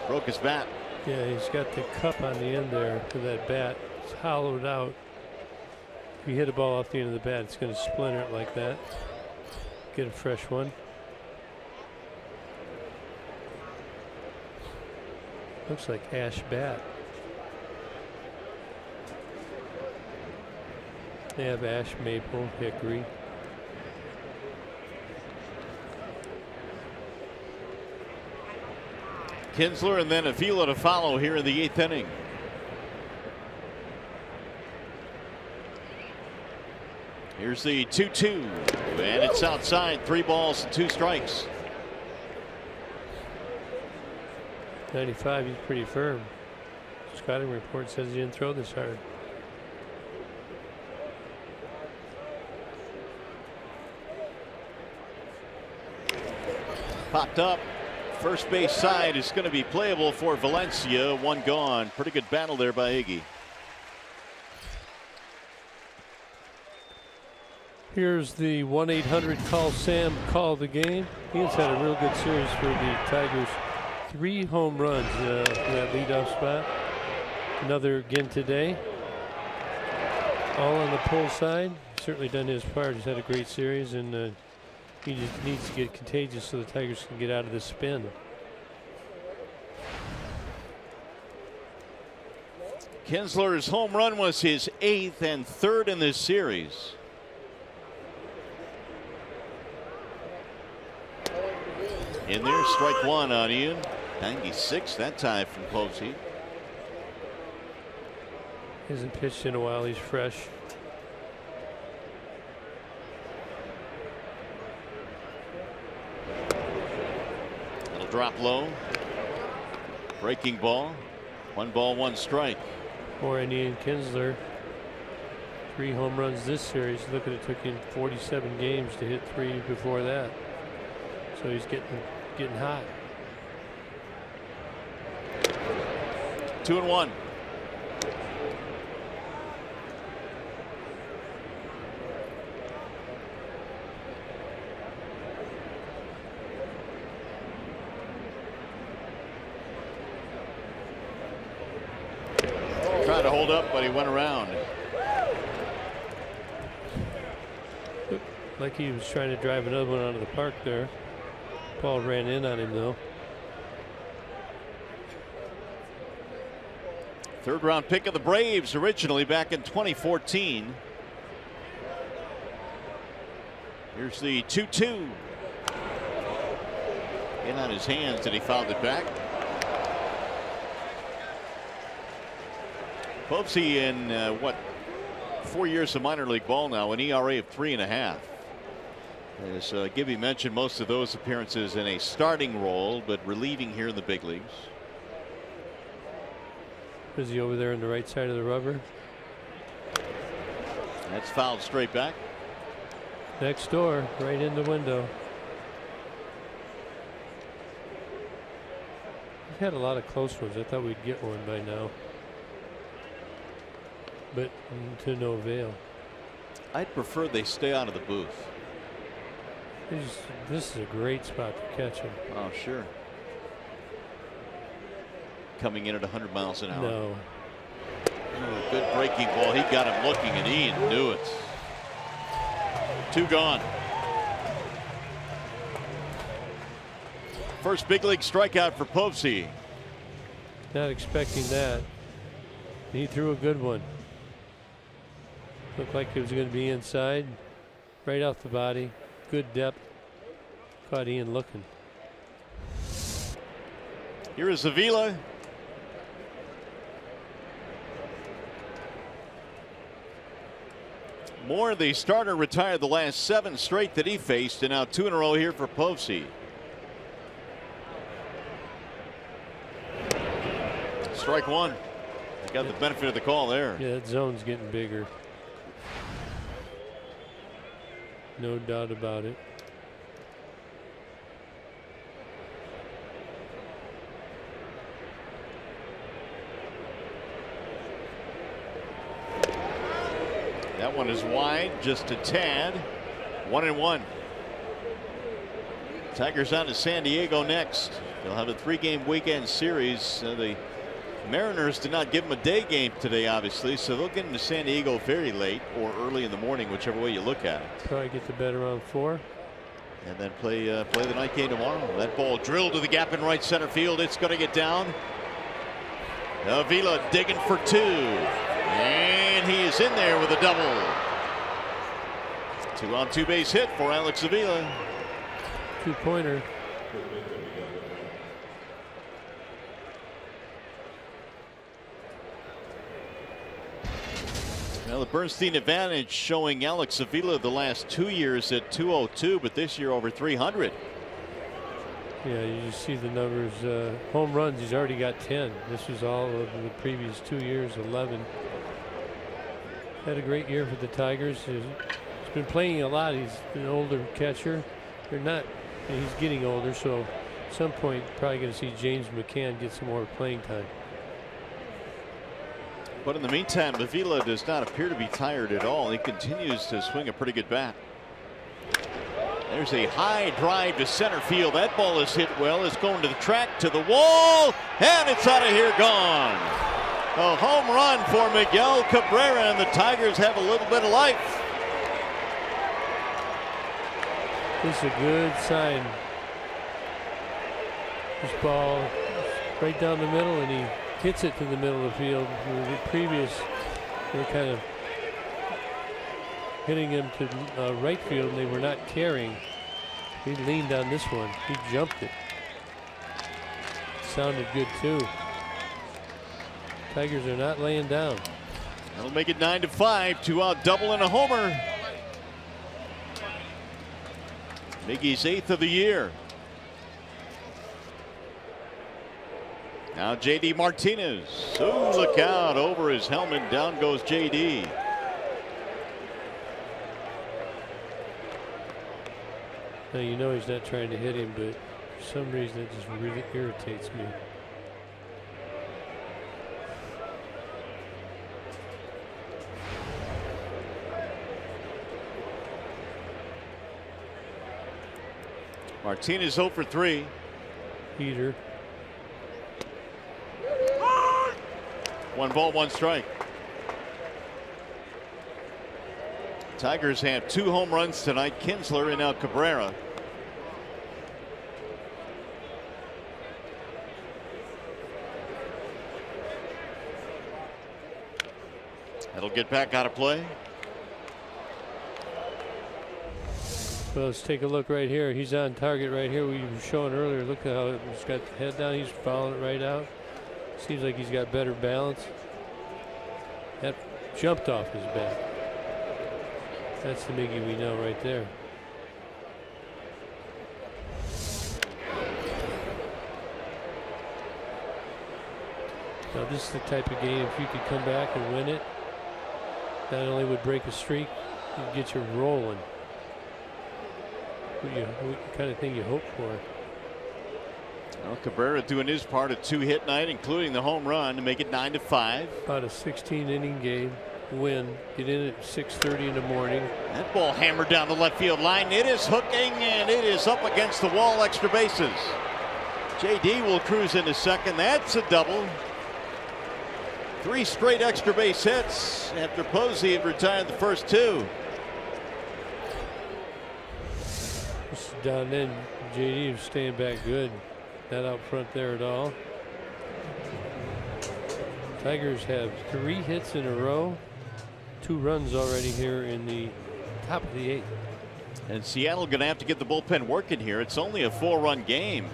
Broke his bat. Yeah, he's got the cup on the end there for that bat. It's hollowed out. If you hit a ball off the end of the bat, it's going to splinter it like that. Get a fresh one. Looks like ash bat. They have ash, maple, hickory. Kinsler and then Avila to follow here in the 8th inning. Here's the 2-2, and it's outside. 3 balls and 2 strikes. 95, he's pretty firm. Scouting report says he didn't throw this hard. Popped up. First base side is going to be playable for Valencia. 1 gone. Pretty good battle there by Iggy. Here's the 1-800 call Sam, call the game. He has had a real good series for the Tigers. 3 home runs for that leadoff spot. Another again today. All on the pull side. Certainly done his part. He's had a great series, and he just needs to get contagious so the Tigers can get out of this spin. Kinsler's home run was his 8th and 3rd in this series. In there, strike one on Ian. 96 that time from Posey. Hasn't pitched in a while. He's fresh. It'll drop low. Breaking ball. 1 ball, 1 strike. For Ian Kinsler. 3 home runs this series. Look at it, took him 47 games to hit 3 before that. So he's getting hot. 2-1. Tried to hold up, but he went around. Like he was trying to drive another one out of the park there. Ball ran in on him though. 3rd round pick of the Braves originally back in 2014. Here's the 2-2. In on his hands, and he fouled it back. Posey in 4 years of minor league ball now, an ERA of 3.5. As Gibby mentioned, most of those appearances in a starting role, but relieving here in the big leagues. Is he over there on the right side of the rubber? That's fouled straight back. Next door, right in the window. We've had a lot of close ones. I thought we'd get one by now, but to no avail. I'd prefer they stay out of the booth. This is a great spot to catch him. Oh, sure. Coming in at 100 miles an hour. No. Oh, good breaking ball. He got him looking, and Ian knew it. 2 gone. First big league strikeout for Posey. Not expecting that. He threw a good one. Looked like it was going to be inside. Right off the body. Good depth. Caught Ian looking. Here is Avila. Moore, the starter, retired the last 7 straight that he faced, and now 2 in a row here for Posey. Strike 1. He got the benefit of the call there. Yeah, that zone's getting bigger. No doubt about it. That one is wide, just a tad. 1-1. Tigers on to San Diego next. They'll have a 3-game weekend series. The Mariners did not give them a day game today, obviously, so they'll get into San Diego very late or early in the morning, whichever way you look at it. Probably get to bed around 4. And then play the night game tomorrow. That ball drilled to the gap in right center field. It's going to get down. Avila digging for 2. And he is in there with a double. 2-on-2 base hit for Alex Avila. 2-pointer. Well, the Bernstein advantage showing Alex Avila the last 2 years at 202, but this year over 300. Yeah, you just see the numbers. Home runs, he's already got 10. This was all of the previous 2 years, 11. Had a great year for the Tigers. He's been playing a lot. He's an older catcher. He's getting older, so at some point probably going to see James McCann get some more playing time. But in the meantime, Avila does not appear to be tired at all. He continues to swing a pretty good bat. There's a high drive to center field. That ball is hit well. It's going to the track, to the wall, and it's out of here, gone. A home run for Miguel Cabrera, and the Tigers have a little bit of life. This is a good sign. This ball right down the middle, and he hits it to the middle of the field. The previous, they were kind of hitting him to right field, and they were not carrying. He leaned on this one. He jumped it. Sounded good too. Tigers are not laying down. That'll make it 9-5. 2 out double and a homer. Miggy's 8th of the year. Now JD Martinez. Oh, look out. Over his helmet. Down goes JD. Now you know he's not trying to hit him, but for some reason it just really irritates me. Martinez 0 for 3. Heater. 1 ball, 1 strike. Tigers have 2 home runs tonight. Kinsler and now Cabrera. That'll get back out of play. Well, let's take a look right here. He's on target right here. We were showing earlier. Look at how he's got the head down. He's following it right out. Seems like he's got better balance. That jumped off his bat. That's the Miggy we know right there. Now this is the type of game, if you could come back and win it, not only would break a streak, you'd get you rolling. What kind of thing you hope for. Well, Cabrera doing his part, a 2-hit night, including the home run, to make it 9-5. About a 16-inning game. Win. Get in at 6:30 in the morning. That ball hammered down the left field line. It is hooking, and it is up against the wall. Extra bases. JD will cruise into second. That's a double. 3 straight extra base hits after Posey had retired the first 2. This is down in. JD is staying back good. Not out front there at all. Tigers have 3 hits in a row. 2 runs already here in the top of the 8th. And Seattle going to have to get the bullpen working here. It's only a 4-run game.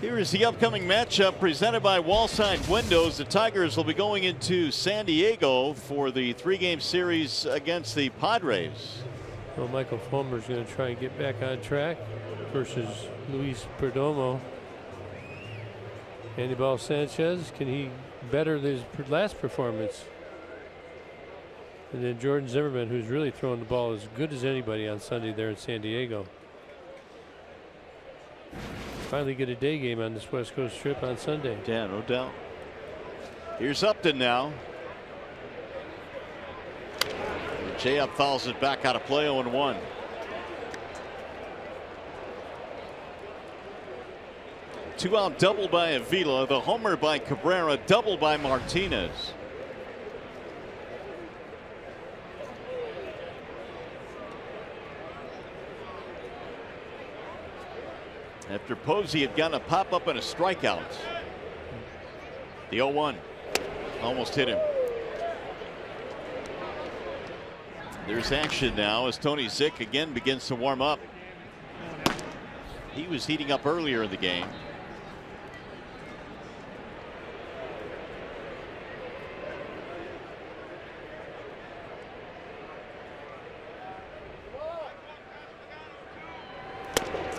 Here is the upcoming matchup presented by Wallside Windows. The Tigers will be going into San Diego for the 3-game series against the Padres. Well, Michael Fulmer's going to try and get back on track versus Luis Perdomo. Anibal Sanchez, can he better his last performance? And then Jordan Zimmerman, who's really throwing the ball as good as anybody on Sunday there in San Diego. Finally get a day game on this West Coast trip on Sunday. Yeah, no doubt. Here's Upton now. Jay up fouls it back out of play. 0-1. Two-out double by Avila. The homer by Cabrera. Double by Martinez. After Posey had gotten a pop-up and a strikeout. The 0-1. Almost hit him. There's action now as Tony Zick again begins to warm up. He was heating up earlier in the game.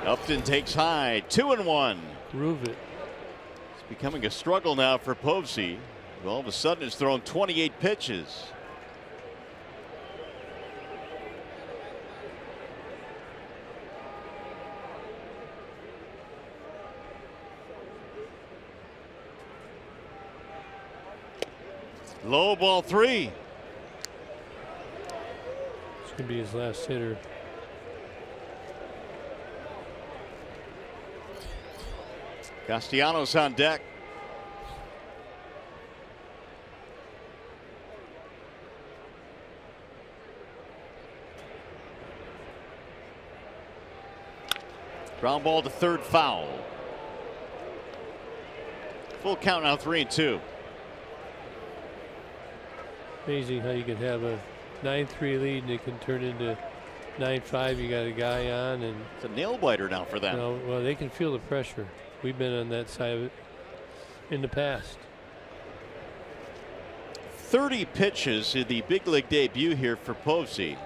Upton takes high. 2-1. Prove it. It's becoming a struggle now for Posey. All of a sudden it's thrown 28 pitches. Low ball 3. It's going to be his last hitter. Castellanos on deck. Ground ball to third, foul. Full count now, 3-2. Amazing how you can have a 9-3 lead and it can turn into 9-5. You got a guy on, and it's a nail biter now for them. You know, well, they can feel the pressure. We've been on that side of it in the past. 30 pitches in the big league debut here for Posey.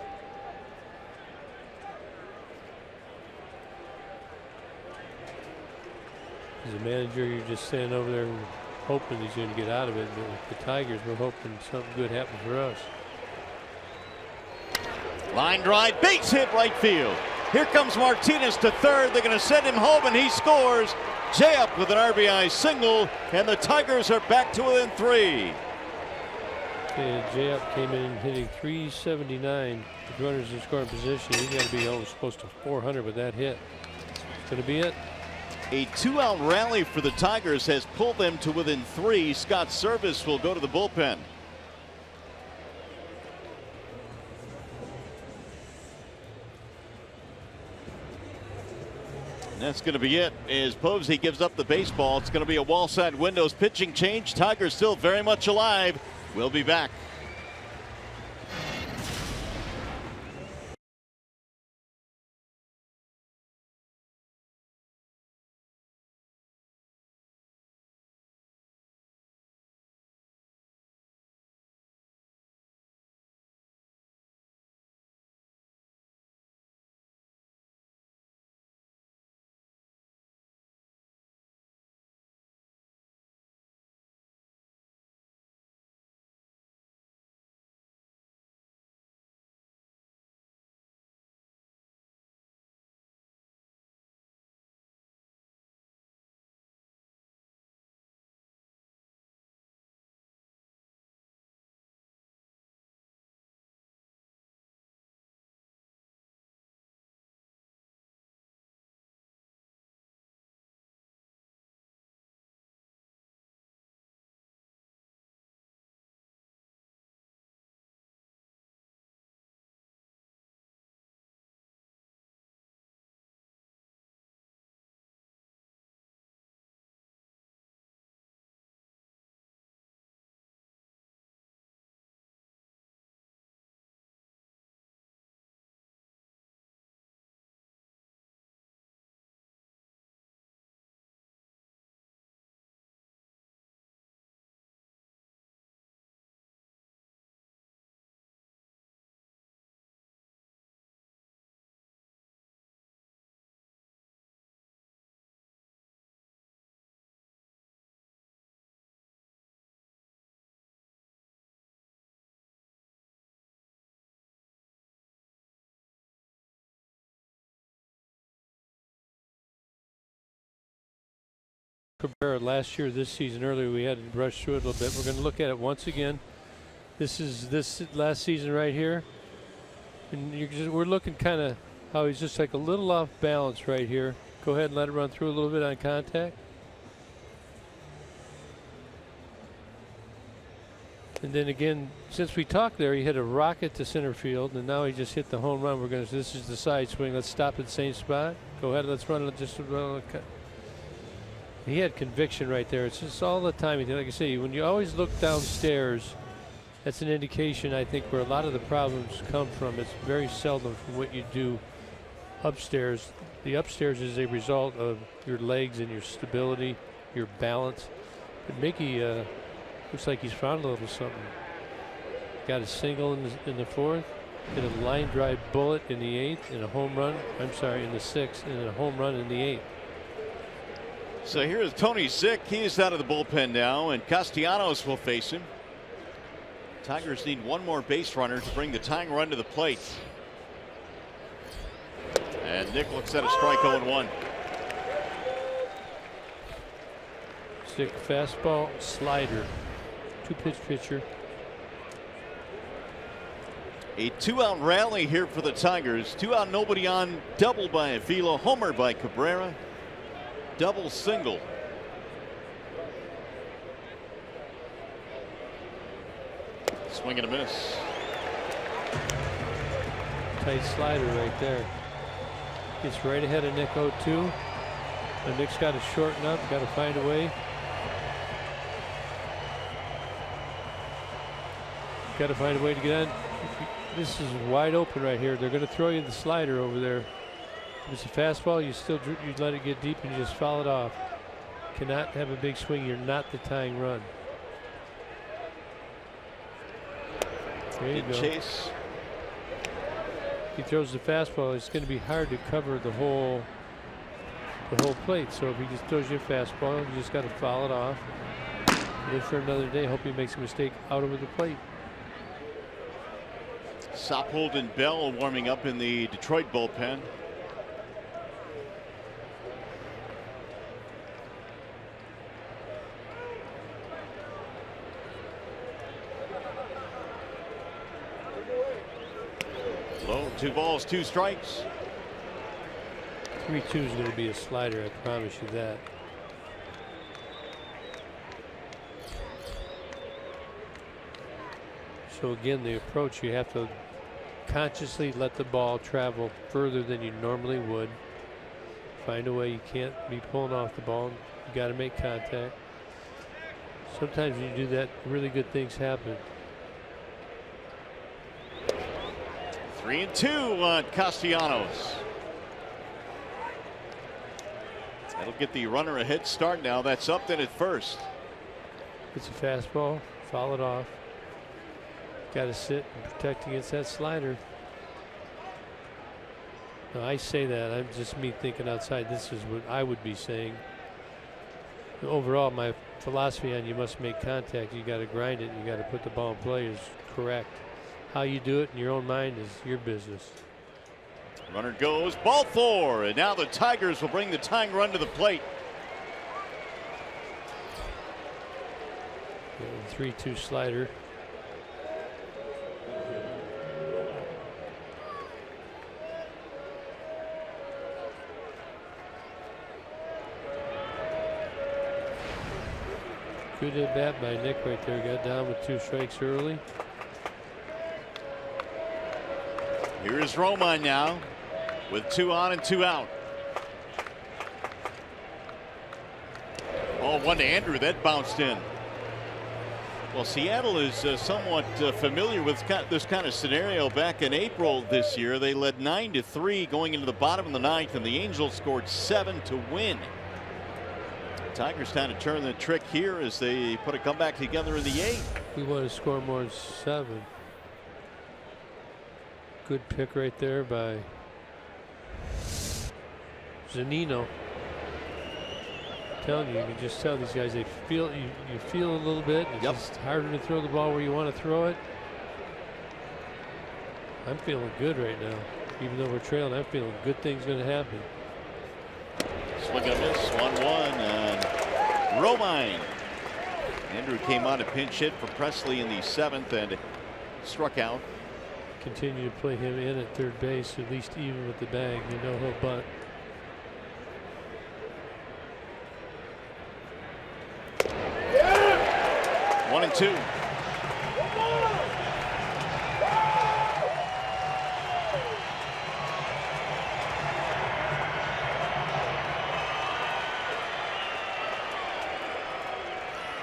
As a manager, you're just standing over there hoping he's going to get out of it. But with the Tigers, we're hoping something good happens for us. Line drive, base hit right field. Here comes Martinez to third. They're going to send him home, and he scores. Jay up with an RBI single, and the Tigers are back to within 3. And Jay up came in hitting .379 with runners in scoring position. He's got to be almost close to 400 with that hit. It's going to be it. A 2-out rally for the Tigers has pulled them to within 3. Scott Service will go to the bullpen. And that's going to be it as Posey gives up the baseball. It's going to be a wall side windows pitching change. Tigers still very much alive. We'll be back. Cabrera last year, this season, earlier we had to brush through it a little bit. We're going to look at it once again. This is this last season right here, and we're looking kind of how he's just like a little off balance right here. Go ahead and let it run through a little bit on contact. And then again, since we talked there, he hit a rocket to center field, and now he just hit the home run. This is the side swing. Let's stop at the same spot. Go ahead, let's run it just run. He had conviction right there. It's just all the time. Like I say, when you always look downstairs, that's an indication, I think, where a lot of the problems come from. It's very seldom from what you do upstairs. The upstairs is a result of your legs and your stability, your balance. But Mickey looks like he's found a little something. Got a single in the 4th, hit a line drive bullet in the 8th, and a home run. I'm sorry, in the 6th, and a home run in the 8th. So here's Tony Zick. He's out of the bullpen now, and Castellanos will face him. Tigers need one more base runner to bring the tying run to the plate. And Nick looks at a strike 0-1. Zick fastball, slider, 2-pitch pitcher. A 2-out rally here for the Tigers. 2 out, nobody on. Double by Avila, homer by Cabrera. Double single Swing and a miss. Tight slider right there. Gets right ahead of Nick 0-2. And Nick's got to shorten up, got to find a way. Got to find a way to get on. This is wide open right here. They're going to throw you the slider over there. If it's a fastball, you let it get deep and you just foul it off. Cannot have a big swing. You're not the tying run. There you go. Chase. He throws the fastball. It's going to be hard to cover the whole plate. So if he just throws you a fastball, you just got to foul it off. Live for another day. Hope he makes a mistake out over the plate. Soppold and Bell warming up in the Detroit bullpen. Low, 2 balls, 2 strikes. 3-2 is going to be a slider, I promise you that. So again, the approach, you have to consciously let the ball travel further than you normally would. Find a way. You can't be pulling off the ball. You got to make contact. Sometimes when you do that, really good things happen. 3-2 on Castellanos. That'll get the runner a head start now. That's Upton at first. It's a fastball. Foul it off. Got to sit and protect against that slider. Now, I say that. I'm just me thinking outside. This is what I would be saying. Overall, my philosophy on you must make contact. You got to grind it. You got to put the ball in play is correct. How you do it in your own mind is your business. Runner goes, ball 4, and now the Tigers will bring the tying run to the plate. 3-2 slider. Good at bat by Nick right there. Got down with 2 strikes early. Here is Romine now with 2 on and 2 out. Ball 1 to Andrew. That bounced in. Well, Seattle is somewhat familiar with this kind of scenario. Back in April this year, they led 9-3 going into the bottom of the 9th, and the Angels scored 7 to win. Tigers trying to turn the trick here as they put a comeback together in the 8th. We want to score more than 7. Good pick right there by Zunino. I'm telling you, you can just tell these guys, they feel you feel a little bit. It's just harder to throw the ball where you want to throw it. I'm feeling good right now. Even though we're trailing, I'm feeling good things going to happen. Swing and a miss, 1-1, and Romine. Andrew came on to pinch hit for Presley in the 7th and struck out. Continue to play him in at third base, at least even with the bag. You know he'll bunt. Yeah! 1-2.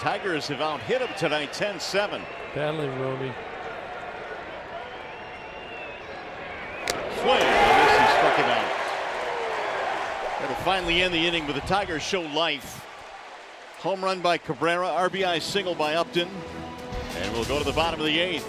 Tigers have out-hit him tonight, 10-7. Battling Romy. Swing, and this he struck him out. That'll finally end the inning, but the Tigers show life. Home run by Cabrera, RBI single by Upton, and we'll go to the bottom of the 8th.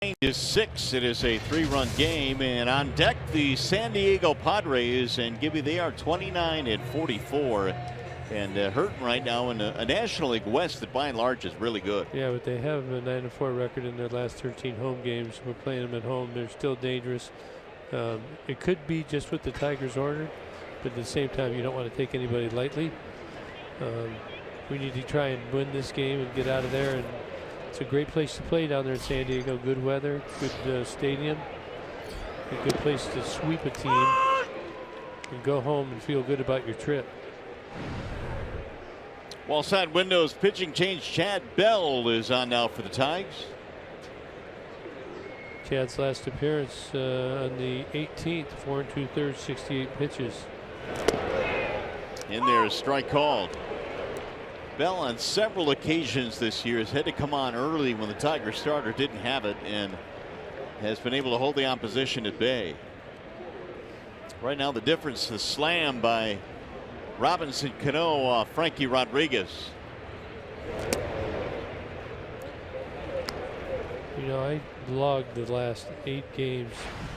9-6. It is a 3-run game, and on deck the San Diego Padres, and Gibby, they are 29-44 and hurting right now in a National League West that by and large is really good. Yeah, but they have a 9-4 record in their last 13 home games. We're playing them at home. They're still dangerous. It could be just what the Tigers ordered, but at the same time, you don't want to take anybody lightly. We need to try and win this game and get out of there. And it's a great place to play down there in San Diego. Good weather, good stadium, a good place to sweep a team and go home and feel good about your trip. Wall side windows pitching change. Chad Bell is on now for the Tigers. Chad's last appearance on the 18th, 4 2/3, 68 pitches. In there, a strike called. Bell on several occasions this year has had to come on early when the Tiger starter didn't have it, and has been able to hold the opposition at bay. Right now the difference, the slam by Robinson Cano, Frankie Rodriguez. You know, I logged the last 8 games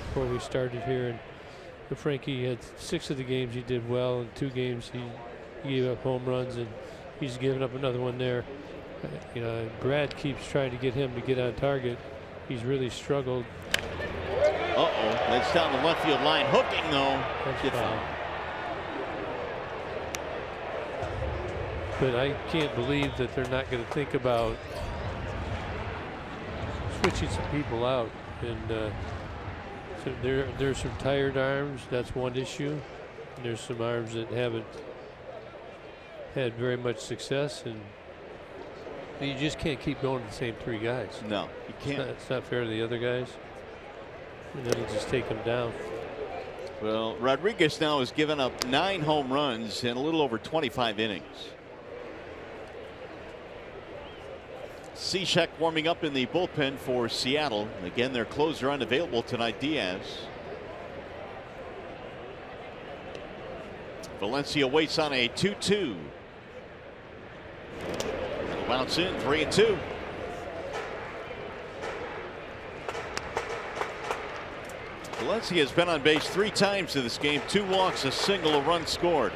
before we started here, and Frankie had 6 of the games he did well, and 2 games he gave up home runs, and he's given up another one there. You know, Brad keeps trying to get him to get on target. He's really struggled. That's down the left field line, hooking though. That's foul. But I can't believe that they're not going to think about switching some people out. And so there's some tired arms. That's one issue. And there's some arms that haven't had very much success, and you just can't keep going to the same 3 guys. No, you can't. It's not fair to the other guys. And then you just take them down. Well, Rodriguez now has given up 9 home runs in a little over 25 innings. Cishek warming up in the bullpen for Seattle. Again, their closer unavailable tonight, Diaz. Valencia waits on a 2-2. Bounce in, 3-2. Valencia has been on base 3 times in this game. 2 walks, a single, a run scored.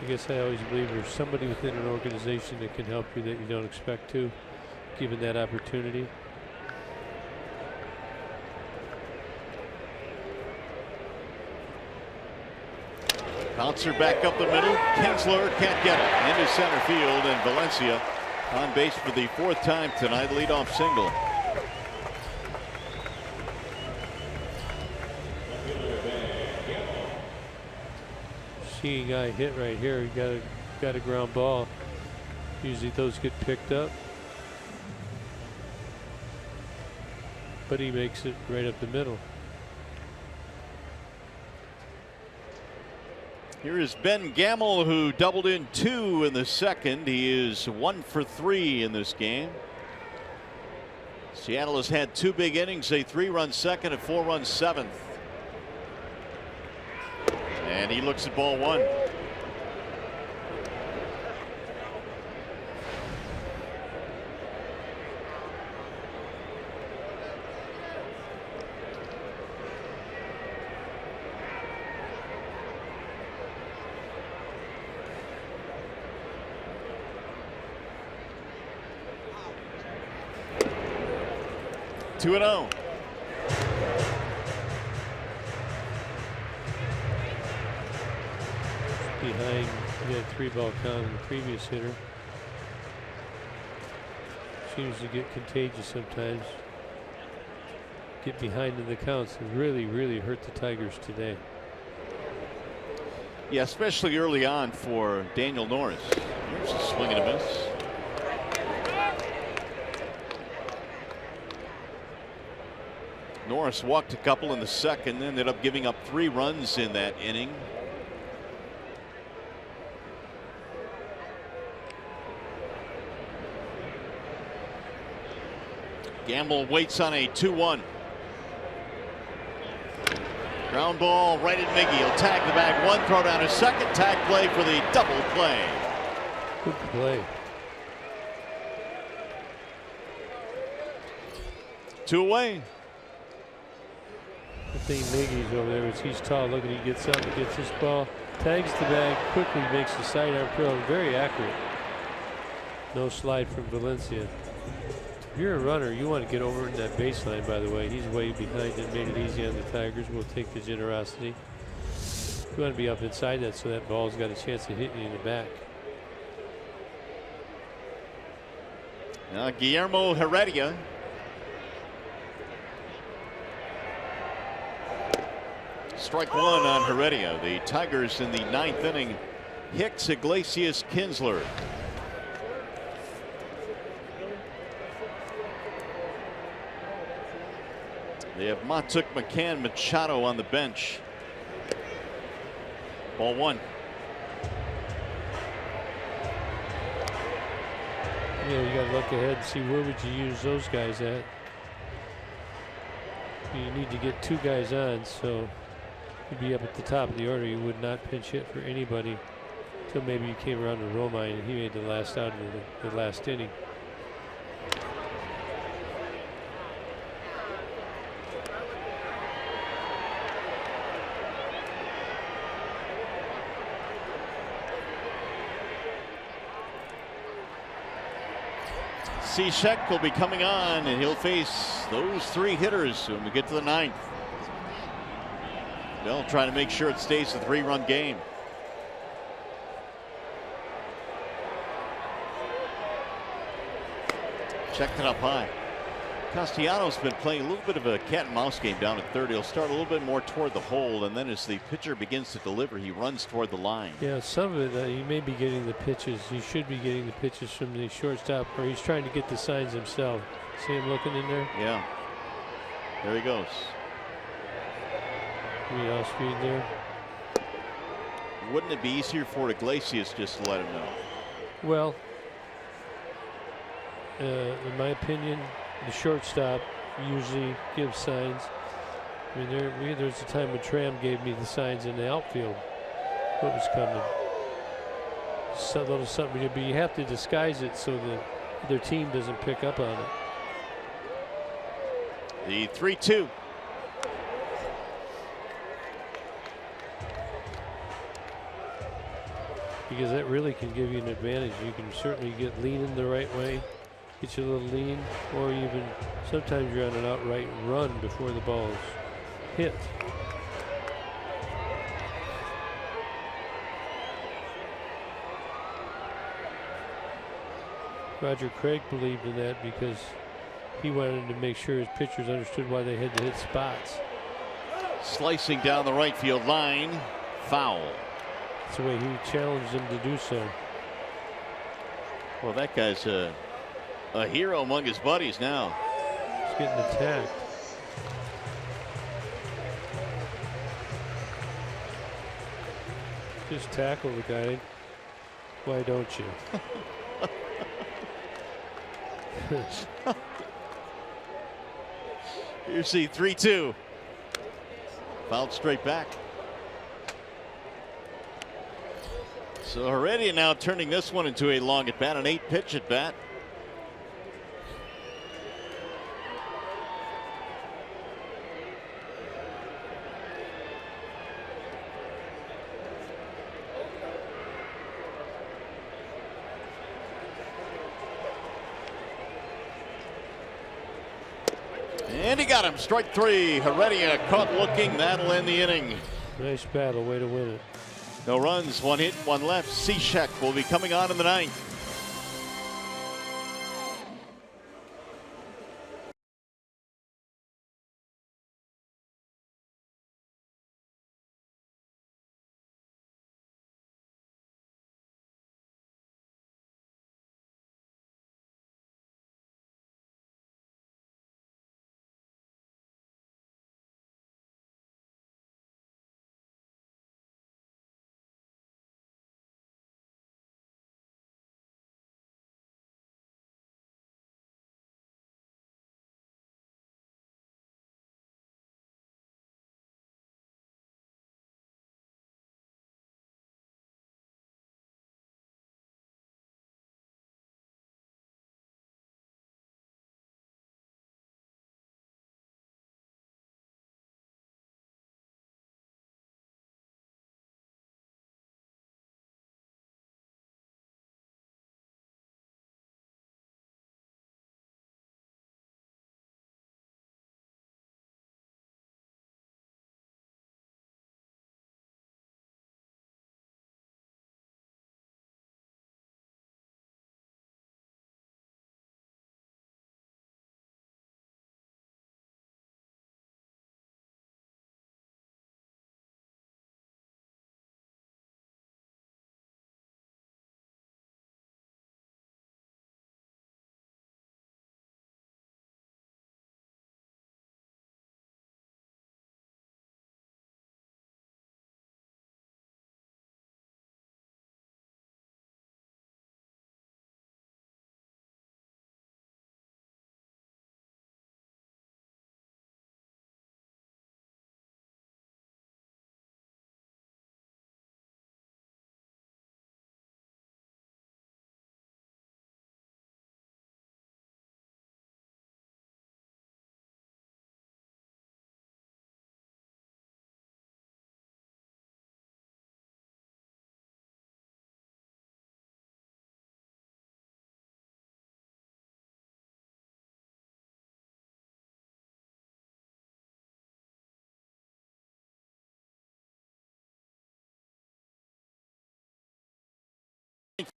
I guess I always believe there's somebody within an organization that can help you that you don't expect to, given that opportunity. Bouncer back up the middle. Kinsler can't get it into center field, and Valencia on base for the 4th time tonight. Leadoff single. Seeing guy hit right here. He got a ground ball. Usually those get picked up, but he makes it right up the middle. Here is Ben Gamel, who doubled in 2 in the 2nd. He is 1 for 3 in this game. Seattle has had 2 big innings, a 3-run 2nd, a 4-run 7th. And he looks at ball 1. Two and 0. Behind, he had 3-ball count in the previous hitter. Seems to get contagious sometimes. Get behind in the counts and really hurt the Tigers today. Yeah, especially early on for Daniel Norris. Here's a swing and a miss. Norris walked a couple in the 2nd, ended up giving up 3 runs in that inning. Gamble waits on a 2-1. Ground ball right at Miggy. He'll tag the bag. One throw down a second. Tag play for the double play. Good play. 2 away. The thing Miggy's over there is he's tall. Look at, he gets up and gets this ball, tags the bag, quickly makes the sidearm throw, very accurate. No slide from Valencia. If you're a runner, you want to get over in that baseline, by the way. He's way behind and made it easy on the Tigers. We'll take the generosity. You want to be up inside that so that ball's got a chance of hitting you in the back. Now Guillermo Heredia. Strike one on Heredia. The Tigers in the 9th inning. Hicks, Iglesias, Kinsler. They have Matuk, McCann, Machado on the bench. Ball 1. Yeah, you got to look ahead and see where would you use those guys at. You need to get 2 guys on, so you'd be up at the top of the order. You would not pinch hit for anybody until maybe you came around to Romine and he made the last out of the last inning. Cishek will be coming on, and he'll face those 3 hitters when we get to the 9th. They'll try to make sure it stays a 3-run game. Checked it up high. Castellanos been playing a little bit of a cat and mouse game down at third. He'll start a little bit more toward the hole, and then as the pitcher begins to deliver, he runs toward the line. Yeah, some of it he may be getting the pitches. He should be getting the pitches from the shortstop, or he's trying to get the signs himself. See him looking in there? Yeah. There he goes. Off speed there. Wouldn't it be easier for Iglesias just to let him know? Well, in my opinion, the shortstop usually gives signs. I mean, there's a time when Tram gave me the signs in the outfield. What was coming? So a little something, but you have to disguise it so that their team doesn't pick up on it. The 3-2. Because that really can give you an advantage. You can certainly get leaning the right way, get you a little lean, or even sometimes you're on an outright run before the ball's hit. Roger Craig believed in that because he wanted to make sure his pitchers understood why they had to hit spots. Slicing down the right field line. Foul. That's the way he challenged them to do so. Well, that guy's a hero among his buddies now. He's getting attacked. Just tackle the guy. Why don't you? You see 3-2. Fouled straight back. So Heredia now turning this one into a long at bat, an 8-pitch at bat. And he got him. Strike 3. Heredia caught looking. That'll end the inning. Nice battle. Way to win it. No runs, 1 hit, 1 left. Cishek will be coming on in the 9th.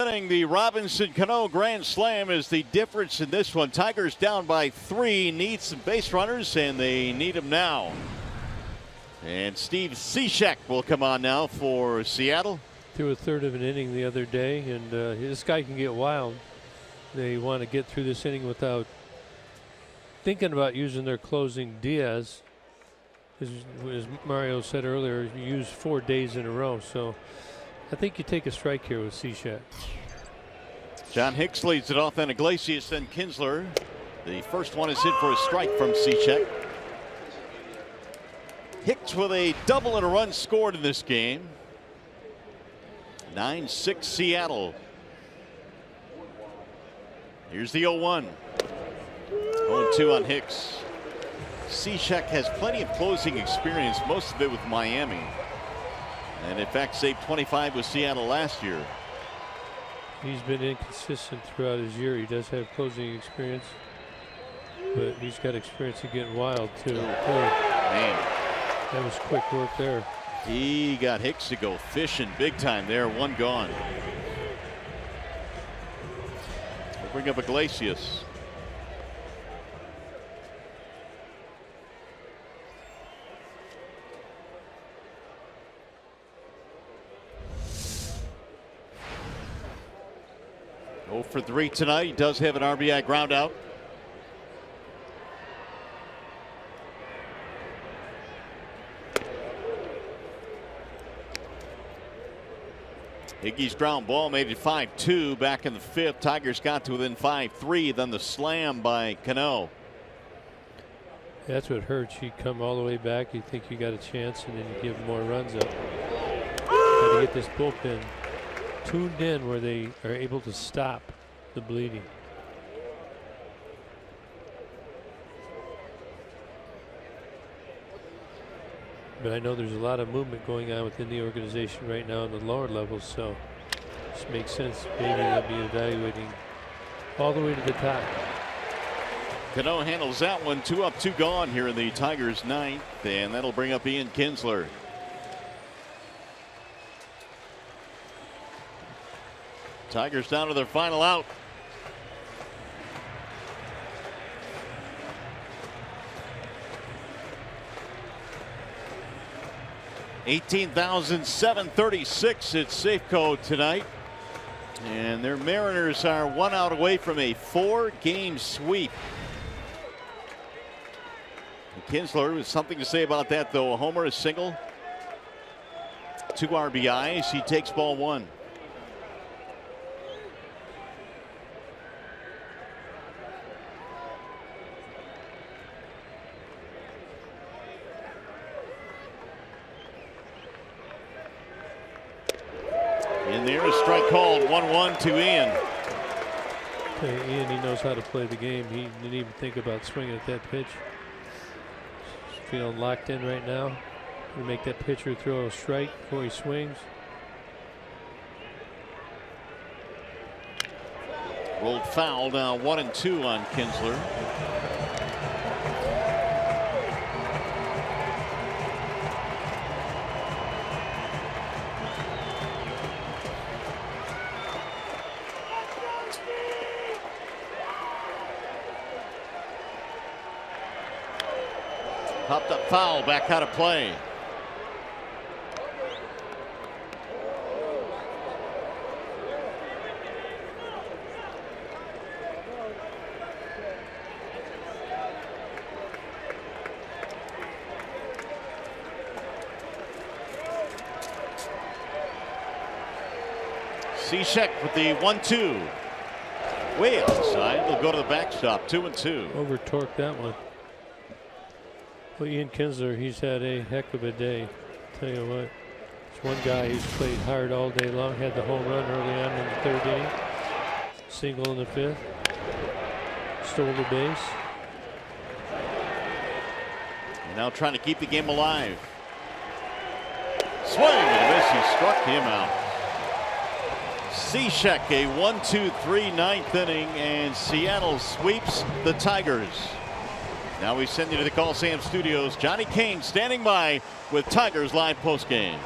The Robinson Cano grand slam is the difference in this one. Tigers down by 3, need some base runners, and they need them now. And Steve Cishek will come on now for Seattle. Threw a third of an inning the other day, and this guy can get wild. They want to get through this inning without thinking about using their closing Diaz. As Mario said earlier, you used 4 days in a row, so I think you take a strike here with Cishek. John Hicks leads it off, then Iglesias, then Kinsler. The first one is hit for a strike from Cishek. Hicks with a double and a run scored in this game. 9-6 Seattle. Here's the 0-1. 0-2 on Hicks. Cishek has plenty of closing experience, most of it with Miami. And in fact saved 25 with Seattle last year. He's been inconsistent throughout his year. He does have closing experience, but he's got experience of getting wild too. Man, that was quick work there. He got Hicks to go fishing big time there. 1 gone. We'll bring up Iglesias. For 3 tonight. He does have an RBI ground out. Iggy's ground ball made it 5-2 back in the 5th. Tigers got to within 5-3. Then the slam by Cano. That's what hurts. You come all the way back, you think you got a chance, and then you give more runs up. Got to get this bullpen tuned in where they are able to stop the bleeding. But I know there's a lot of movement going on within the organization right now in the lower levels, so this makes sense. Maybe they'll be evaluating all the way to the top. Cano handles that one. 2 up, 2 gone here in the Tigers' 9th, and that'll bring up Ian Kinsler. Tigers down to their final out. $18,736 at Safeco tonight. And their Mariners are 1 out away from a 4-game sweep. Kinsler has something to say about that, though. A homer, a single, 2 RBIs. He takes ball 1. And there is strike called. 1-1 to Ian. Hey, Ian, he knows how to play the game. He didn't even think about swinging at that pitch. He's feeling locked in right now. Gonna make that pitcher throw a strike before he swings. Rolled foul, now 1-2 on Kinsler. Popped up foul, back out of play. Cishek with the 1-2. Way outside. They'll go to the backstop. 2-2. Over torqued that one. Well, Ian Kinsler, he's had a heck of a day. Tell you what, it's one guy who's played hard all day long. Had the home run early on in the 3rd inning. Single in the 5th. Stole the base. And now trying to keep the game alive. Swing and a miss. He struck him out. Cishek, a 1-2-3 9th inning, and Seattle sweeps the Tigers. Now we send you to the Coliseum Studios. Johnny Kane standing by with Tigers Live postgame.